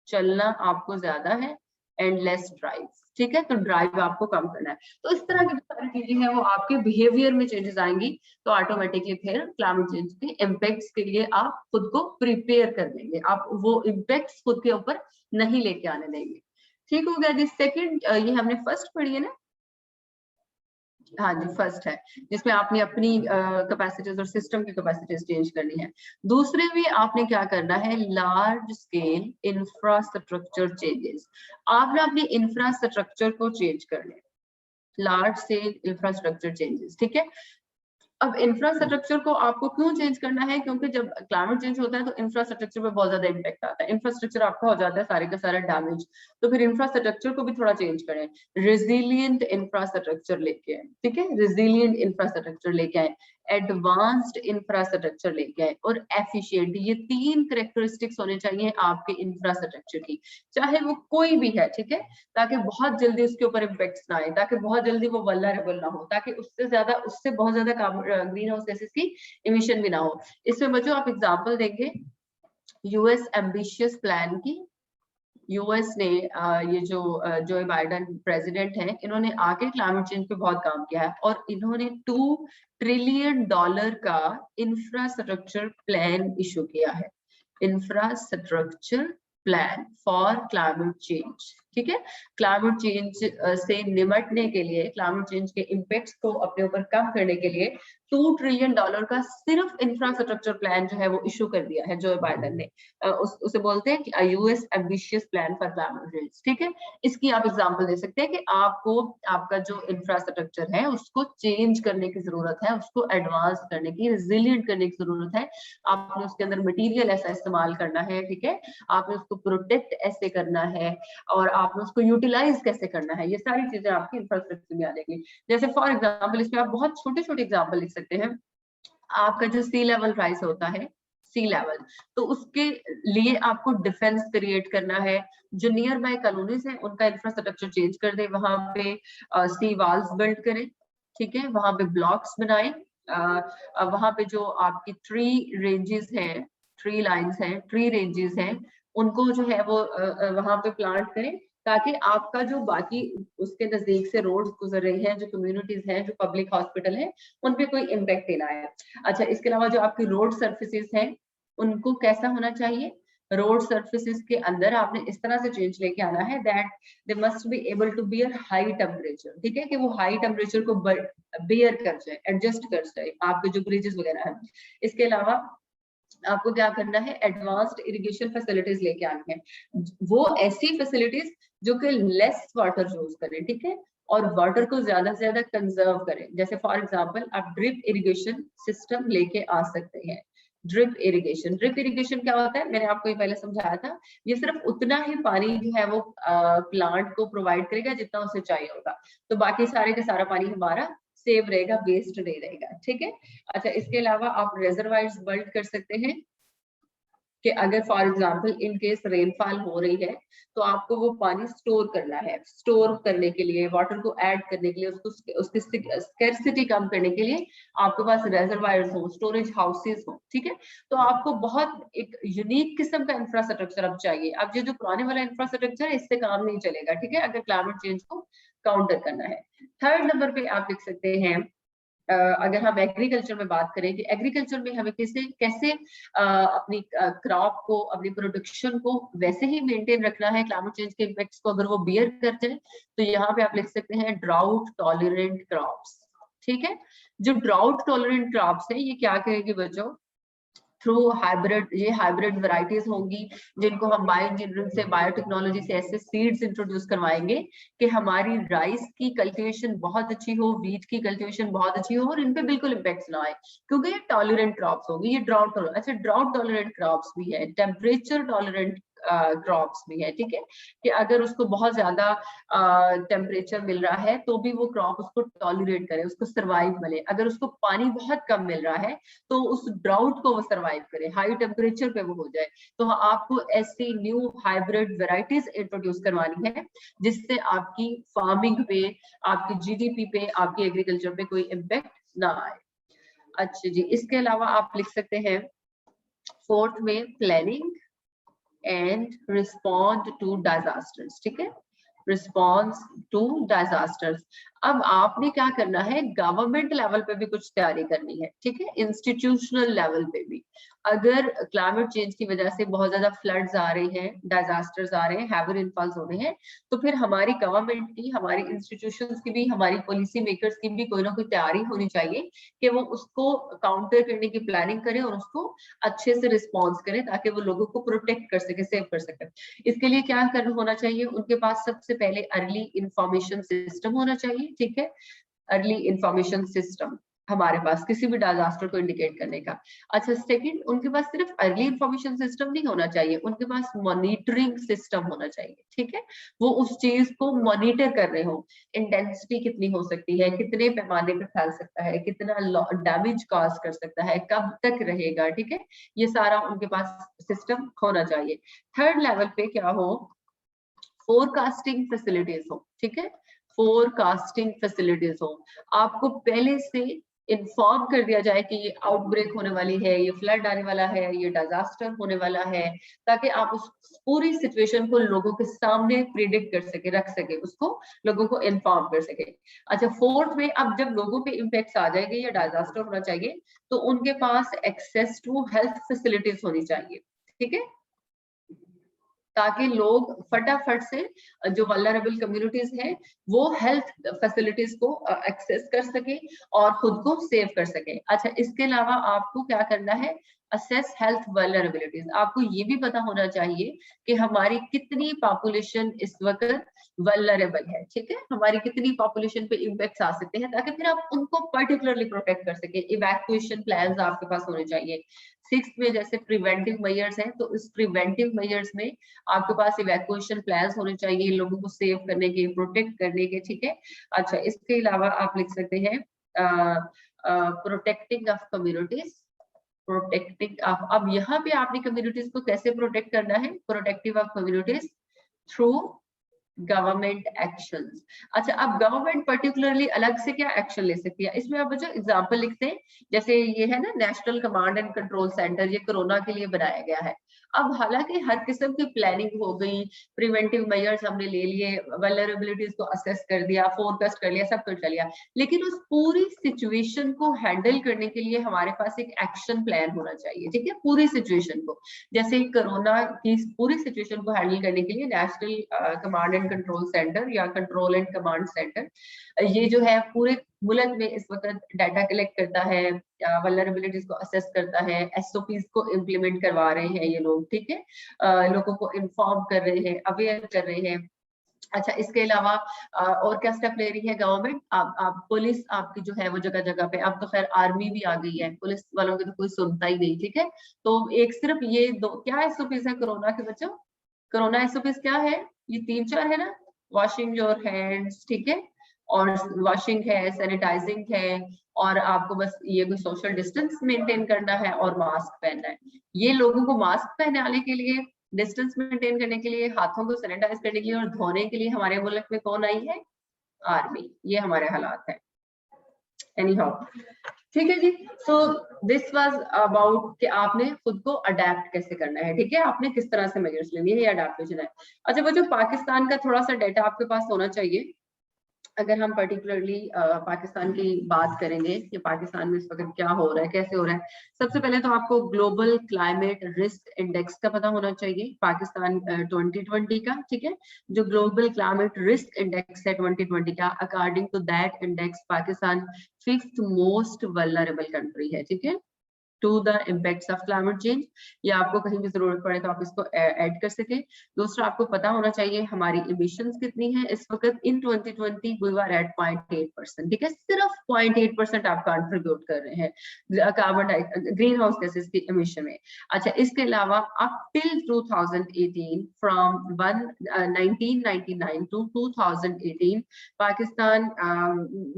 चलना आपको ज्यादा है, एंड लेस ड्राइव, ठीक है, तो ड्राइव आपको कम करना है। तो इस तरह की जो सारी चीजें हैं वो आपके बिहेवियर में चेंजेस आएंगी, तो ऑटोमेटिकली फिर क्लाइमेट चेंज के इम्पैक्ट्स के लिए आप खुद को प्रिपेयर कर देंगे, आप वो इम्पैक्ट्स खुद के ऊपर नहीं लेके आने देंगे। ठीक हो गया जी। सेकंड, ये हमने फर्स्ट पढ़ी है ना, हाँ जी फर्स्ट है, जिसमें आपने अपनी कैपेसिटीज और सिस्टम की कैपेसिटीज चेंज करनी है। दूसरे में आपने क्या करना है, लार्ज स्केल इंफ्रास्ट्रक्चर चेंजेस। आपने अपनी इंफ्रास्ट्रक्चर को चेंज करना है, लार्ज स्केल इंफ्रास्ट्रक्चर चेंजेस, ठीक है। अब इंफ्रास्ट्रक्चर को आपको क्यों चेंज करना है, क्योंकि जब क्लाइमेट चेंज होता है तो इंफ्रास्ट्रक्चर पे बहुत ज्यादा इम्पैक्ट आता है, इंफ्रास्ट्रक्चर आपका हो जाता है सारे का सारा डैमेज, तो फिर इंफ्रास्ट्रक्चर को भी थोड़ा चेंज करें, रेजिलियंट इंफ्रास्ट्रक्चर लेके आए, ठीक है, रेजिलियंट इंफ्रास्ट्रक्चर लेके आए, एडवांस्ड इंफ्रास्ट्रक्चर लेके आए, और एफिशिएंट। ये 3 कैरेक्टरिस्टिक्स होने चाहिए आपके इंफ्रास्ट्रक्चर की, चाहे वो कोई भी है, ठीक है, ताकि बहुत जल्दी उसके ऊपर इम्पैक्ट्स ना आए, ताकि बहुत जल्दी वो वल्नरेबल ना हो, ताकि उससे बहुत ज्यादा ग्रीन हाउस गैसेस की इमिशन भी ना हो। इसमें बच्चों आप एग्जांपल देंगे यूएस एम्बिशियस प्लान की। यूएस ने ये जो बाइडेन प्रेसिडेंट हैं, इन्होंने आके क्लाइमेट चेंज पे बहुत काम किया है, और इन्होंने $2 ट्रिलियन का इंफ्रास्ट्रक्चर प्लान इशू किया है, infrastructure plan for climate change, ठीक है। क्लाइमेट चेंज से निपटने के लिए, क्लाइमेट चेंज के इम्पैक्ट्स को अपने ऊपर कम करने के लिए $2 ट्रिलियन का सिर्फ इंफ्रास्ट्रक्चर प्लान जो है वो इशू कर दिया है जो बाइडेन ने। उसे बोलते हैं कि US ambitious plan for climate change, ठीक है। इसकी आप एग्जांपल दे सकते हैं कि आपको आपका जो इंफ्रास्ट्रक्चर है उसको चेंज करने की जरूरत है, उसको एडवांस करने की, रिजिलिएंट करने की जरूरत है। आपने उसके अंदर मटेरियल ऐसा इस्तेमाल करना है, ठीक है, आपने उसको प्रोटेक्ट ऐसे करना है, और आपने उसको यूटिलाइज कैसे करना है, ये सारी चीजें आपकी इंफ्रास्ट्रक्चर में आ जाएंगी। जैसे फॉर एग्जांपल इसमें आप बहुत छोटे छोटे एग्जांपल लिख सकते हैं। आपका जो सी लेवल राइज होता है, सी लेवल, तो उसके लिए आपको डिफेंस क्रिएट करना है, जो नियर बाय कॉलोनीज है उनका इंफ्रास्ट्रक्चर चेंज कर दे, वहां पे सी वॉल्स बिल्ड करें, ठीक है, वहां पे ब्लॉक्स बनाएं, वहां पे जो आपकी ट्री रेंजेस है, ट्री लाइन्स हैं, ट्री रेंजेस हैं, उनको जो है वो वहां पे प्लांट करें, ताकि आपका जो बाकी उसके नजदीक से रोड्स गुजर रही हैं, जो कम्युनिटीज हैं, जो पब्लिक हॉस्पिटल है, उन पे कोई इम्पैक्ट ना आए। अच्छा, इसके अलावा जो आपकी रोड सर्फेसिस हैं उनको कैसा होना चाहिए, रोड सर्फेसिस के अंदर आपने इस तरह से चेंज लेके आना है that they must be able to bear high temperature, ठीक है, कि वो हाई टेम्परेचर को बियर कर जाए, एडजस्ट कर जाए, आपके जो ब्रिजेस वगैरह हैं। इसके अलावा आपको क्या करना है, एडवांस्ड इरिगेशन फैसिलिटीज लेके आनी है, वो ऐसी फैसिलिटीज जो कि लेस वाटर यूज करें, ठीक है, और वाटर को ज्यादा से ज्यादा कंजर्व करें। जैसे फॉर एग्जांपल आप ड्रिप इरिगेशन सिस्टम लेके आ सकते हैं, ड्रिप इरिगेशन। ड्रिप इरिगेशन क्या होता है, मैंने आपको ये पहले समझाया था, ये सिर्फ उतना ही पानी जो है वो प्लांट को प्रोवाइड करेगा जितना उसे चाहिए होगा, तो बाकी सारे का सारा पानी हमारा सेव रहेगा, वेस्ट नहीं रहेगा, ठीक है। अच्छा, इसके अलावा आप रिजर्वायर्स बिल्ड कर सकते हैं कि अगर for example in case rainfall हो रही है तो आपको वो पानी स्टोर करना है, स्टोर करने के लिए, वाटर को ऐड करने के लिए, उसको उसकी स्कैर्सिटी कम करने के लिए आपके पास रिजर्वायर्स हो, स्टोरेज हाउसेस हो, ठीक है। तो आपको बहुत एक यूनिक किस्म का इंफ्रास्ट्रक्चर अब चाहिए। अब ये जो पुराने वाला इंफ्रास्ट्रक्चर है इससे काम नहीं चलेगा, ठीक है, अगर क्लाइमेट चेंज को काउंटर करना है। थर्ड नंबर पे आप लिख सकते हैं, अगर हम एग्रीकल्चर में बात करें कि एग्रीकल्चर में हमें कैसे अपनी क्रॉप को, अपनी प्रोडक्शन को वैसे ही मेंटेन रखना है क्लाइमेट चेंज के इम्पैक्ट्स को अगर वो बियर कर जाए, तो यहाँ पे आप लिख सकते हैं ड्राउट टॉलरेंट क्रॉप्स, ठीक है। जो ड्राउट टॉलरेंट क्रॉप्स है ये क्या करेंगे बच्चों, थ्रू हाइब्रिड, ये हाइब्रिड वैरायटीज होंगी जिनको हम बायो इंजीनियरिंग से, बायोटेक्नोलॉजी से ऐसे सीड्स इंट्रोड्यूस करवाएंगे कि हमारी राइस की कल्टीवेशन बहुत अच्छी हो, वीट की कल्टीवेशन बहुत अच्छी हो और इन पे बिल्कुल इम्पैक्ट ना आए, क्योंकि ये टॉलरेंट क्रॉप्स होंगी। ये ड्राउट टॉलरेंट, अच्छा ड्राउट टॉलरेंट क्रॉप्स भी है, टेम्परेचर टॉलरेंट क्रॉप्स भी है, ठीक है, कि अगर उसको बहुत ज्यादा टेम्परेचर मिल रहा है तो भी वो क्रॉप उसको टॉलरेट करे, उसको सर्वाइव मिले। अगर उसको पानी बहुत कम मिल रहा है तो उस ड्राउट को वो सर्वाइव करे, हाई टेम्परेचर पे वो हो जाए। तो आपको ऐसी न्यू हाइब्रिड वेराइटीज इंट्रोड्यूस करवानी है जिससे आपकी फार्मिंग पे, आपकी जीडीपी पे, आपकी एग्रीकल्चर पे कोई इम्पैक्ट ना आए। अच्छा जी, इसके अलावा आप लिख सकते हैं फोर्थ में planning and respond to disasters, ठीक है, रिस्पॉन्स टू डिजास्टर्स। अब आपने क्या करना है, गवर्नमेंट लेवल पे भी कुछ तैयारी करनी है, ठीक है, इंस्टीट्यूशनल लेवल पे भी। अगर क्लाइमेट चेंज की वजह से बहुत ज्यादा फ्लड्स आ रहे हैं, डिजास्टर्स आ रहे हैं, हैवी रेनफॉल्स हो रहे हैं, तो फिर हमारी गवर्नमेंट की, हमारी इंस्टीट्यूशंस की भी, हमारी पॉलिसी मेकर्स की भी कोई ना कोई तैयारी होनी चाहिए कि वो उसको काउंटर करने की प्लानिंग करें और उसको अच्छे से रिस्पॉन्स करें ताकि वो लोगों को प्रोटेक्ट कर सके, सेव कर सके। इसके लिए क्या करना होना चाहिए, उनके पास सबसे पहले अर्ली इंफॉर्मेशन सिस्टम होना चाहिए, ठीक है, अर्ली इंफॉर्मेशन सिस्टम हमारे पास किसी भी डिजास्टर को इंडिकेट करने का। अच्छा, सेकंड, उनके पास सिर्फ अर्ली इंफॉर्मेशन सिस्टम नहीं होना चाहिए, उनके पास मॉनिटरिंग सिस्टम होना चाहिए, ठीक है, वो उस चीज को मॉनिटर कर रहे हो, इंटेंसिटी कितनी हो सकती है, कितने पैमाने पे फैल सकता है, कितना डैमेज कॉज कर सकता है, कब तक रहेगा, ठीक है, ये सारा उनके पास सिस्टम होना चाहिए। थर्ड लेवल पे क्या हो, फोरकास्टिंग फैसिलिटीज हो, ठीक है, फोरकास्टिंग फैसिलिटीज हो, आपको पहले से इन्फॉर्म कर दिया जाए कि ये आउटब्रेक होने वाली है, ये फ्लड आने वाला है, ये डिजास्टर होने वाला है, ताकि आप उस पूरी सिचुएशन को लोगों के सामने प्रिडिक्ट कर सके, रख सके, उसको लोगों को इन्फॉर्म कर सके। अच्छा, फोर्थ में, अब जब लोगों पे इम्पैक्ट आ जाएंगे या डिजास्टर होना चाहिए तो उनके पास एक्सेस टू हेल्थ फैसिलिटीज होनी चाहिए, ठीक है, ताकि लोग फटाफट से, जो वल्नरेबल कम्युनिटीज हैं वो हेल्थ फैसिलिटीज को एक्सेस कर सके और खुद को सेव कर सके। अच्छा, इसके अलावा आपको क्या करना है, असेस हेल्थ वल्नरेबिलिटीज। आपको ये भी पता होना चाहिए कि हमारी कितनी पॉपुलेशन इस वक्त वल्नरेबल है, ठीक है, हमारी कितनी पॉपुलेशन पे इम्पैक्ट आ सकते हैं, ताकि फिर आप उनको पर्टिकुलरली प्रोटेक्ट कर सके। इवैक्यूएशन प्लान्स आपके पास होने चाहिए। सिक्स्थ में जैसे प्रिवेंटिव मेजर्स हैं, तो इस प्रिवेंटिव मेजर्स में आपके पास इवैक्यूएशन प्लान्स होने चाहिए लोगों को सेव करने के, प्रोटेक्ट करने के, ठीक है। अच्छा, इसके अलावा आप लिख सकते हैं protecting of communities, protecting of, अब यहाँ पे आपने कम्युनिटीज को कैसे प्रोटेक्ट करना है, protective of communities through government actions. अच्छा, अब गवर्नमेंट पर्टिकुलरली अलग से क्या एक्शन ले सकती है, इसमें आप बच्चों एग्जांपल लिखते हैं, जैसे ये है ना national command and control centre, ये कोरोना के लिए बनाया गया है। अब हालांकि हर किस्म की प्लानिंग हो गई, प्रिवेंटिव मेजर्स हमने ले लिए, वल्नरेबिलिटीज को असेस कर दिया, फोरकास्ट कर लिया, सब कुछ कर लिया, लेकिन उस पूरी सिचुएशन को हैंडल करने के लिए हमारे पास एक एक्शन प्लान होना चाहिए, ठीक है, पूरी सिचुएशन को। जैसे कोरोना की पूरी सिचुएशन को हैंडल करने के लिए national command and control centre या कंट्रोल एंड कमांड सेंटर, ये जो है पूरे मुल्क में इस वक्त डाटा कलेक्ट करता है, वल्नरेबिलिटीज को असेस करता है, एसओपीज को इम्प्लीमेंट करवा रहे हैं ये लोग, ठीक है, लोगों को इन्फॉर्म कर रहे हैं, अवेयर कर रहे हैं, अच्छा, इसके अलावा और क्या स्टेप ले रही है गवर्नमेंट? आप पुलिस आपकी जो है वो जगह जगह पे, अब तो खैर आर्मी भी आ गई है, पुलिस वालों की तो कोई सुनता ही नहीं, ठीक है। तो एक सिर्फ ये दो क्या एसओपीज है कोरोना के बच्चों? कोरोना एसओपीज क्या है? ये 3-4 है ना, वॉशिंग योर हैंड्स, ठीक है, और वॉशिंग है, सैनिटाइजिंग है, और आपको बस ये कोई सोशल डिस्टेंस मेंटेन करना है और मास्क पहनना है। ये लोगों को मास्क पहनाने के लिए, डिस्टेंस मेंटेन करने के लिए, हाथों को सैनिटाइज करने के लिए और धोने के लिए हमारे मुल्क में कौन आई है? आर्मी। ये हमारे हालात है। एनी हाउ, ठीक है जी। सो दिस वाज अबाउट कि आपने खुद को अडेप्ट कैसे करना है, ठीक है, आपने किस तरह से मेजर्स लेने हैं, ये अडेप्टेशन है। अच्छा, वो जो पाकिस्तान का थोड़ा सा डेटा आपके पास होना चाहिए, अगर हम पर्टिकुलरली पाकिस्तान की बात करेंगे कि पाकिस्तान में इस वक्त क्या हो रहा है, कैसे हो रहा है। सबसे पहले तो आपको ग्लोबल क्लाइमेट रिस्क इंडेक्स का पता होना चाहिए, पाकिस्तान 2020 का, ठीक है। जो ग्लोबल क्लाइमेट रिस्क इंडेक्स है 2020 का, according to that index Pakistan 5th most vulnerable country है, ठीक है, to the impacts of climate change. या आपको कहीं भी जरूरत पड़े तो आप इसको ऐड कर सके। दूसरा, आपको पता होना चाहिए हमारी इमिशंस कितनी है इस वक्त। इन 2020 वी वर एट 0.8%, ठीक है, सिर्फ 0.8% आप कंट्रीब्यूट कर रहे हैं कार्बन ग्रीन हाउस गैसेस की इमिशन में। अच्छा, इसके अलावा up till 2018, from 1999 to 2018 Pakistan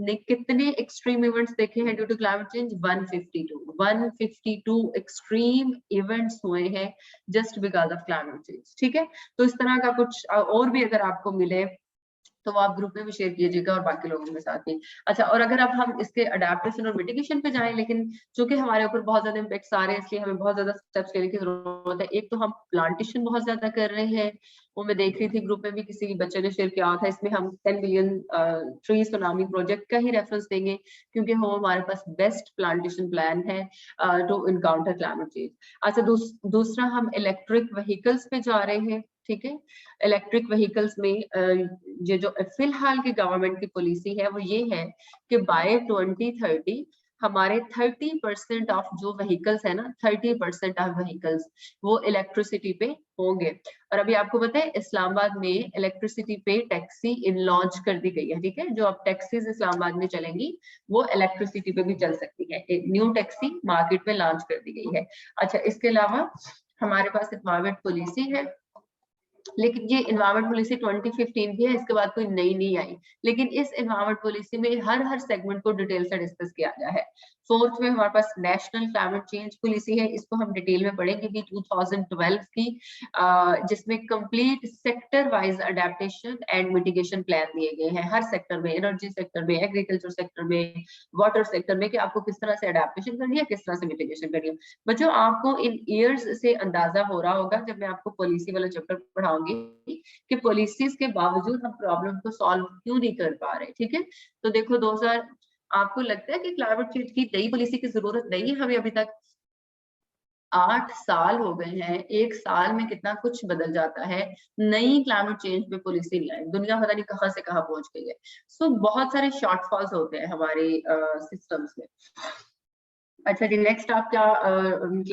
ने कितने एक्सट्रीम इवेंट्स देखे हैं due to climate change? 152 extreme events हुए हैं just because of climate change, ठीक है। तो इस तरह का कुछ और भी अगर आपको मिले तो वो आप ग्रुप में भी शेयर कीजिएगा और बाकी लोगों के साथ भी। अच्छा, और अगर अब हम इसके अडेप्टेशन और मिटिगेशन पे जाएं, लेकिन चूंकि हमारे ऊपर बहुत ज्यादा इम्पैक्ट्स आ रहे हैं इसलिए हमें बहुत ज्यादा स्टेप्स लेने की जरूरत है। एक तो हम प्लांटेशन बहुत ज्यादा कर रहे हैं, वो मैं देख रही थी ग्रुप में भी किसी बच्चे ने शेयर किया था, इसमें हम 10 बिलियन ट्री सुनामी प्रोजेक्ट का ही रेफरेंस देंगे क्योंकि वो हमारे पास बेस्ट प्लांटेशन प्लान है टू इनकाउंटर क्लाइमेट चेंज। अच्छा, दूसरा हम इलेक्ट्रिक व्हीकल्स पे जा रहे हैं, ठीक है। इलेक्ट्रिक व्हीकल्स में ये जो फिलहाल की गवर्नमेंट की पॉलिसी है वो ये है कि बाय 2030 हमारे 30% ऑफ जो व्हीकल्स है ना, 30% ऑफ व्हीकल्स वो इलेक्ट्रिसिटी पे होंगे। और अभी आपको पता है इस्लामाबाद में इलेक्ट्रिसिटी पे टैक्सी इन लॉन्च कर दी गई है, ठीक है। जो अब टैक्सीज इस्लामाबाद में चलेंगी वो इलेक्ट्रिसिटी पे भी चल सकती है, एक न्यू टैक्सी मार्केट में लॉन्च कर दी गई है। अच्छा, इसके अलावा हमारे पास एनवायरमेंट पॉलिसी है, लेकिन ये एनवायरमेंट पॉलिसी 2015 की है, इसके बाद कोई नई नहीं आई। लेकिन इस एनवायरमेंट पॉलिसी में हर सेगमेंट को डिटेल से डिस्कस किया गया है। 4th में हमारे पास नेशनल क्लाइमेट चेंज पॉलिसी है, इसको हम डिटेल में पढ़ेंगे कि 2012 की, जिसमें complete sector wise adaptation and mitigation plan दिए गए हैं हर सेक्टर में, एनर्जी सेक्टर में, एग्रीकल्चर सेक्टर में, वाटर सेक्टर में, कि आपको किस तरह से अडेप्टेशन करनी है, किस तरह से मिटिगेशन करनी है। बच्चों, आपको इन ईयर्स से अंदाजा हो रहा होगा जब मैं आपको पॉलिसी वाला चैप्टर पढ़ाऊंगी कि पॉलिसीज के बावजूद हम प्रॉब्लम को सॉल्व क्यों नहीं कर पा रहे, ठीक है। तो देखो 2000, आपको लगता है कि क्लाइमेट चेंज की नई पॉलिसी की जरूरत नहीं है हमें? अभी तक 8 साल हो गए हैं, 1 साल में कितना कुछ बदल जाता है। नई क्लाइमेट चेंज पे पॉलिसी नहीं आई, दुनिया पता नहीं कहां से कहां पहुंच गई है। सो बहुत सारे शॉर्टफॉल्स होते हैं हमारे सिस्टम्स में। अच्छा जी, नेक्स्ट आप क्या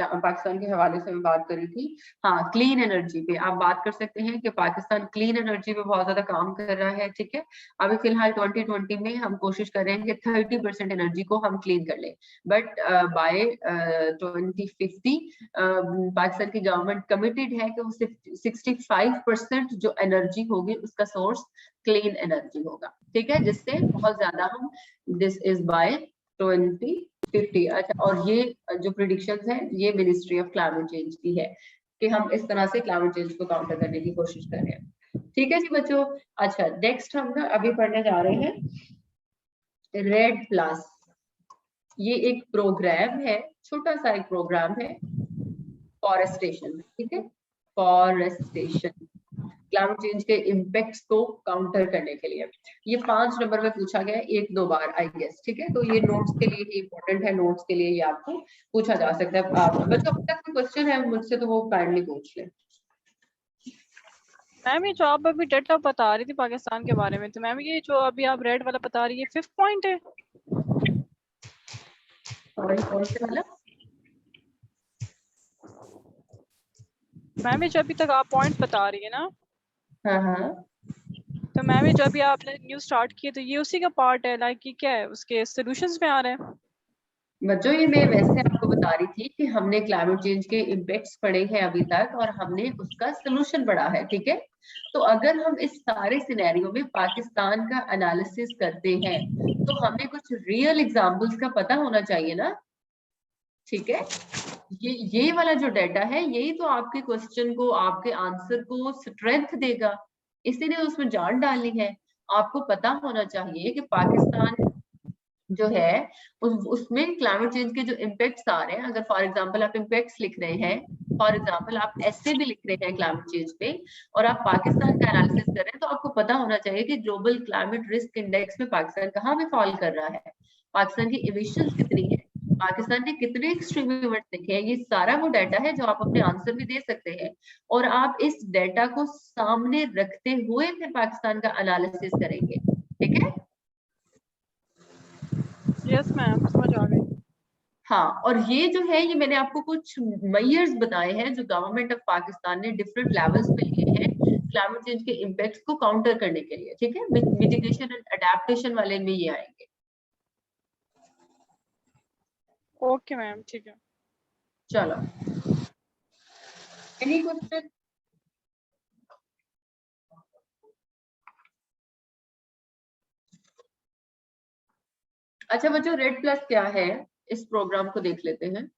पाकिस्तान के हवाले से मैं बात करी थी, हाँ, क्लीन एनर्जी पे आप बात कर सकते हैं कि पाकिस्तान क्लीन एनर्जी पे बहुत ज्यादा काम कर रहा है, ठीक है। अभी फिलहाल 2020 में हम कोशिश कर रहे हैं कि 30% एनर्जी को हम क्लीन कर लें, बट बाय 2050 पाकिस्तान की गवर्नमेंट कमिटेड है कि वो 65% जो एनर्जी होगी उसका सोर्स क्लीन एनर्जी होगा, ठीक है, जिससे बहुत ज्यादा हम, दिस इज बाय 2050। अच्छा, और ये जो प्रिडिक्शंस है ये मिनिस्ट्री ऑफ क्लाइमेट चेंज की है कि हम इस तरह से क्लाइमेट चेंज को काउंटर करने की कोशिश कर रहे हैं, ठीक है जी बच्चों। अच्छा, नेक्स्ट हम ना अभी पढ़ने जा रहे हैं रेड प्लस। ये एक प्रोग्राम है, छोटा सा एक प्रोग्राम है फॉरेस्टेशन, ठीक है, फॉरेस्टेशन क्लाइमेट चेंज के इम्पैक्ट्स को काउंटर करने के लिए। ये 5 नंबर में पूछा गया है 1-2 बार आई गेस, ठीक है। तो ये नोट्स के लिए ही इंपॉर्टेंट है, नोट्स के लिए ये आपको पूछा जा सकता है। बच्चों अब तक कोई क्वेश्चन है मुझसे तो वो काइंडली पूछ ले। मैम, ये जो आप अभी डेटा बता रही थी पाकिस्तान के बारे में, तो मैम ये जो अभी आप रेड वाला बता रही है 5th पॉइंट है? कौन से वाला? मैम ये जो अभी तक आप पॉइंट बता रही है ना, हाँ हाँ, तो मैम ये जो अभी आपने न्यू स्टार्ट किए तो ये उसी का पार्ट है, लाइक ये क्या है, उसके सॉल्यूशंस में आ रहे हैं? बच्चों ये मैं वैसे आपको बता रही थी कि हमने क्लाइमेट चेंज के इम्पैक्ट्स पढ़े हैं अभी तक और हमने उसका सलूशन पढ़ा है, ठीक है। तो अगर हम इस सारे सिनेरियो में पाकिस्तान का एनालिसिस करते हैं तो हमें कुछ रियल एग्जांपल्स का पता होना चाहिए ना, ठीक है। ये वाला जो डाटा है यही तो आपके क्वेश्चन को, आपके आंसर को स्ट्रेंथ देगा, इसीलिए उसमें जान डालनी है। आपको पता होना चाहिए कि पाकिस्तान जो है उसमें क्लाइमेट चेंज के जो इम्पैक्ट्स आ रहे हैं, अगर फॉर एग्जांपल आप इम्पैक्ट्स लिख रहे हैं, फॉर एग्जांपल आप ऐसे भी लिख रहे हैं क्लाइमेट चेंज पे और आप पाकिस्तान का एनालिसिस कर रहे हैं, तो आपको पता होना चाहिए कि ग्लोबल क्लाइमेट रिस्क इंडेक्स में पाकिस्तान कहाँ पे फॉल कर रहा है, पाकिस्तान की इमिशंस कितनी है, पाकिस्तान ने कितने एक्सट्रीम इवेंट्स देखे हैं। ये सारा वो डाटा है जो आप अपने आंसर में दे सकते हैं और आप इस डाटा को सामने रखते हुए फिर पाकिस्तान का एनालिसिस करेंगे, ठीक है। यस मैम, समझ आ गई। हाँ, और ये जो है ये मैंने आपको कुछ मेजर्स बताए हैं जो गवर्नमेंट ऑफ पाकिस्तान ने डिफरेंट लेवल्स पे लिए हैं क्लाइमेट चेंज के इम्पैक्ट्स को काउंटर करने के लिए, ठीक है। मिटिगेशन एंड अडेप्टेशन वाले में ये आएंगे। ओके मैम, ठीक है। चलो, एनी क्वेश्चन? अच्छा बच्चों, रेड प्लस क्या है इस प्रोग्राम को देख लेते हैं।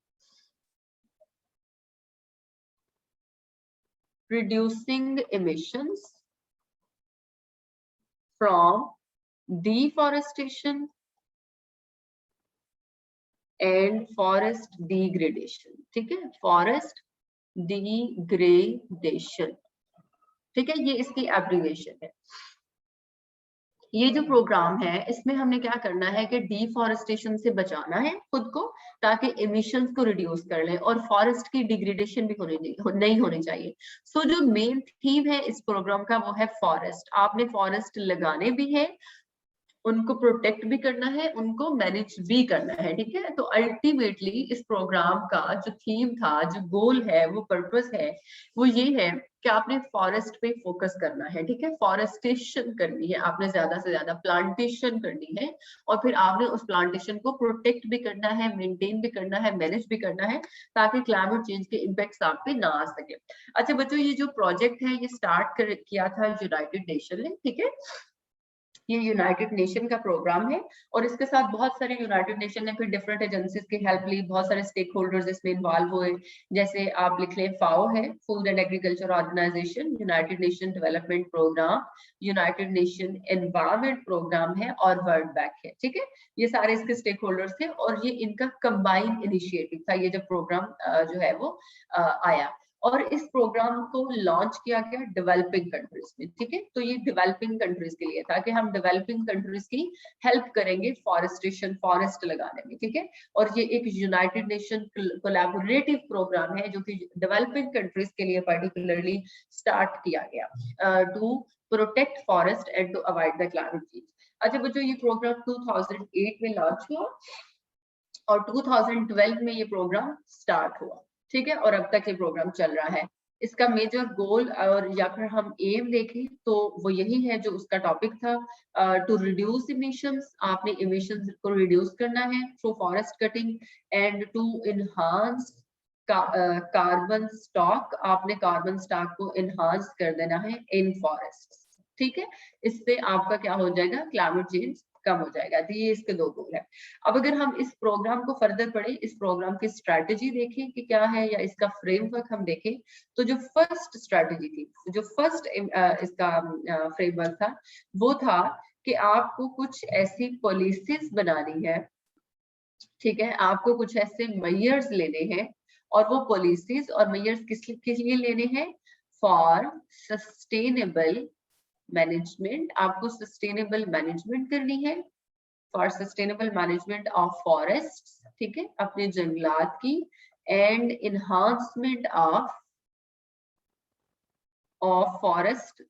Reducing emissions from deforestation and forest degradation, ठीक है, फॉरेस्ट डिग्रेडेशन, ठीक है, ये इसकी एब्रिविएशन है। ये जो प्रोग्राम है इसमें हमने क्या करना है कि डिफॉरेस्टेशन से बचाना है खुद को ताकि एमिशंस को रिड्यूस कर लें और फॉरेस्ट की डिग्रेडेशन भी नहीं होनी चाहिए। सो जो मेन थीम है इस प्रोग्राम का वो है फॉरेस्ट। आपने फॉरेस्ट लगाने भी है, उनको प्रोटेक्ट भी करना है, उनको मैनेज भी करना है, ठीक है। तो अल्टीमेटली इस प्रोग्राम का जो थीम था, जो गोल है, वो पर्पस है, वो ये है कि आपने फॉरेस्ट पे फोकस करना है, ठीक है। फॉरेस्टेशन करनी है, आपने ज्यादा से ज्यादा प्लांटेशन करनी है और फिर आपने उस प्लांटेशन को प्रोटेक्ट भी करना है, मेंटेन भी करना है, मैनेज भी करना है ताकि क्लाइमेट चेंज के इम्पैक्ट्स आप पे ना आ सके। अच्छा बच्चों, ये जो प्रोजेक्ट है ये स्टार्ट किया था यूनाइटेड नेशन ने, ठीक है। ये यूनाइटेड नेशन का प्रोग्राम है और इसके साथ बहुत सारे यूनाइटेड नेशन ने फिर डिफरेंट एजेंसीज की हेल्प ली, बहुत सारे स्टेक होल्डर्स इसमें इन्वॉल्व हुए। जैसे आप लिख लें, फाओ है, food and agriculture organization, United Nation development programme, United Nation environment programme है और वर्ल्ड बैंक है, ठीक है। ये सारे इसके स्टेक होल्डर्स थे और ये इनका कंबाइंड इनिशिएटिव था, ये जब प्रोग्राम जो है वो आया। और इस प्रोग्राम को लॉन्च किया गया डेवलपिंग कंट्रीज में, ठीक है। तो ये डेवलपिंग कंट्रीज के लिए था कि हम डेवलपिंग कंट्रीज की हेल्प करेंगे फॉरेस्टेशन, फॉरेस्ट लगाने में, ठीक है। और ये एक यूनाइटेड नेशन कोलैबोरेटिव प्रोग्राम है जो कि डेवलपिंग कंट्रीज के लिए पर्टिकुलरली स्टार्ट किया गया to protect forest and to avoid the climate change. अच्छा बच्चों, ये प्रोग्राम 2008 में लॉन्च हुआ और 2012 में ये प्रोग्राम स्टार्ट हुआ, ठीक है। और अब तक ये प्रोग्राम चल रहा है। इसका मेजर गोल और या फिर हम एम देखें तो वो यही है जो उसका टॉपिक था, टू रिड्यूस इमिशंस। आपने इमिशंस को रिड्यूस करना है through forest cutting and to enhance carbon stock. आपने कार्बन स्टॉक को इनहांस कर देना है इन फॉरेस्ट, ठीक है। इससे आपका क्या हो जाएगा, क्लाइमेट चेंज कम हो जाएगा। तो ये इसके दो गोल है। अब अगर हम इस प्रोग्राम को फर्दर पढ़े, इस प्रोग्राम की स्ट्रैटेजी देखें कि क्या है या इसका फ्रेमवर्क हम देखें, तो जो फर्स्ट स्ट्रैटेजी थी, जो फर्स्ट इसका फ्रेमवर्क था वो था कि आपको कुछ ऐसी पॉलिसीज बनानी है, ठीक है। आपको कुछ ऐसे मेजर्स लेने हैं और वो पॉलिसीज और मेजर्स किस लिए लेने हैं, फॉर सस्टेनेबल मैनेजमेंट। आपको सस्टेनेबल मैनेजमेंट करनी है, for sustainable management of forest, ठीक है, अपने जंगलात की, and enhancement of forest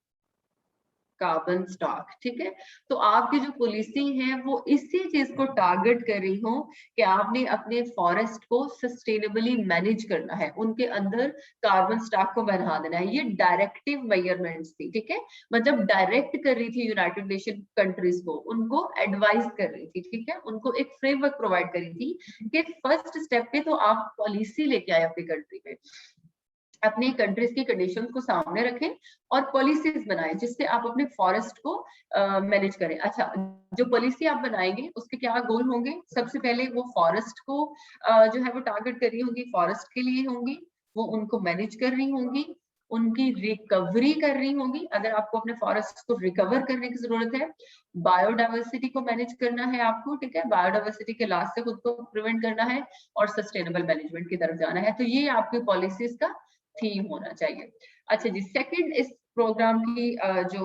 carbon stock, ठीक है। तो आपकी जो पॉलिसी है वो इसी चीज को टारगेट कर रही हो कि आपने अपने फॉरेस्ट को सस्टेनेबली मैनेज करना है, उनके अंदर कार्बन स्टॉक को बढ़ा देना है। ये डायरेक्टिव मेजरमेंट्स थी, ठीक है, मतलब डायरेक्ट कर रही थी यूनाइटेड नेशन कंट्रीज को, उनको एडवाइस कर रही थी, ठीक है, उनको एक फ्रेमवर्क प्रोवाइड करी थी कि फर्स्ट स्टेप पे तो आप पॉलिसी लेके आए अपनी कंट्री में, अपनी कंट्रीज की कंडीशन को सामने रखें और पॉलिसीज बनाएं जिससे आप अपने फॉरेस्ट को मैनेज करें। अच्छा, जो पॉलिसी आप बनाएंगे उसके क्या गोल होंगे? सबसे पहले वो फॉरेस्ट को जो है वो टारगेट कर रही होंगी, फॉरेस्ट के लिए होंगी, वो उनको मैनेज कर रही होंगी, उनकी रिकवरी कर रही होंगी, अगर आपको अपने फॉरेस्ट को रिकवर करने की जरूरत है, बायोडाइवर्सिटी को मैनेज करना है आपको, ठीक है, बायोडाइवर्सिटी के लॉस से खुद को प्रिवेंट करना है और सस्टेनेबल मैनेजमेंट की तरफ जाना है। तो ये आपकी पॉलिसीज का थीम होना चाहिए। अच्छा जी, सेकंड इस प्रोग्राम की जो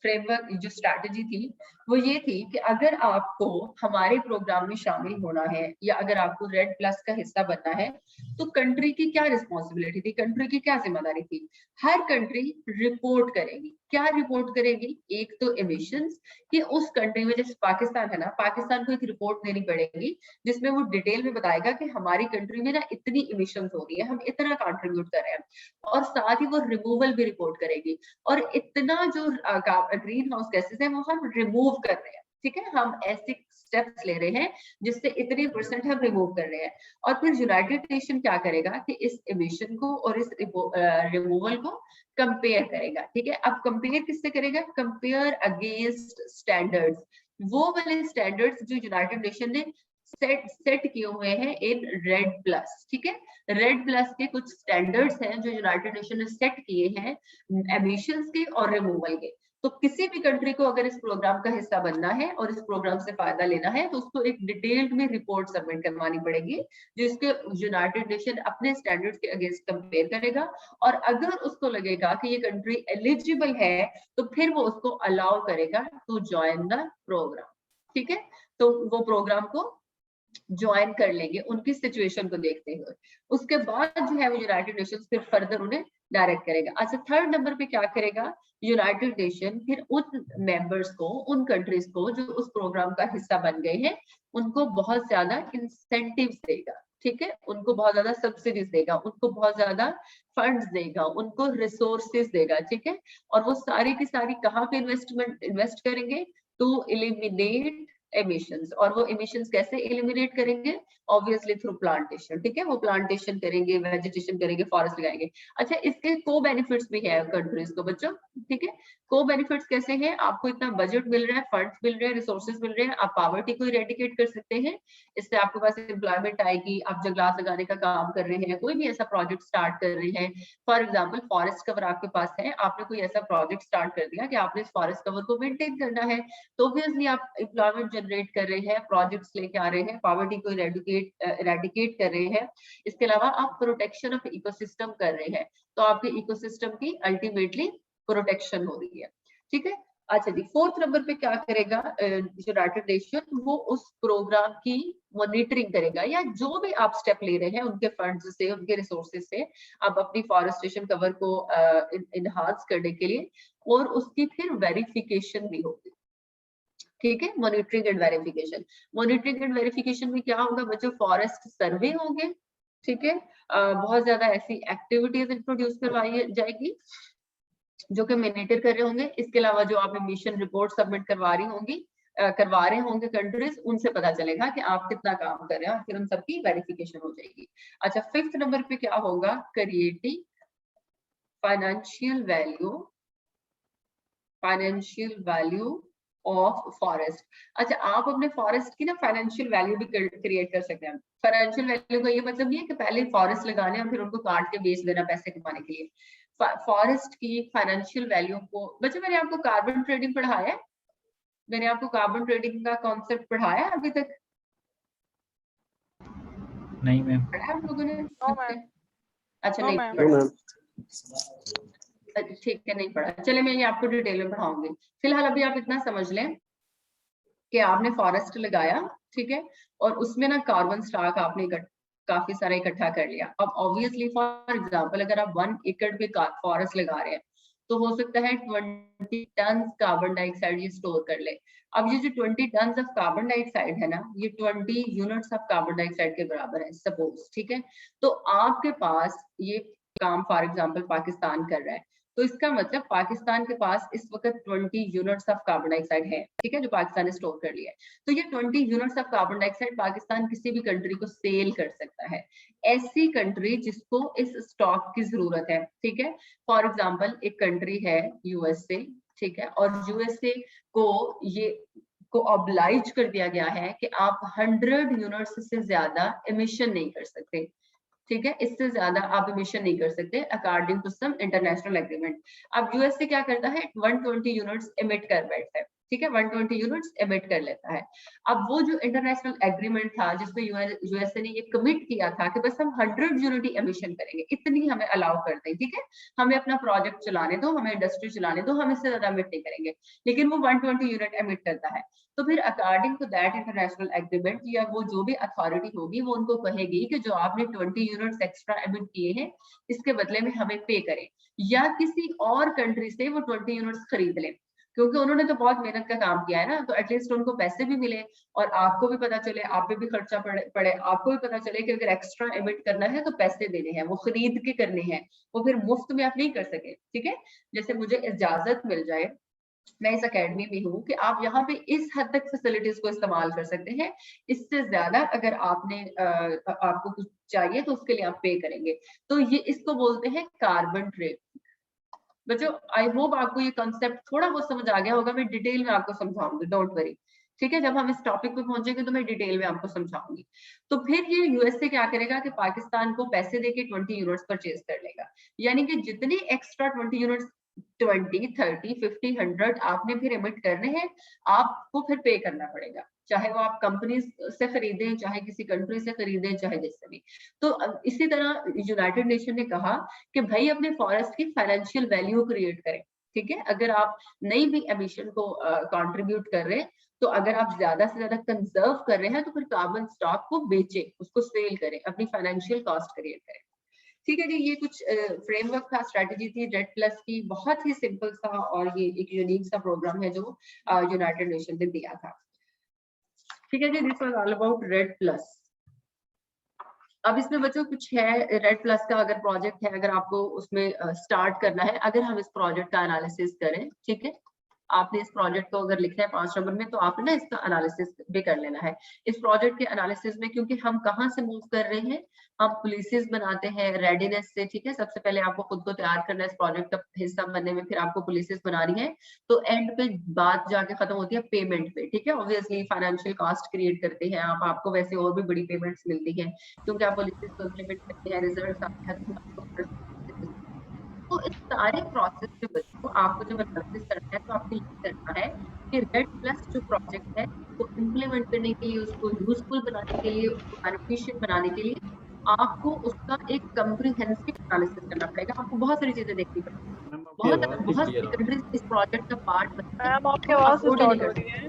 फ्रेमवर्क, जो स्ट्रैटेजी थी वो ये थी कि अगर आपको हमारे प्रोग्राम में शामिल होना है या अगर आपको रेड प्लस का हिस्सा बनना है तो कंट्री की क्या रिस्पॉन्सिबिलिटी थी, कंट्री की क्या जिम्मेदारी थी? हर कंट्री रिपोर्ट करेगी। क्या रिपोर्ट करेगी? एक तो एमिशंस, कि उस कंट्री में, जैसे पाकिस्तान है ना, पाकिस्तान को एक रिपोर्ट देनी पड़ेगी जिसमें वो डिटेल में बताएगा कि हमारी कंट्री में ना इतनी इमिशंस हो रही है, हम इतना कंट्रीब्यूट कर रहे हैं, और साथ ही वो रिमूवल भी रिपोर्ट करेगी, और इतना जो ग्रीन हाउस गैसेस है वो हम रिमूव कर रहे हैं, ठीक है, हम ऐसे स्टेप्स ले रहे हैं जिससे इतने परसेंट हम रिमूव कर रहे हैं। और फिर यूनाइटेड नेशन क्या करेगा कि इस एमिशन को और इस रिमूवल को कंपेयर करेगा, ठीक है। अब कंपेयर किससे करेगा? कंपेयर अगेंस्ट स्टैंडर्ड्स, वो वाले स्टैंडर्ड्स जो यूनाइटेड नेशन ने सेट किए हुए हैं इन रेड प्लस, ठीक है। रेड प्लस के कुछ स्टैंडर्ड्स हैं जो यूनाइटेड नेशन ने सेट किए हैं एमिशंस के और रिमूवल के। तो किसी भी कंट्री को अगर इस प्रोग्राम का हिस्सा बनना है और इस प्रोग्राम से फायदा लेना है तो उसको एक डिटेल्ड में रिपोर्ट सबमिट करवानी पड़ेगी जिसके यूनाइटेड नेशन अपने स्टैंडर्ड्स के अगेंस्ट कंपेयर करेगा, और अगर उसको लगेगा कि ये कंट्री एलिजिबल है तो फिर वो उसको अलाउ करेगा टू ज्वाइन द प्रोग्राम, ठीक है। तो वो प्रोग्राम को ज्वाइन कर लेंगे उनकी सिचुएशन को देखते हुए। उसके बाद जो है वो यूनाइटेड नेशंस फिर फर्दर उन्हें डायरेक्ट करेगा। अच्छा, थर्ड नंबर पे क्या करेगा यूनाइटेड नेशन? फिर उन मेंबर्स को, उन कंट्रीज को जो उस प्रोग्राम का हिस्सा बन गए हैं, उनको बहुत ज्यादा इंसेंटिव्स देगा, ठीक है, उनको बहुत ज्यादा सब्सिडीज देगा, उनको बहुत ज्यादा फंड्स देगा, उनको रिसोर्सेज देगा, ठीक है। और वो सारी की सारी कहाँ पे इन्वेस्ट करेंगे? To eliminate emissions. और वो एमिशंस कैसे एलिमिनेट करेंगे? ऑब्वियसली थ्रू प्लांटेशन, ठीक है, वो प्लांटेशन करेंगे, वेजिटेशन करेंगे, फॉरेस्ट लगाएंगे। अच्छा, इसके को बेनिफिट्स भी है कंट्रीज को बच्चों, ठीक है। को बेनिफिट्स कैसे हैं? आपको इतना बजट मिल रहा है, फंड्स मिल रहे हैं, रिसोर्सेज मिल रहे हैं, आप पॉवर्टी को इरेडिकेट कर सकते हैं, इससे आपके पास एम्प्लॉयमेंट आएगी, आप जंगलात लगाने का काम कर रहे हैं, कोई भी ऐसा प्रोजेक्ट स्टार्ट कर रहे हैं, फॉर एग्जाम्पल फॉरेस्ट कवर आपके पास है, आपने कोई ऐसा प्रोजेक्ट स्टार्ट कर दिया कि आपने इस फॉरेस्ट कवर को मेंटेन करना है, तो ऑब्वियसली आप एम्प्लॉयमेंट जनरेट कर रहे हैं, प्रोजेक्ट्स लेके आ रहे हैं, पॉवर्टी को इरेडिकेट कर रहे हैं, इसके अलावा आप प्रोटेक्शन ऑफ इकोसिस्टम कर रहे हैं, तो आपके इकोसिस्टम की अल्टीमेटली प्रोटेक्शन हो रही है, ठीक है। अच्छा जी, फोर्थ नंबर पे क्या करेगा यूनाइटेड नेशन? वो उस प्रोग्राम की मॉनिटरिंग करेगा, या जो भी आप स्टेप ले रहे हैं उनके फंड्स से, उनके रिसोर्सेज से आप अपनी फॉरेस्टेशन कवर को इनहांस करने के लिए, और उसकी फिर वेरिफिकेशन भी होगी, ठीक है। Monitoring and verification, monitoring and verification में क्या होगा बच्चों? फॉरेस्ट सर्वे होंगे, ठीक है, बहुत ज्यादा ऐसी एक्टिविटीज इंट्रोड्यूस करवाई जाएगी जो कि मॉनिटर कर रहे होंगे। इसके अलावा जो आप मिशन रिपोर्ट सबमिट करवा रहे होंगे कंट्रीज, उनसे पता चलेगा कि आप कितना काम कर रहे हैं, और फिर उन सबकी वेरिफिकेशन हो जाएगी। अच्छा, फिफ्थ नंबर पे क्या होगा? Creating financial value of forest. अच्छा, आप अपने फॉरेस्ट की ना फाइनेंशियल वैल्यू भी क्रिएट कर सकते हैं। फाइनेंशियल वैल्यू का ये मतलब नहीं है कि पहले फॉरेस्ट लगाने और फिर उनको काट के बेच देना पैसे कमाने के लिए। फॉरेस्ट की फाइनेंशियल वैल्यू को, बच्चे मैंने आपको कार्बन ट्रेडिंग पढ़ाया है, मैंने आपको कार्बन ट्रेडिंग का कॉन्सेप्ट पढ़ाया है अभी तक? नहीं मैम। पढ़ा आप लोगों ने? अच्छा, No, नहीं ma'am. पढ़ा, ठीक है, नहीं पढ़ा, चले मैं ये आपको डिटेल में पढ़ाऊंगी। फिलहाल अभी आप इतना समझ लें कि आपने फॉरेस्ट लगाया, ठीक है, और उसमें ना कार्बन स्टॉक आपने काफी सारा इकट्ठा कर लिया। अब ऑब्वियसली फॉर एग्जांपल अगर आप 1 एकड़ पे फॉरेस्ट लगा रहे हैं तो हो सकता है 20 टन कार्बन डाइऑक्साइड ये स्टोर कर ले। अब ये जो 20 टन ऑफ कार्बन डाइऑक्साइड है ना, ये 20 यूनिट्स ऑफ कार्बन डाइऑक्साइड के बराबर है सपोज, ठीक है। तो आपके पास ये काम फॉर एग्जांपल पाकिस्तान कर रहा है, तो इसका मतलब पाकिस्तान के पास इस वक्त 20 यूनिट्स ऑफ कार्बन डाइऑक्साइड है, ठीक है, जो पाकिस्तान ने स्टोर कर लिया है। तो ये 20 units of carbon dioxide Pakistan किसी भी कंट्री को सेल कर सकता है, ऐसी कंट्री जिसको इस स्टॉक की जरूरत है, ठीक है। फॉर एग्जाम्पल एक कंट्री है यूएसए, ठीक है, और यूएसए को ऑब्लाइज कर दिया गया है कि आप 100 यूनिट्स से ज्यादा एमिशन नहीं कर सकते, ठीक है, इससे ज्यादा आप एमिशन नहीं कर सकते according to some international agreement. अब यूएसए क्या करता है, 120 यूनिट्स एमिट कर बैठता है, ठीक है, 120 यूनिट्स एमिट कर लेता है। अब वो जो इंटरनेशनल एग्रीमेंट था जिसमें यूएसए ने ये कमिट किया था कि बस हम 100 यूनिट एमिशन करेंगे, इतनी हमें अलाउ कर दें, ठीक है, हमें अपना प्रोजेक्ट चलाने दो, हमें इंडस्ट्री चलाने दो, हम इससे ज्यादा एमिट नहीं करेंगे, लेकिन वो 120 यूनिट एमिट करता है। तो फिर according to that international agreement या वो जो भी अथॉरिटी होगी वो उनको कहेगी कि जो आपने 20 यूनिट्स एक्स्ट्रा एमिट किए हैं इसके बदले में हमें पे करें, या किसी और कंट्री से वो 20 यूनिट्स खरीद लें, क्योंकि उन्होंने तो बहुत मेहनत का काम किया है ना, तो एटलीस्ट उनको पैसे भी मिले और आपको भी पता चले, आप पे भी खर्चा पड़े, आपको भी पता चले कि अगर एक्स्ट्रा एमिट करना है तो पैसे देने हैं, वो खरीद के करने हैं, वो फिर मुफ्त में आप नहीं कर सके, ठीक है। जैसे मुझे इजाजत मिल जाए, मैं इस एकेडमी में हूँ कि आप यहाँ पे इस हद तक फैसिलिटीज को इस्तेमाल कर सकते हैं, इससे ज्यादा अगर आपको कुछ चाहिए तो उसके लिए आप पे करेंगे, तो ये इसको बोलते हैं कार्बन ट्रेड। बच्चों आई होप आपको ये कॉन्सेप्ट थोड़ा बहुत समझ आ गया होगा, मैं डिटेल में आपको समझाऊंगी, डोंट वरी, ठीक है। जब हम इस टॉपिक पे पहुंचेंगे तो मैं डिटेल में आपको समझाऊंगी। तो फिर ये यूएसए क्या करेगा कि पाकिस्तान को पैसे देके 20 यूनिट्स परचेज कर लेगा, यानी कि जितने एक्स्ट्रा 20 यूनिट्स 20, 30, 50, 100 आपने फिर एमिट करने हैं, आपको फिर पे करना पड़ेगा, चाहे वो आप कंपनी से खरीदें, चाहे किसी कंट्री से खरीदें, चाहे जिससे भी। तो इसी तरह यूनाइटेड नेशन ने कहा कि भाई अपने फॉरेस्ट की फाइनेंशियल वैल्यू क्रिएट करें, ठीक है। अगर आप नई भी एमिशन को कंट्रीब्यूट कर रहे हैं, तो अगर आप ज्यादा से ज्यादा कंजर्व कर रहे हैं तो फिर कार्बन स्टॉक को बेचें, उसको सेल करें, अपनी फाइनेंशियल कॉस्ट क्रिएट करें, ठीक है जी। ये कुछ फ्रेमवर्क था, स्ट्रेटजी थी रेड प्लस की, बहुत ही सिंपल सा और ये एक यूनिक सा प्रोग्राम है जो यूनाइटेड नेशन ने दिया था, ठीक है जी। This was all about red plus. अब इसमें बच्चों कुछ है रेड प्लस का, अगर प्रोजेक्ट है, अगर आपको उसमें स्टार्ट करना है, अगर हम इस प्रोजेक्ट का एनालिसिस करें, ठीक है, आपने इस प्रोजेक्ट को अगर लिखना है 5 नंबर में, तो आपने ना इसका एनालिसिस भी कर लेना है। इस प्रोजेक्ट के एनालिसिस में क्योंकि हम कहाँ से मूव कर रहे हैं, हम पॉलिसीज बनाते हैं रेडीनेस से, ठीक है। सबसे पहले आपको खुद को तैयार करना है इस प्रोजेक्ट का हिस्सा बनने में, फिर आपको पॉलिसीज बनानी है, तो एंड पे बात जाके खत्म होती है पेमेंट पे, ठीक है। ऑब्वियसली फाइनेंशियल कॉस्ट क्रिएट करते हैं आप, आपको वैसे और भी बड़ी पेमेंट्स मिलती है क्योंकि आप पॉलिसीज को इम्प्लीमेंट करते हैं, रिजल्ट आते हैं, तो इस सारे प्रोसेस में बच्चों आपको जब एनालिसिस करना है तो आपको ये करना है कि रेड प्लस जो प्रोजेक्ट है उसको इम्प्लीमेंट करने के लिए, उसको यूजफुल बनाने के लिए, उसको बेनिफिशियल बनाने के लिए आपको उसका एक कम्प्रिहेंसिव एनालिसिस करना पड़ेगा। आपको बहुत सारी चीजें देखनी पड़ेगी, बहुत सारी कंट्रीज इस प्रोजेक्ट का पार्ट बनती है, मैम आपकी आवाज स्टार्ट हो रही है,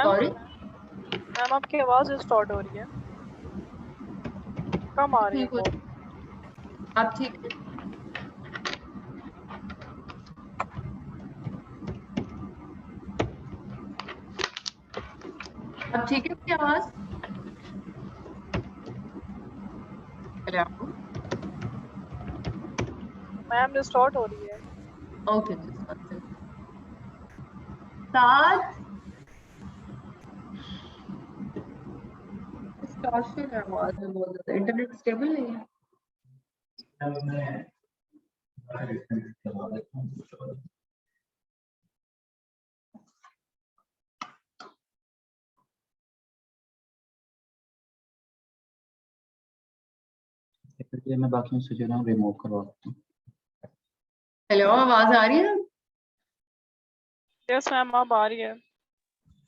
सॉरी मैम आपकी आवाज स्टार्ट हो रही है, कम आ रही है, अब ठीक है। अब ठीक है क्या आवाज? मैम स्टार्ट हो रही है। ओके साथ डिस्टॉर्शन है आवाज में बहुत ज्यादा, इंटरनेट स्टेबल नहीं है। मैं बाकी से जो है रिमूव करवा देता हूँ। हेलो, आवाज आ रही है? यस मैम अब आ रही है।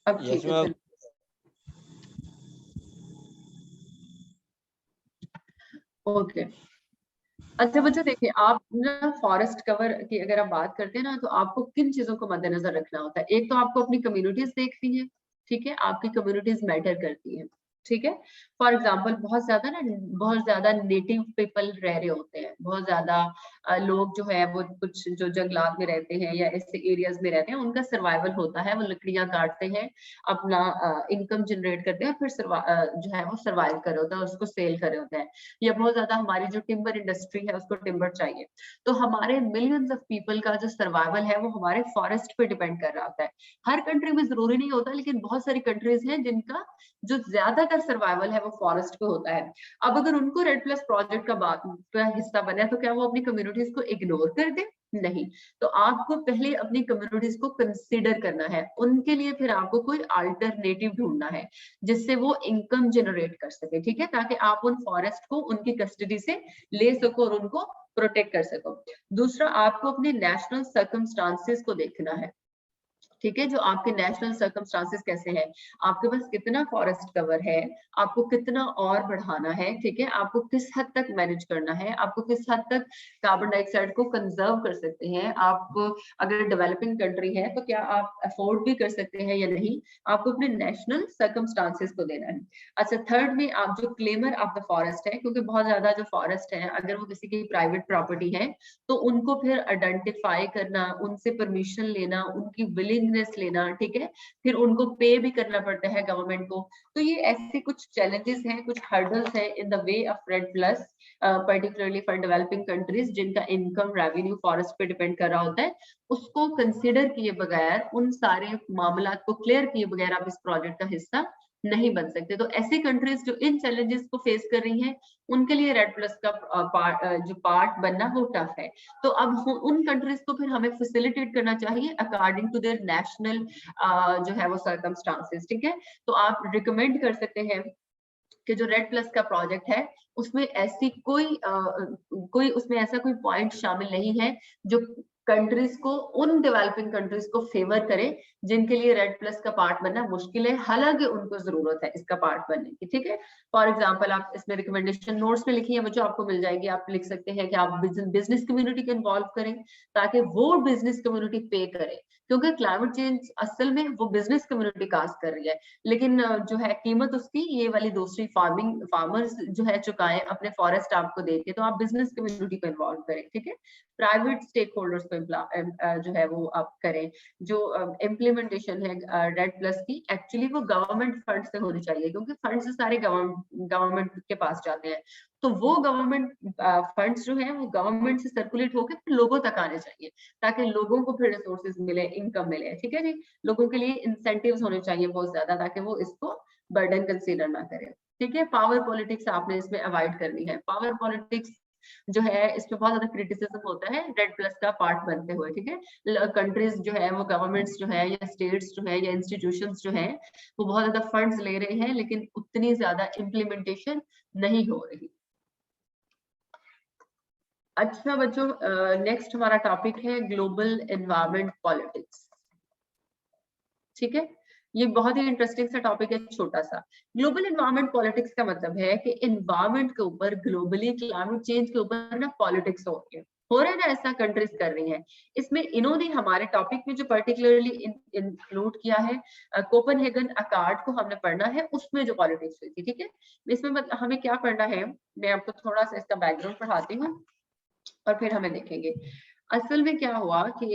अब ठीक है। ओके अच्छा बच्चों देखिए, आप ना फॉरेस्ट कवर की अगर आप बात करते हैं ना, तो आपको किन चीजों को मद्देनजर रखना होता है। एक तो आपको अपनी कम्युनिटीज देखनी है, ठीक है, आपकी कम्युनिटीज मैटर करती हैं, ठीक है। फॉर एग्जाम्पल बहुत ज्यादा नेटिव पीपल रह रहे होते हैं, बहुत ज्यादा लोग जो है वो कुछ जो जंगलात में रहते हैं या ऐसे एरियाज में रहते हैं, उनका सर्वाइवल होता है, वो लकड़ियां काटते हैं, अपना इनकम जनरेट करते हैं, फिर जो है वो सर्वाइव कर रहे होते हैं, उसको सेल कर रहे होते हैं। या बहुत ज्यादा हमारी जो टिम्बर इंडस्ट्री है उसको टिम्बर चाहिए, तो हमारे मिलियंस ऑफ पीपल का जो सर्वाइवल है वो हमारे फॉरेस्ट पे डिपेंड कर रहा होता है। हर कंट्री में जरूरी नहीं होता, लेकिन बहुत सारी कंट्रीज हैं जिनका जो ज्यादातर सर्वाइवल है वो फॉरेस्ट पे होता है। अब अगर उनको रेड प्लस प्रोजेक्ट का हिस्सा बने तो क्या वो अपनी कम्युनिटीज को इग्नोर कर दे? नहीं। तो आपको पहले अपनी कम्युनिटीज को कंसीडर करना है, उनके लिए फिर आपको कोई अल्टरनेटिव ढूंढना है जिससे वो इनकम जनरेट कर सके, ठीक है, ताकि आप उन फॉरेस्ट को उनकी कस्टडी से ले सको और उनको प्रोटेक्ट कर सको। दूसरा, आपको अपने नेशनल सर्कमस्टांसेस को देखना है, ठीक है, जो आपके नेशनल सर्कमस्टांसेस कैसे हैं, आपके पास कितना फॉरेस्ट कवर है, आपको कितना और बढ़ाना है, ठीक है, आपको किस हद तक मैनेज करना है, आपको किस हद तक कार्बन डाइऑक्साइड को कंजर्व कर सकते हैं, आप अगर डेवलपिंग कंट्री है तो क्या आप अफोर्ड भी कर सकते हैं या नहीं, आपको अपने नेशनल सर्कमस्टांसेस को देना है। अच्छा, थर्ड में आप जो क्लेमर ऑफ द फॉरेस्ट है, क्योंकि बहुत ज्यादा जो फॉरेस्ट है अगर वो किसी की प्राइवेट प्रॉपर्टी है तो उनको फिर आइडेंटिफाई करना, उनसे परमिशन लेना, उनकी विलिंगनेस लेना, ठीक है, फिर उनको पे भी करना पड़ता है गवर्नमेंट को। तो ये ऐसे कुछ चैलेंजेस हैं, कुछ हर्डल्स हैं in the way of red plus, particularly for developing countries जिनका इनकम रेवेन्यू फॉरेस्ट पे डिपेंड कर रहा होता है। उसको कंसिडर किए बगैर, उन सारे मामला को क्लियर किए बगैर आप इस प्रोजेक्ट का हिस्सा नहीं बन सकते। तो ऐसी कंट्रीज जो इन चैलेंजेस को फेस कर रही हैं उनके लिए रेड प्लस का जो पार्ट बनना वो टफ है। तो अब उन कंट्रीज को फिर हमें फैसिलिटेट करना चाहिए अकॉर्डिंग टू देयर नेशनल जो है वो सर्कमस्टांसेस, ठीक है। तो आप रिकमेंड कर सकते हैं कि जो रेड प्लस का प्रोजेक्ट है उसमें ऐसी कोई उसमें ऐसा कोई पॉइंट शामिल नहीं है जो कंट्रीज को, उन डेवलपिंग कंट्रीज को फेवर करे जिनके लिए रेड प्लस का पार्ट बनना मुश्किल है, हालांकि उनको जरूरत है इसका पार्ट बनने की, ठीक है। फॉर एग्जांपल आप इसमें रिकमेंडेशन नोट्स में लिखी है, मुझे आपको मिल जाएगी, आप लिख सकते हैं कि आप बिजनेस कम्युनिटी को इन्वॉल्व करें ताकि वो बिजनेस कम्युनिटी पे करे, क्योंकि क्लाइमेट चेंज असल में वो बिजनेस कम्युनिटी कास्ट कर रही है, लेकिन जो है कीमत उसकी ये वाली दूसरी फार्मर्स जो है चुकाएं अपने फॉरेस्ट आपको देके। तो आप बिजनेस कम्युनिटी को इन्वॉल्व करें, ठीक है, प्राइवेट स्टेक होल्डर्स को जो है वो आप करें। जो इम्प्लीमेंटेशन है रेड प्लस की, एक्चुअली वो गवर्नमेंट फंड से होनी चाहिए, क्योंकि फंड्स सारे गवर्नमेंट के पास जाते हैं, तो वो गवर्नमेंट फंड्स जो है वो गवर्नमेंट से सर्कुलेट होकर फिर लोगों तक आने चाहिए, ताकि लोगों को फिर रिसोर्सेज मिले, इनकम मिले, ठीक है जी। लोगों के लिए इंसेंटिव्स होने चाहिए बहुत ज्यादा, ताकि वो इसको बर्डन कंसीडर ना करें, ठीक है। पावर पॉलिटिक्स आपने इसमें अवॉइड करनी है। पावर पॉलिटिक्स जो है इस पे बहुत ज्यादा क्रिटिसिज्म होता है रेड प्लस का पार्ट बनते हुए, ठीक है। कंट्रीज जो है वो गवर्नमेंट्स जो है या स्टेट्स जो है या इंस्टीट्यूशंस जो है वो बहुत ज्यादा फंड्स ले रहे हैं, लेकिन उतनी ज्यादा इम्प्लीमेंटेशन नहीं हो रही। अच्छा बच्चों, नेक्स्ट हमारा टॉपिक है ग्लोबल एनवायरनमेंट पॉलिटिक्स, ठीक है। ये बहुत ही इंटरेस्टिंग सा टॉपिक है, छोटा सा। ग्लोबल एनवायरनमेंट पॉलिटिक्स का मतलब है कि एनवायरनमेंट के ऊपर, ग्लोबली क्लाइमेट चेंज के ऊपर ना पॉलिटिक्स हो रही है, ना ऐसा कंट्रीज कर रही हैं। इसमें इन्होंने हमारे टॉपिक में जो पर्टिकुलरली इंक्लूड किया है कोपेनहेगन अकॉर्ड को हमने पढ़ना है, उसमें जो पॉलिटिक्स हुई थी, ठीक है। इसमें हमें क्या पढ़ना है, मैं आपको थोड़ा सा इसका बैकग्राउंड पढ़ाती हूँ और फिर हमें देखेंगे। असल में क्या हुआ कि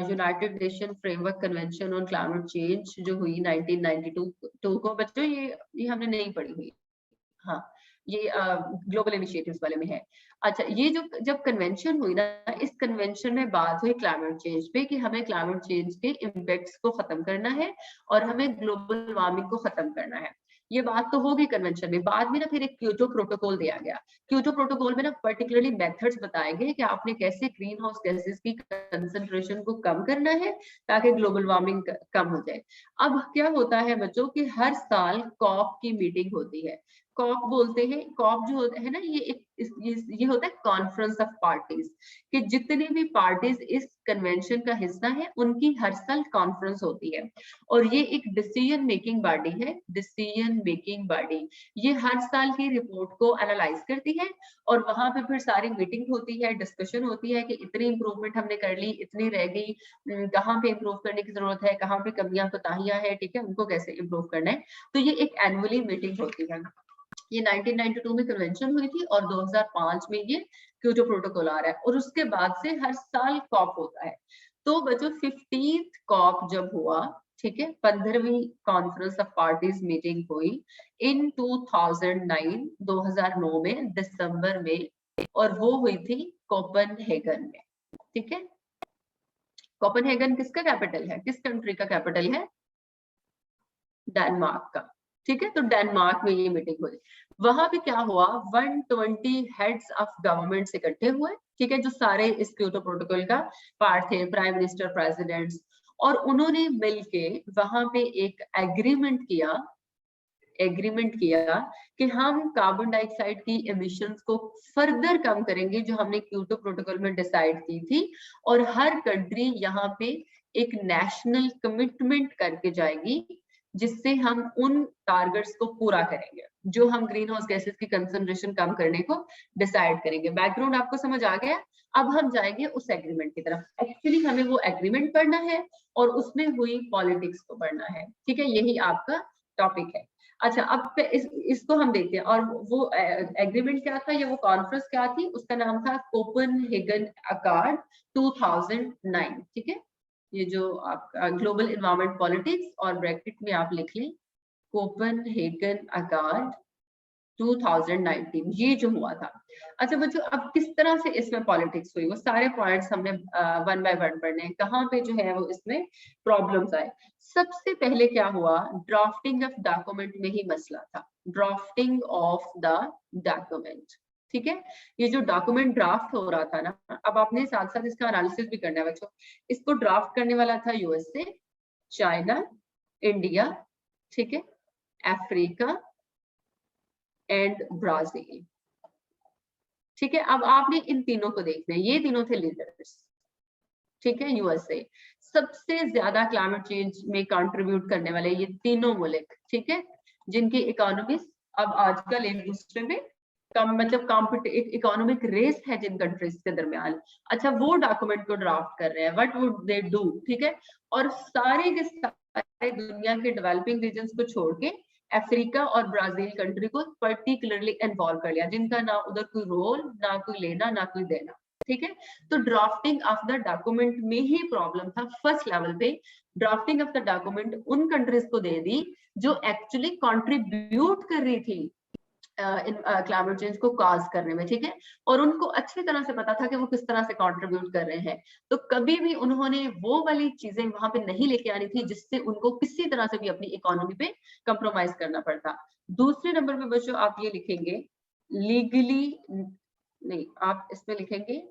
United nation framework convention on climate change जो हुई 1992 को, बच्चों ये हमने नहीं पढ़ी हुई, हाँ, ये ग्लोबल इनिशिएटिव्स वाले में है। अच्छा, ये जो जब कन्वेंशन हुई ना, इस कन्वेंशन में बात हुई क्लाइमेट चेंज पे कि हमें क्लाइमेट चेंज के इम्पैक्ट्स को खत्म करना है और हमें ग्लोबल वार्मिंग को खत्म करना है। ये बात तो होगी कन्वेंशन में। बाद में ना फिर एक क्योटो प्रोटोकॉल दिया गया। क्योटो प्रोटोकॉल में ना पर्टिकुलरली मेथड्स बताए गए कि आपने कैसे ग्रीन हाउस गैसेस की कंसंट्रेशन को कम करना है ताकि ग्लोबल वार्मिंग कम हो जाए। अब क्या होता है बच्चों कि हर साल कॉप की मीटिंग होती है। कॉप बोलते हैं, कॉप जो होता है ना, ये एक ये होता है कॉन्फ्रेंस ऑफ पार्टीज, कि जितने भी पार्टीज इस कन्वेंशन का हिस्सा है उनकी हर साल कॉन्फ्रेंस होती है, और ये एक डिसीजन मेकिंग बॉडी है, डिसीजन मेकिंग बॉडी। ये हर साल की रिपोर्ट को एनालाइज करती है और वहां पे फिर सारी मीटिंग होती है, डिस्कशन होती है कि इतनी इंप्रूवमेंट हमने कर ली, इतनी रह गई, कहाँ पे इंप्रूव करने की जरूरत है, कहाँ पे कमियां कोताहियां है, ठीक है, उनको कैसे इंप्रूव करना है। तो ये एक एनुअली मीटिंग होती है। ये 1992 में कन्वेंशन हुई थी और 2005 में ये क्योटो प्रोटोकॉल आ रहा है, और उसके बाद से हर साल कॉप होता है। तो बच्चों 15th कॉप जब हुआ, ठीक है, 15वीं कॉन्फ्रेंस ऑफ पार्टीज मीटिंग हुई इन 2009 में दिसंबर में, और वो हुई थी कोपेनहेगन में, ठीक है। कोपेनहेगन किसका कैपिटल है, किस कंट्री का कैपिटल है, डेनमार्क का, ठीक है। तो डेनमार्क में ये मीटिंग हुई, वहां पे क्या हुआ, 120 हेड्स ऑफ गवर्नमेंट्स इकट्ठे हुए, ठीक है, जो सारे इस क्योटो प्रोटोकॉल का पार्ट थे, प्राइम मिनिस्टर, प्रेसिडेंट्स, और उन्होंने मिलके वहां पे एक एग्रीमेंट किया कि हम कार्बन डाइऑक्साइड की एमिशंस को फर्दर कम करेंगे, जो हमने क्योटो प्रोटोकॉल में डिसाइड की थी, और हर कंट्री यहाँ पे एक नेशनल कमिटमेंट करके जाएगी जिससे हम उन टारगेट्स को पूरा करेंगे, जो हम ग्रीन हाउस गैसेस की कंसंट्रेशन कम करने को डिसाइड करेंगे। बैकग्राउंड आपको समझ आ गया। अब हम जाएंगे उस एग्रीमेंट की तरफ। एक्चुअली हमें वो एग्रीमेंट पढ़ना है और उसमें हुई पॉलिटिक्स को पढ़ना है, ठीक है, यही आपका टॉपिक है। अच्छा, अब इसको हम देखते हैं, और वो एग्रीमेंट क्या था या वो कॉन्फ्रेंस क्या थी, उसका नाम था कोपेनहेगन अकॉर्ड 2009, ठीक है। ये जो आपका ग्लोबल एनवायरनमेंट पॉलिटिक्स, और ब्रैकेट में आप लिख लें कोपेनहेगन अकॉर्ड 2019, ये जो हुआ था। अच्छा बच्चों, अब किस तरह से इसमें पॉलिटिक्स हुई, वो सारे पॉइंट्स हमने वन बाय वन पढ़ने हैं, कहाँ पे जो है वो इसमें प्रॉब्लम्स आए। सबसे पहले क्या हुआ, ड्राफ्टिंग ऑफ डॉक्यूमेंट में ही मसला था, ड्राफ्टिंग ऑफ द डॉक्यूमेंट, ठीक है। ये जो डॉक्यूमेंट ड्राफ्ट हो रहा था ना, अब आपने साथ साथ इसका एनालिसिस भी करना है बच्चों। इसको ड्राफ्ट करने वाला था यूएसए, चाइना, इंडिया, ठीक है, अफ्रीका एंड ब्राजील, ठीक है। अब आपने इन तीनों को देखना है, ये तीनों थे लीडर्स, ठीक है। यूएसए सबसे ज्यादा क्लाइमेट चेंज में कंट्रीब्यूट करने वाले ये तीनों मुल्क, ठीक है, जिनकी इकोनॉमीज अब आजकल एक दूसरे में मतलब इकोनॉमिक रेस है जिन कंट्रीज के दरमियान। अच्छा, वो डॉक्यूमेंट को ड्राफ्ट कर रहे हैं, व्हाट वुड दे डू, ठीक है। और सारे के सारे दुनिया के डेवलपिंग रीजन्स को छोड़ के अफ्रीका और ब्राजील कंट्री को पर्टिकुलरली इन्वॉल्व कर लिया, जिनका ना उधर कोई रोल, ना कोई लेना, ना कोई देना, ठीक है। तो ड्राफ्टिंग ऑफ द डॉक्यूमेंट में ही प्रॉब्लम था। फर्स्ट लेवल पे ड्राफ्टिंग ऑफ द डॉक्यूमेंट उन कंट्रीज को दे दी जो एक्चुअली कंट्रीब्यूट कर रही थी क्लाइमेट चेंज को कॉज करने में, ठीक है। और उनको अच्छी तरह से पता था कि वो किस तरह से कंट्रीब्यूट कर रहे हैं, तो कभी भी उन्होंने वो वाली चीजें वहां पे नहीं लेके आनी थी जिससे उनको किसी तरह से भी अपनी इकोनॉमी पे कंप्रोमाइज करना पड़ता। दूसरे नंबर पे बच्चों आप ये लिखेंगे लीगली, नहीं आप इसमें लिखेंगे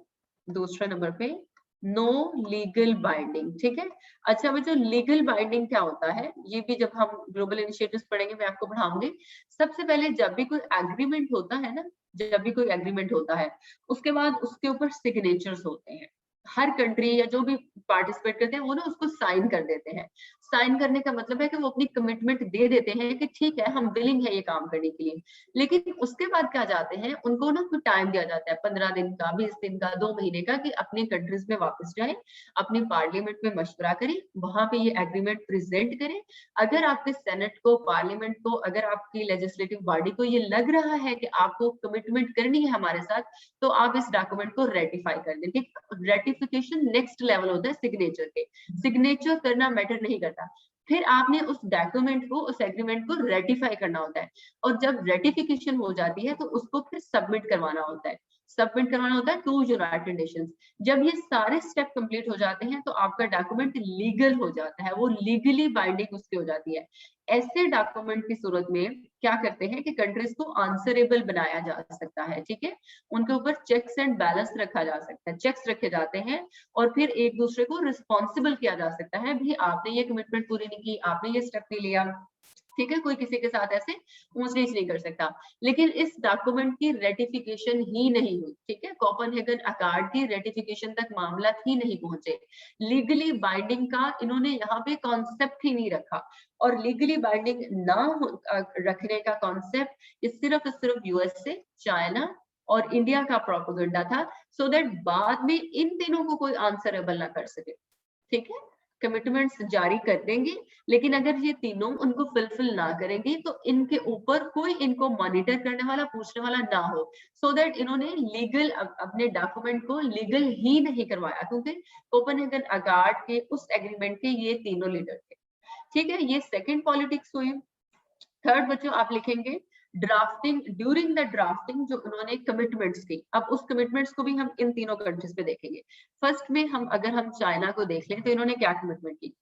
दूसरे नंबर पे नो लीगल बाइंडिंग, ठीक है। अच्छा बच्चों, लीगल बाइंडिंग क्या होता है, ये भी जब हम ग्लोबल इनिशिएटिव्स पढ़ेंगे मैं आपको पढ़ाऊंगी। सबसे पहले जब भी कोई एग्रीमेंट होता है ना, जब भी कोई एग्रीमेंट होता है उसके बाद उसके ऊपर सिग्नेचर्स होते हैं। हर कंट्री या जो भी पार्टिसिपेट करते हैं वो ना उसको साइन कर देते हैं। साइन करने का मतलब है कि वो अपनी कमिटमेंट दे देते हैं कि ठीक है हम विलिंग है ये काम करने के लिए। लेकिन उसके बाद क्या जाते हैं, उनको ना कोई टाइम दिया जाता है 15 दिन का, 20 दिन का, 2 महीने का, कि अपने कंट्रीज में वापस जाएं, अपने पार्लियामेंट में मशवरा करें, वहां पे ये एग्रीमेंट प्रेजेंट करें। अगर आपके सेनेट को, पार्लियामेंट को, अगर आपकी लेजिस्लेटिव बॉडी को ये लग रहा है कि आपको कमिटमेंट करनी है हमारे साथ, तो आप इस डॉक्यूमेंट को रेटिफाई कर दें। रेटिफिकेशन नेक्स्ट लेवल होता है सिग्नेचर के। सिग्नेचर करना मैटर नहीं करता, फिर आपने उस डॉक्यूमेंट को, उस एग्रीमेंट को रेटिफाई करना होता है। और जब रेटिफिकेशन हो जाती है तो उसको फिर सबमिट करवाना होता है, टू यूनाइटेड नेशंस। जब ये सारे स्टेप कंप्लीट हो जाते हैं तो आपका डॉक्यूमेंट लीगल हो जाता है, वो लीगली बाइंडिंग उसकी हो जाती है। ऐसे डॉक्यूमेंट की सूरत में क्या करते हैं कि कंट्रीज को आंसरेबल बनाया जा सकता है, ठीक है। उनके ऊपर चेक्स एंड बैलेंस रखा जा सकता है, चेक्स रखे जाते हैं, और फिर एक दूसरे को रिस्पॉन्सिबल किया जा सकता है, भी आपने ये कमिटमेंट पूरी नहीं की, आपने ये स्टेप नहीं लिया, ठीक है, कोई किसी के साथ ऐसे ऊंच नीच नहीं कर सकता। लेकिन इस डॉक्यूमेंट की रेटिफिकेशन ही नहीं हुई, ठीक है, कोपेनहेगन अकॉर्ड की रेटिफिकेशन तक मामला ही नहीं पहुंचे। लीगली बाइंडिंग का इन्होंने यहाँ पे कॉन्सेप्ट ही नहीं रखा, और लीगली बाइंडिंग ना रखने का कॉन्सेप्ट सिर्फ यूएसए, चाइना और इंडिया का प्रोपेगेंडा था, सो दैट बाद में इन तीनों को कोई आंसरेबल ना कर सके। ठीक है, कमिटमेंट्स जारी कर देंगे, लेकिन अगर ये तीनों उनको फुलफिल ना करेंगे तो इनके ऊपर कोई इनको मॉनिटर करने वाला, पूछने वाला ना हो, सो दैट इन्होंने लीगल अपने डॉक्यूमेंट को लीगल ही नहीं करवाया, क्योंकि कोपेनहेगन अकॉर्ड के उस एग्रीमेंट के ये तीनों लीडर थे। ठीक है, ये सेकंड पॉलिटिक्स हुई। थर्ड बच्चों आप लिखेंगे ड्राफ्टिंग, ड्यूरिंग द ड्राफ्टिंग जो उन्होंने कमिटमेंट्स की। अब उस कमिटमेंट्स को भी हम इन तीनों कंट्रीज पे देखेंगे। फर्स्ट में हम अगर हम चाइना को देख लें तो इन्होंने क्या कमिटमेंट की।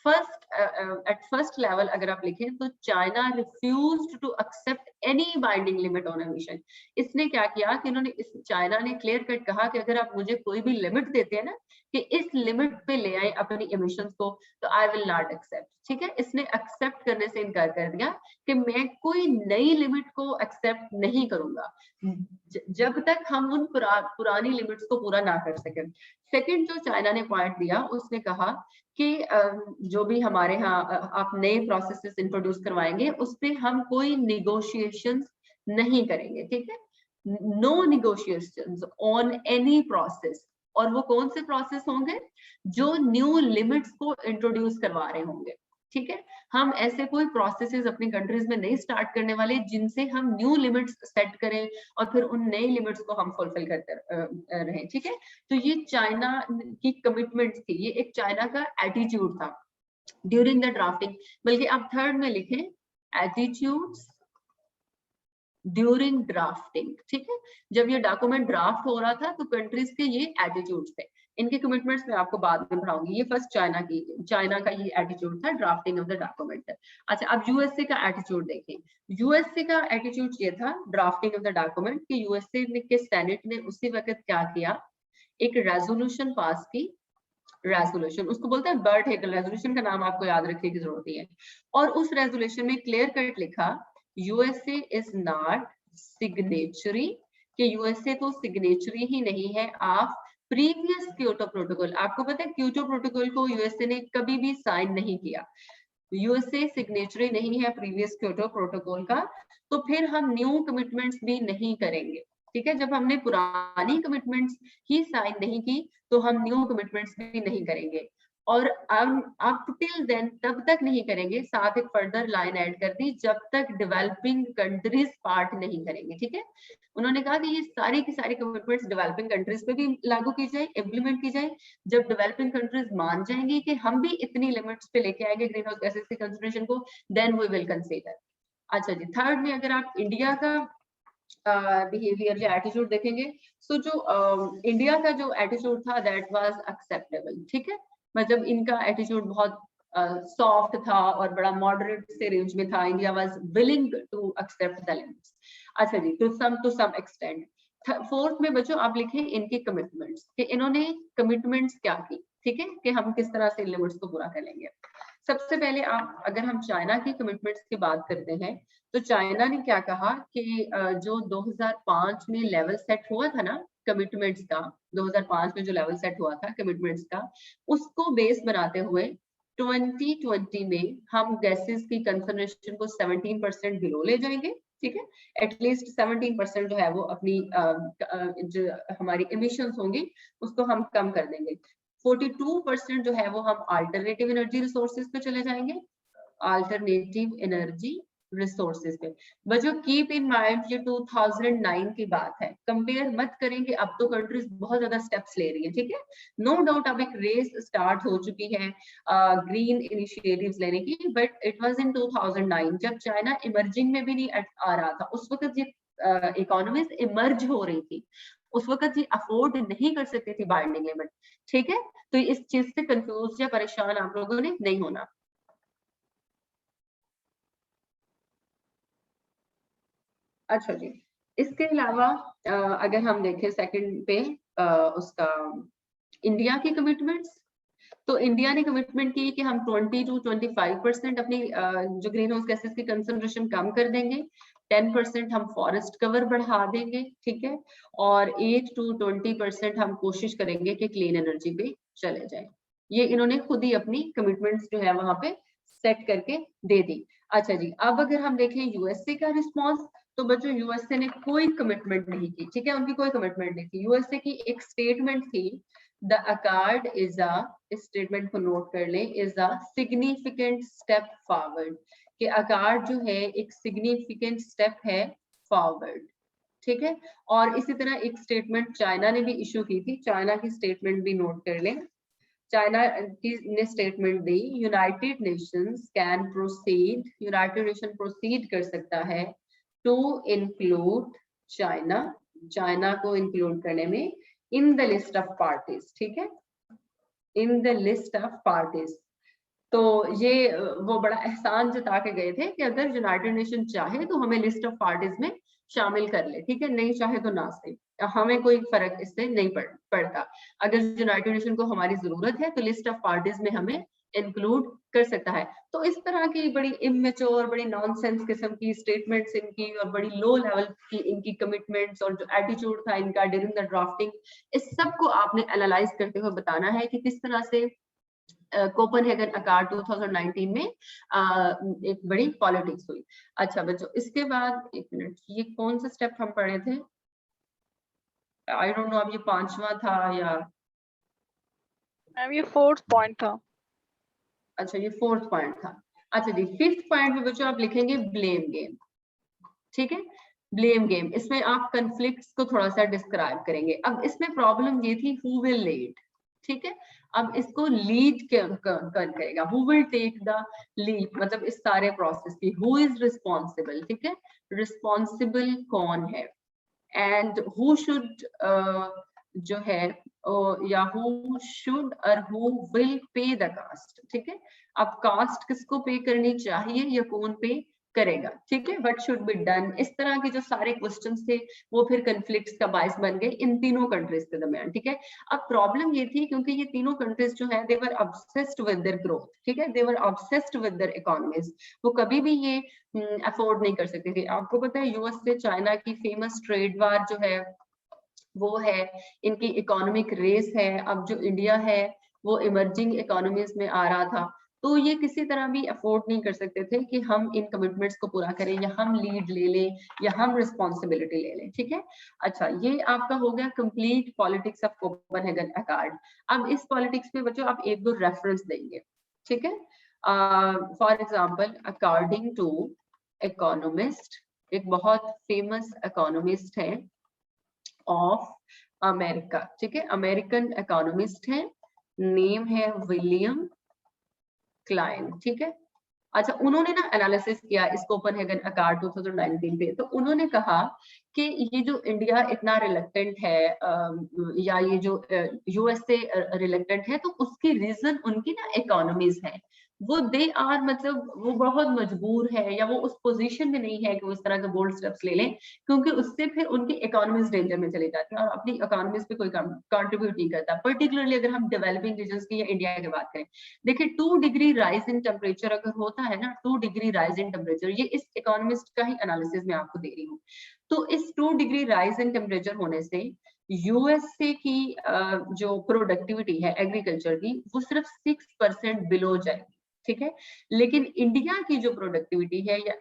एट फर्स्ट लेवल अगर आप लिखें तो China refused to accept any binding limit on emission. इसने क्या किया कि इन्होंने चाइना ने क्लियर कट कहा कि अगर आप मुझे कोई भी लिमिट देते हैं ना कि इस लिमिट पे ले आए अपनी एमिशंस को, तो आई विल नॉट एक्सेप्ट। ठीक है, इसने एक्सेप्ट करने से इनकार कर दिया कि मैं कोई नई लिमिट को एक्सेप्ट नहीं करूंगा जब तक हम उन पुरानी लिमिट्स को पूरा ना कर सके। सेकंड जो चाइना ने पॉइंट दिया, उसने कहा कि जो भी हमारे यहाँ आप नए प्रोसेसेस इंट्रोड्यूस करवाएंगे उस पे हम कोई निगोशिएशंस नहीं करेंगे। ठीक है, no negotiations on any process. और वो कौन से प्रोसेस होंगे? जो न्यू लिमिट्स को इंट्रोड्यूस करवा रहे होंगे। ठीक है, हम ऐसे कोई प्रोसेसेस अपनी कंट्रीज में नहीं स्टार्ट करने वाले जिनसे हम न्यू लिमिट्स सेट करें और फिर उन नई लिमिट्स को हम फुलफिल करते रहें। ठीक है, तो ये चाइना की कमिटमेंट्स थी, ये एक चाइना का एटीट्यूड था ड्यूरिंग द ड्राफ्टिंग। बल्कि आप थर्ड में लिखें एटीट्यूड्स ड्यूरिंग ड्राफ्टिंग। ठीक है, जब ये डॉक्यूमेंट ड्राफ्ट हो रहा था तो कंट्रीज के ये एटीट्यूड्स थे। इनके कमिटमेंट्स मैं आपको बाद में पढ़ाऊंगी। ये फर्स्ट चाइना का ये एटीट्यूड था ड्राफ्टिंग ऑफ द डॉक्यूमेंट। अच्छा, अब यूएसए का एटीट्यूड देखें। यूएसए का एटीट्यूड ये था ड्राफ्टिंग ऑफ द डॉक्यूमेंट कि यूएसए के सेनेट ने उसी वक्त क्या किया, एक रेजोल्यूशन पास की। रेजोल्यूशन उसको बोलते हैं बर्ट हेगल रेजोल्यूशन, का नाम आपको याद रखने की जरूरत नहीं है। और उस रेजोल्यूशन में क्लियर कट लिखा यूएसए इज नॉट सिग्नेचरी, कि यूएसए तो सिग्नेचरी ही नहीं है ऑफ प्रीवियस क्योटो प्रोटोकॉल। आपको पता है क्योटो प्रोटोकॉल को यूएसए ने कभी भी साइन नहीं किया। यूएसए सिग्नेचरी नहीं है प्रीवियस क्योटो प्रोटोकॉल का, तो फिर हम न्यू कमिटमेंट्स भी नहीं करेंगे। ठीक है, जब हमने पुरानी कमिटमेंट्स ही साइन नहीं की तो हम न्यू कमिटमेंट्स भी नहीं करेंगे। और अप टिल देन तब तक नहीं करेंगे, साथ एक फर्दर लाइन ऐड कर दी, जब तक डेवलपिंग कंट्रीज पार्ट नहीं करेंगे। ठीक है, उन्होंने कहा कि ये सारी की सारी कमिटमेंट्स डेवलपिंग कंट्रीज पे भी लागू की जाए, इम्प्लीमेंट की जाए। जब डेवलपिंग कंट्रीज मान जाएंगी कि हम भी इतनी लिमिट्स पे लेके आएंगे ग्रीन हाउस गैसेस की कंसंट्रेशन को, देन वी विल कंसीडर। अच्छा जी, थर्ड में अगर आप इंडिया का बिहेवियर या एटीट्यूड देखेंगे, सो जो इंडिया का जो एटीट्यूड था दैट वाज एक्सेप्टेबल। ठीक है, मतलब इनका एटीट्यूड बहुत सॉफ्ट था और बड़ा मॉडरेट से रेंज में था। India was willing to accept the limits. अच्छा जी, टू सम एक्सटेंट। फोर्थ में बच्चों आप लिखें इनके कमिटमेंट्स, कि इन्होंने कमिटमेंट्स क्या की। ठीक है, कि हम किस तरह से लिमिट्स को पूरा करेंगे। सबसे पहले आप अगर हम चाइना की कमिटमेंट्स की बात करते हैं तो चाइना ने क्या कहा कि जो 2005 में लेवल सेट हुआ था ना कमिटमेंट्स का, 2005 में जो लेवल सेट हुआ था कमिटमेंट्स का, उसको बेस बनाते हुए 2020 में हम गैसेस की कंसंट्रेशन को 17% बिलो ले जाएंगे। ठीक है, एटलीस्ट 17% जो है वो अपनी जो हमारी एमिशंस होंगी उसको हम कम कर देंगे। 42% जो है वो हम अल्टरनेटिव एनर्जी रिसोर्सेज पे चले जाएंगे, अल्टरनेटिव एनर्जी रिसोर्सेज पे। बच्चों कीप इन माइंड ये 2009 की बात है, कंपेयर मत करेंगे। अब तो कंट्रीज बहुत ज्यादा स्टेप्स ले रही है। ठीक है, नो डाउट अब एक रेस स्टार्ट हो चुकी है ग्रीन इनिशिएटिव्स लेने की, बट इट वाज इन 2009 जब चाइना इमर्जिंग में भी नहीं आ रहा था। उस वक्त ये इकोनॉमीज इमर्ज हो रही थी, उस वक्त ये अफोर्ड नहीं कर सकती थी बाइंडिंग लिमिट। ठीक है, तो इस चीज से कंफ्यूज या परेशान आप लोगों ने नहीं होना। अच्छा जी, इसके अलावा अगर हम देखें सेकंड पे उसका इंडिया की कमिटमेंट्स, तो इंडिया ने कमिटमेंट की कि हम 20 to 25% अपनी जो ग्रीन हाउस गैसेस की कंसंट्रेशन कम कर देंगे, 10% हम फॉरेस्ट कवर बढ़ा देंगे, ठीक है, और 8 to 20% हम कोशिश करेंगे कि क्लीन एनर्जी पे चले जाए। ये इन्होंने खुद ही अपनी कमिटमेंट्स जो है वहां पे सेट करके दे दी। अच्छा जी, अब अगर हम देखें यूएसए का रिस्पॉन्स, तो बच्चों यूएसए ने कोई कमिटमेंट नहीं की, ठीक है, उनकी कोई कमिटमेंट नहीं थी। यूएसए की एक स्टेटमेंट थी, द अकॉर्ड इज अ, इस स्टेटमेंट को नोट कर लें, is a significant step forward, कि अकॉर्ड जो है एक सिग्निफिकेंट स्टेप है फॉरवर्ड, ठीक है। और इसी तरह एक स्टेटमेंट चाइना ने भी इशू की थी, चाइना की स्टेटमेंट भी नोट कर लें। चाइना ने statement the, United Nations can proceed, United nation proceed कर सकता है टू इंक्लूड चाइना, चाइना को इंक्लूड करने में, in the list of parties, ठीक है, in the list of parties. तो ये वो बड़ा एहसान जता के गए थे कि अगर यूनाइटेड नेशन चाहे तो हमें लिस्ट ऑफ पार्टीज में शामिल कर ले, ठीक है, नहीं चाहे तो ना सही, हमें कोई फर्क इससे नहीं पड़ता। अगर यूनाइटेड नेशन को हमारी जरूरत है तो लिस्ट ऑफ पार्टीज में हमें इंक्लूड कर सकता है। तो इस तरह की बड़ी इमेच्योर, बड़ी नॉनसेंस किस्म की स्टेटमेंट्स इनकी, और बड़ी लो लेवल की इनकी कमिटमेंट्स, और जो एटीट्यूड था इनका ड्यूरिंग द ड्राफ्टिंग, इस सब को आपने एनालाइज करते हुए बताना है कि किस तरह से कोपेनहेगन अकॉर्ड 2019 में एक बड़ी पॉलिटिक्स हुई। अच्छा बच्चों, इसके बाद एक मिनट, ये कौन सा स्टेप हम पढ़े थे? आई डोंट नो, अब ये 5वां था या मैम ये 4th पॉइंट था। अच्छा, ये 4th पॉइंट था। अच्छा जी, 5th पॉइंट में बच्चों आप लिखेंगे ब्लेम गेम, ठीक है, ब्लेम गेम। इसमें आप कन्फ्लिक्ट्स को थोड़ा सा डिस्क्राइब करेंगे। अब इसमें प्रॉब्लम ये थी, हु विल लीड, ठीक है, अब इसको लीड करेगा, who will take the lead, मतलब इस सारे प्रोसेस की, हु इज रिस्पॉन्सिबल, ठीक है, रिस्पॉन्सिबल कौन है, एंड हु शुड जो है या हु शुड और who will pay the cost, ठीक है। अब कास्ट किसको पे करनी चाहिए या कौन पे करेगा, ठीक है, व्हाट शुड बी डन, इस तरह के जो सारे क्वेश्चंस थे वो फिर कन्फ्लिक्ट्स का बायस बन गए इन तीनों कंट्रीज के दरमियान, ठीक है। अब प्रॉब्लम ये थी क्योंकि ये तीनों कंट्रीज जो है दे वर ऑब्सेस्ड विद देयर ग्रोथ, ठीक है, दे वर ऑब्सेस्ड विद देयर इकोनॉमीज, वो कभी भी ये अफोर्ड नहीं कर सकती थी। आपको पता है यूएस से चाइना की फेमस ट्रेड वार जो है वो है, इनकी इकोनॉमिक रेस है। अब जो इंडिया है वो इमर्जिंग इकोनॉमीज में आ रहा था, तो ये किसी तरह भी अफोर्ड नहीं कर सकते थे कि हम इन कमिटमेंट्स को पूरा करें, या हम लीड ले लें, या हम रिस्पॉन्सिबिलिटी ले लें, ठीक है। अच्छा, ये आपका हो गया complete politics of Copenhagen accord. अब इस पॉलिटिक्स में बच्चों आप एक दो रेफरेंस देंगे, ठीक है। For example, according to economist, एक बहुत फेमस इकोनॉमिस्ट है ऑफ अमेरिका, ठीक है, अमेरिकन इकोनॉमिस्ट है, नेम है विलियम क्लाइन, ठीक है। अच्छा, उन्होंने ना एनालिसिस किया इस कोपेनहेगन अकॉर्ड 2019 पे, तो उन्होंने कहा कि ये जो इंडिया इतना रिलेक्टेंट है या ये जो यूएसए रिलेक्टेंट है, तो उसकी रीजन उनकी ना इकोनॉमीज है, वो दे आर, मतलब वो बहुत मजबूर है, या वो उस पोजीशन में नहीं है कि वो इस तरह के बोल्ड स्टेप्स ले लें, क्योंकि उससे फिर उनकी इकोनॉमीज डेंजर में चली जाती है और अपनी इकोनॉमीज पे कोई कंट्रीब्यूट नहीं करता। पर्टिकुलरली अगर हम डेवलपिंग रीजन्स की या इंडिया की बात करें, देखिए 2 डिग्री राइज इन टेम्परेचर अगर होता है ना, 2 डिग्री राइज इन टेम्परेचर, ये इस इकोनॉमिस्ट का ही एनालिसिस मैं आपको दे रही हूँ। तो इस 2 डिग्री राइज इन टेम्परेचर होने से यूएसए की जो प्रोडक्टिविटी है एग्रीकल्चर की, वो सिर्फ 6% बिलो जाएगी, ठीक है। लेकिन इंडिया की जो प्रोडक्टिविटी है या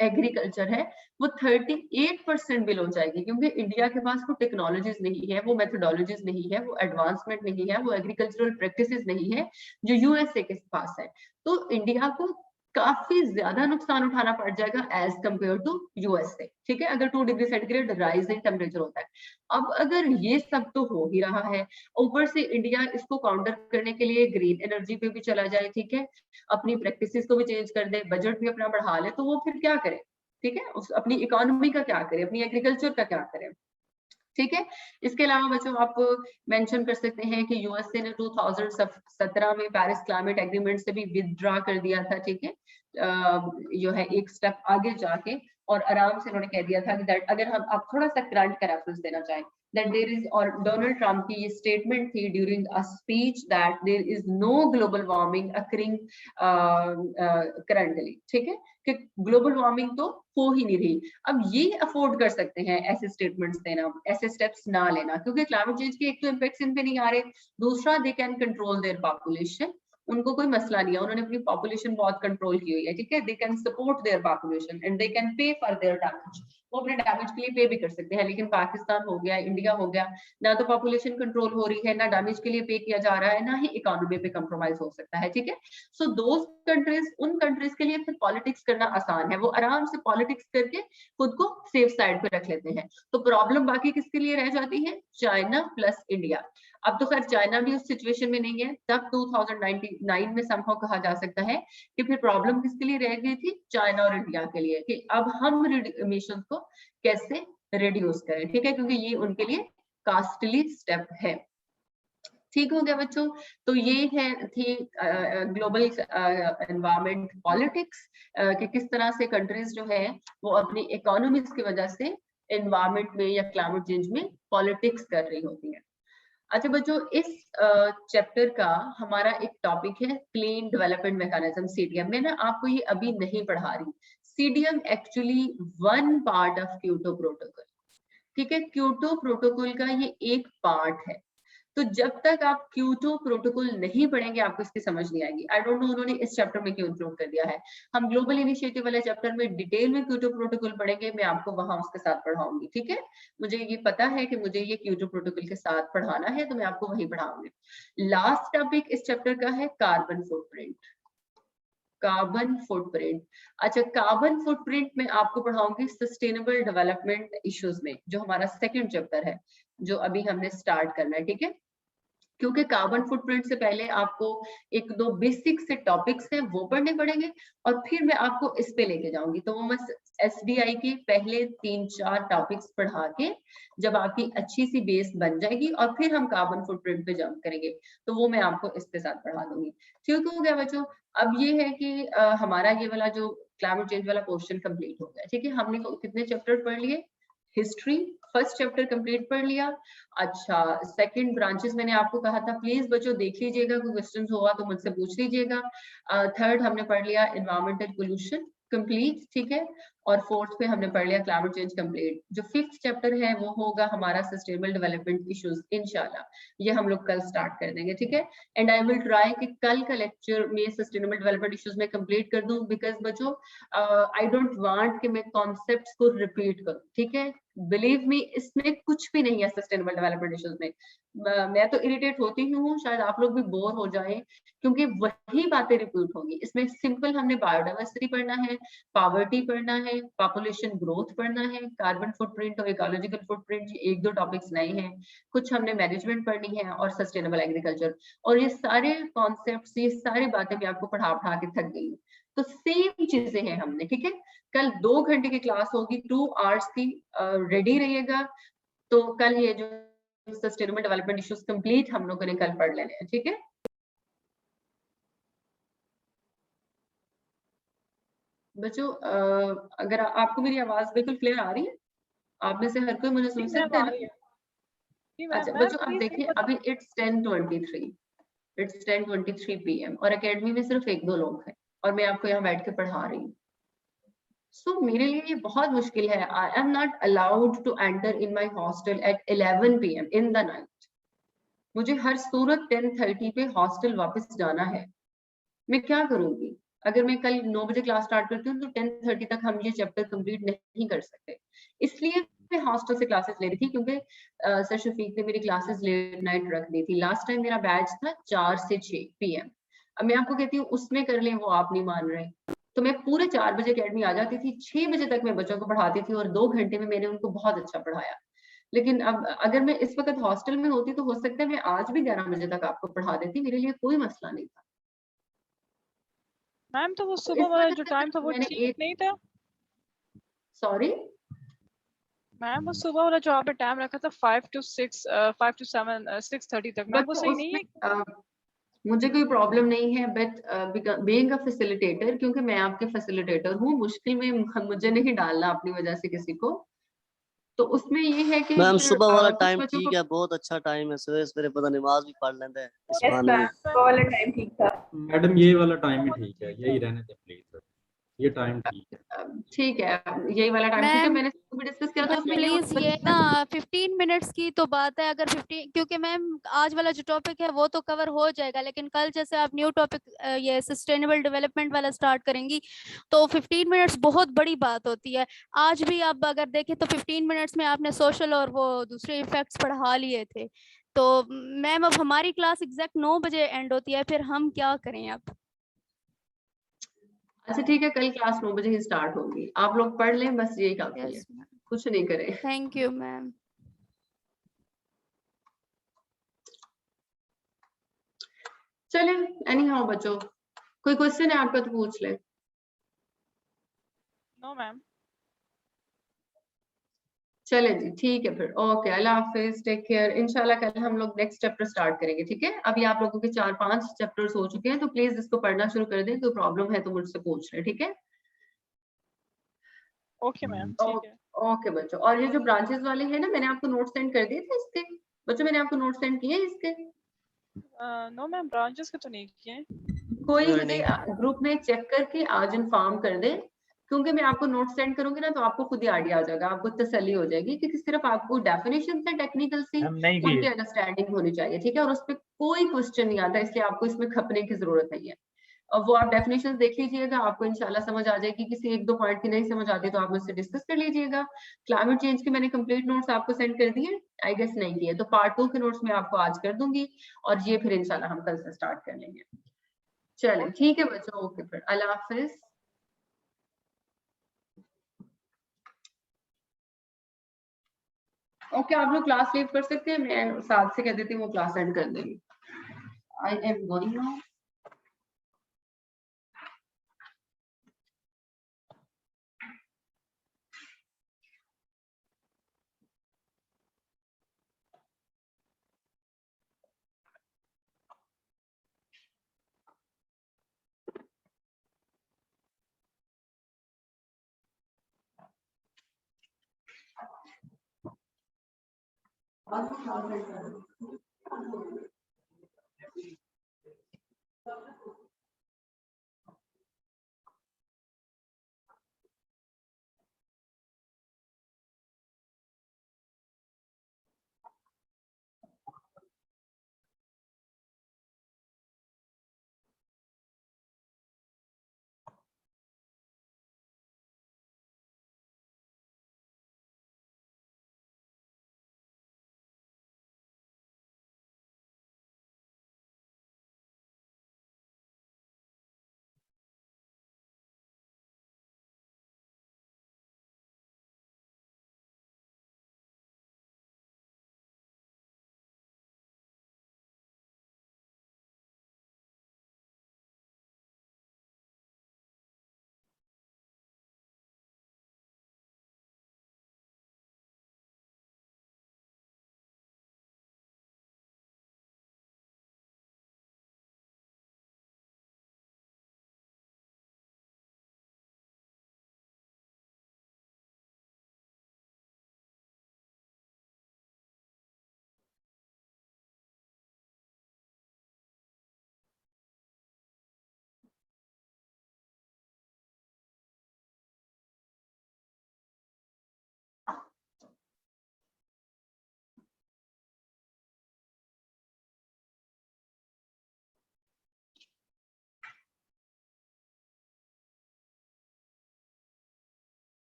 एग्रीकल्चर है वो 38% बिलो जाएगी, क्योंकि इंडिया के पास वो टेक्नोलॉजीज नहीं है, वो मेथोडोलॉजीज नहीं है, वो एडवांसमेंट नहीं है, वो एग्रीकल्चरल प्रैक्टिसेस नहीं है जो यूएसए के पास है। तो इंडिया को काफी ज्यादा नुकसान उठाना पड़ जाएगा एज कंपेयर टू यूएसए, ठीक है, अगर 2 degree centigrade rise in temperature होता है। अब अगर ये सब तो हो ही रहा है, ऊपर से इंडिया इसको काउंटर करने के लिए ग्रीन एनर्जी पे भी चला जाए, ठीक है, अपनी प्रैक्टिसेस को भी चेंज कर दे, बजट भी अपना बढ़ा ले, तो वो फिर क्या करे, ठीक है, उस अपनी इकोनॉमी का क्या करे, अपनी एग्रीकल्चर का क्या करे, ठीक है। इसके अलावा बच्चों आप मेंशन कर सकते हैं कि यूएसए ने 2017 में पेरिस क्लाइमेट एग्रीमेंट से भी विथड्रॉ कर दिया था, ठीक है, जो है एक स्टेप आगे जाके, और आराम से उन्होंने कह दिया था कि दैट अगर हम आप थोड़ा सा करंट का रेफरेंस देना चाहें, that there is, और डोनाल्ड ट्रम्प की ये स्टेटमेंट थी during a speech that there is no global warming occurring currently, ठीक है, कि ग्लोबल वार्मिंग तो हो ही नहीं रही। अब ये अफोर्ड कर सकते हैं ऐसे स्टेटमेंट्स देना, ऐसे स्टेप्स ना लेना, क्योंकि क्लाइमेट चेंज के एक तो इम्पैक्ट्स इन पे नहीं आ रहे, दूसरा they can control their population, उनको कोई मसला नहीं है, उन्होंने अपनी पॉपुलेशन बहुत कंट्रोल की हुई है, ठीक है, they can support their population and they can pay for their damage, वो अपने डैमेज के लिए पे भी कर सकते हैं। लेकिन पाकिस्तान हो गया, इंडिया हो गया, ना तो पॉपुलेशन कंट्रोल हो रही है, ना डैमेज के लिए पे किया जा रहा है, ना ही इकोनॉमी पे कंप्रोमाइज हो सकता है, ठीक है। सो दोस कंट्रीज, उन कंट्रीज के लिए फिर पॉलिटिक्स करना आसान है, वो आराम से पॉलिटिक्स करके खुद को सेफ साइड पे रख लेते हैं। तो प्रॉब्लम बाकी किसके लिए रह जाती है? China plus India. अब तो खैर चाइना भी उस सिचुएशन में नहीं है, तब 2099 में संभव कहा जा सकता है कि फिर प्रॉब्लम किसके लिए रह गई थी? चाइना और इंडिया के लिए, कि अब हम एमिशंस को कैसे रिड्यूस करें, ठीक है, क्योंकि ये उनके लिए कॉस्टली स्टेप है। ठीक हो गया बच्चों, तो ये है थी ग्लोबल एनवायरमेंट पॉलिटिक्स, कि किस तरह से कंट्रीज जो है वो अपनी इकोनॉमिक्स की वजह से एनवायरमेंट में या क्लाइमेट चेंज में पॉलिटिक्स कर रही होती है। अच्छा बच्चों, इस चैप्टर का हमारा एक टॉपिक है क्लीन डेवलपमेंट मैकेनिज्म, सीडीएम। मैं ना आपको ये अभी नहीं पढ़ा रही, CDM actually one part of Kyoto protocol, ठीक है, क्योटो प्रोटोकॉल का ये एक पार्ट है। तो जब तक आप क्योटो प्रोटोकॉल नहीं पढ़ेंगे आपको इसकी समझ नहीं आएगी। आई डोंट नो उन्होंने इस चैप्टर में क्यों इंक्लूड कर दिया है। हम ग्लोबल इनिशिएटिव वाले चैप्टर में डिटेल में क्योटो प्रोटोकॉल पढ़ेंगे, मैं आपको वहां उसके साथ पढ़ाऊंगी, ठीक है। मुझे ये पता है कि मुझे ये क्योटो प्रोटोकॉल के साथ पढ़ाना है, तो मैं आपको वही पढ़ाऊंगी। लास्ट टॉपिक इस चैप्टर का है कार्बन फुटप्रिंट। कार्बन फुटप्रिंट, अच्छा कार्बन फुटप्रिंट में आपको पढ़ाऊंगी सस्टेनेबल डेवलपमेंट इश्यूज में, जो हमारा सेकंड चैप्टर है, जो अभी हमने स्टार्ट करना है, ठीक है। क्योंकि कार्बन फुटप्रिंट से पहले आपको एक दो बेसिक से टॉपिक्स हैं वो पढ़ने पड़ेंगे, और फिर मैं आपको इस पे लेके जाऊंगी। तो वो मैं एसडीआई के पहले 3-4 टॉपिक्स पढ़ा के जब आपकी अच्छी सी बेस बन जाएगी, और फिर हम कार्बन फुटप्रिंट पे जंप करेंगे, तो वो मैं आपको इसके साथ पढ़ा दूंगी। ठीक हो गया बच्चों। अब ये है कि हमारा ये वाला जो क्लाइमेट चेंज वाला क्वेश्चन कंप्लीट हो गया, ठीक है। हमने कितने चैप्टर पढ़ लिए? हिस्ट्री फर्स्ट चैप्टर कंप्लीट पढ़ लिया। अच्छा, सेकंड ब्रांचेस मैंने आपको कहा था प्लीज बच्चों देख लीजिएगा, कोई क्वेश्चन होगा तो मुझसे पूछ लीजिएगा। थर्ड हमने पढ़ लिया एनवायरमेंटल पोल्यूशन कंप्लीट, ठीक है। और फोर्थ पे हमने पढ़ लिया क्लाइमेट चेंज कंप्लीट। जो फिफ्थ चैप्टर है वो होगा हमारा सस्टेनेबल डेवलपमेंट इश्यूज, इंशाल्लाह ये हम लोग कल स्टार्ट कर देंगे, ठीक है। एंड आई विल ट्राई कि कल का लेक्चर में सस्टेनेबल डेवलपमेंट इश्यूज में कंप्लीट कर दूं, बिकॉज बच्चों आई डोंट वांट कि मैं कॉन्सेप्ट्स को रिपीट करूं, ठीक है। बिलीव मी, इसमें कुछ भी नहीं है सस्टेनेबल डेवलपमेंट इश्यूज में। मैं तो इरिटेट होती हूँ, शायद आप लोग भी बोर हो जाए, क्योंकि वही बातें रिपीट होंगी। इसमें सिंपल हमने बायोडाइवर्सिटी पढ़ना है, पॉवर्टी पढ़ना है, पॉपुलेशन ग्रोथ पढ़ना है, कार्बन फुटप्रिंट और इकोलॉजिकल फुटप्रिंट, एक दो टॉपिक्स नए हैं, कुछ हमने मैनेजमेंट पढ़नी है, और सस्टेनेबल एग्रीकल्चर। और ये सारे कॉन्सेप्ट्स, ये सारी बातें मैं आपको पढ़ा पढ़ा के थक गई हूँ। तो सेम चीजें हैं हमने, ठीक है। कल 2 घंटे की क्लास होगी, 2 आवर्स की, रेडी रहिएगा। तो कल ये जो सस्टेनेबल डेवलपमेंट इश्यूज कंप्लीट हम लोगों ने कल पढ़ लेने हैं, ठीक है। बच्चों अगर आपको मेरी आवाज बिल्कुल क्लियर आ रही है, आप में से हर कोई मुझे सुन सकते हैं ना? अच्छा बच्चों आप देखिए, अभी इट्स 10:23 PM और एकेडमी में सिर्फ 1-2 लोग हैं, और मैं आपको यहाँ बैठ के पढ़ा रही हूँ। सो मेरे लिए ये बहुत मुश्किल है। I am not allowed to enter in my hostel at 11 PM in the night. मुझे हर सूरत 10:30 पे हॉस्टल वापस जाना है। मैं क्या करूंगी? अगर मैं कल 9 बजे क्लास स्टार्ट करती हूँ तो 10:30 तक हम ये चैप्टर कंप्लीट नहीं कर सकते। इसलिए मैं हॉस्टल से क्लासेस ले रही थी, क्योंकि सर शफीक ने मेरी क्लासेस लेट नाइट रख दी थी। लास्ट टाइम मेरा बैच था 4 से 6 PM। अब मैं आपको कहती हूँ उसमें कर लें, वो आप नहीं मान रहे। तो मैं पूरे 4 बजे अकेडमी आ जाती थी, 6 बजे तक मैं बच्चों को पढ़ाती थी, और 2 घंटे में मैंने उनको बहुत अच्छा पढ़ाया। लेकिन अब अगर मैं इस वक्त हॉस्टल में होती तो हो सकता है मैं आज भी 11 बजे तक आपको पढ़ा देती, मेरे लिए कोई मसला नहीं था। मैम तो वो सुबह वाला जो टाइम था वो ठीक नहीं था? सॉरी मैम वो सुबह वाला जो आपने टाइम रखा था 5 to 7 6:30 तक, मैम वो सही नहीं है? मुझे कोई प्रॉब्लम नहीं है, बट बीइंग अ फैसिलिटेटर, क्योंकि मैं आपके फैसिलिटेटर हूँ, मुश्किल में मुझे नहीं डालना अपनी वजह से किसी को। तो उसमें ये है कि मैम फिर, सुबह वाला कुछ टाइम बच्चों ठीक को है, बहुत अच्छा टाइम है, सवेरे सवेरे पता नमाज भी पढ़ लेते हैं इस यस बहाने मैम, में। वो वाला टाइम ठीक था। मैडम ये वाला टाइम ही ठीक है, यही रहने दें प्लीज, ये टाइम ठीक है। ठीक है, यही वाला टाइम ठीक है। मैम मैंने भी डिस्कस किया था, मैम उसमें ये प्लीज होता ये है ना 15 मिनट्स की तो बात है, अगर 15, क्योंकि मैम आज वाला जो टॉपिक है वो तो कवर हो जाएगा, लेकिन कल जैसे आप न्यू टॉपिक ये सस्टेनेबल डेवलपमेंट वाला स्टार्ट करेंगी तो 15 मिनट्स बहुत बड़ी बात होती है। आज भी आप अगर देखें तो 15 मिनट्स में आपने सोशल और वो दूसरे इफेक्ट्स पढ़ा लिए थे। तो मैम अब हमारी क्लास एग्जैक्ट 9 बजे एंड होती है, फिर हम क्या करें अब? अच्छा ठीक है, कल क्लास 9 बजे ही स्टार्ट होगी, आप लोग पढ़ लें, बस यही काफी है, यस मैम, कुछ नहीं करें। Thank you ma'am. चले, एनी हाउ बच्चों, कोई क्वेश्चन है आपका तो पूछ ले। No ma'am. चले जी, ठीक है फिर, ओके, अल्लाह हाफिज, टेक केयर। इंशाल्लाह कल हम लोग नेक्स्ट चैप्टर स्टार्ट करेंगे, ठीक है। अभी आप लोगों के 4-5 चैप्टर्स हो चुके हैं, तो प्लीज इसको पढ़ना शुरू कर दें, कोई प्रॉब्लम है तो मुझसे पूछ लें, ठीक है। ओके मैम, ठीक है। ओके बच्चों, और ये जो ब्रांचेस वाले हैं ना, मैंने आपको नोट सेंड कर दिए थे इसके, बच्चों मैंने आपको नोट सेंड किए इसके। नो मैम, ब्रांचेस के तो नहीं किए। कोई नहीं, मुझे नहीं। ग्रुप में चेक करके आज इन्फॉर्म कर दे, क्योंकि मैं आपको नोट सेंड करूंगी ना तो आपको खुद ही आइडिया आ जाएगा, आपको तसल्ली हो जाएगी, क्योंकि सिर्फ आपको डेफिनेशन से टेक्निकल से हम नहीं उनकी किए। अंडरस्टैंडिंग होनी चाहिए, ठीक है। और उस पर कोई क्वेश्चन नहीं आता, इसलिए आपको इसमें खपने की जरूरत नहीं है। और वो आप डेफिनेशन देख लीजिएगा, आपको इंशाल्लाह समझ आ जाएगी। किसी 1-2 पॉइंट की नहीं समझ आती तो आप मुझसे डिस्कस कर लीजिएगा। क्लाइमेट चेंज के मैंने कंप्लीट नोट्स आपको सेंड कर दिए, आई गेस नहीं किए, तो पार्ट 2 के नोट्स मैं आपको आज कर दूंगी, और ये फिर इंशाल्लाह हम कल से स्टार्ट कर लेंगे। चलें ठीक है बच्चों, ओके फिर, अल्लाह हाफिज। ओके, आप लोग क्लास लीव कर सकते हैं, मैं 7 से कह देती हूँ वो क्लास एंड कर देंगे। I am going now.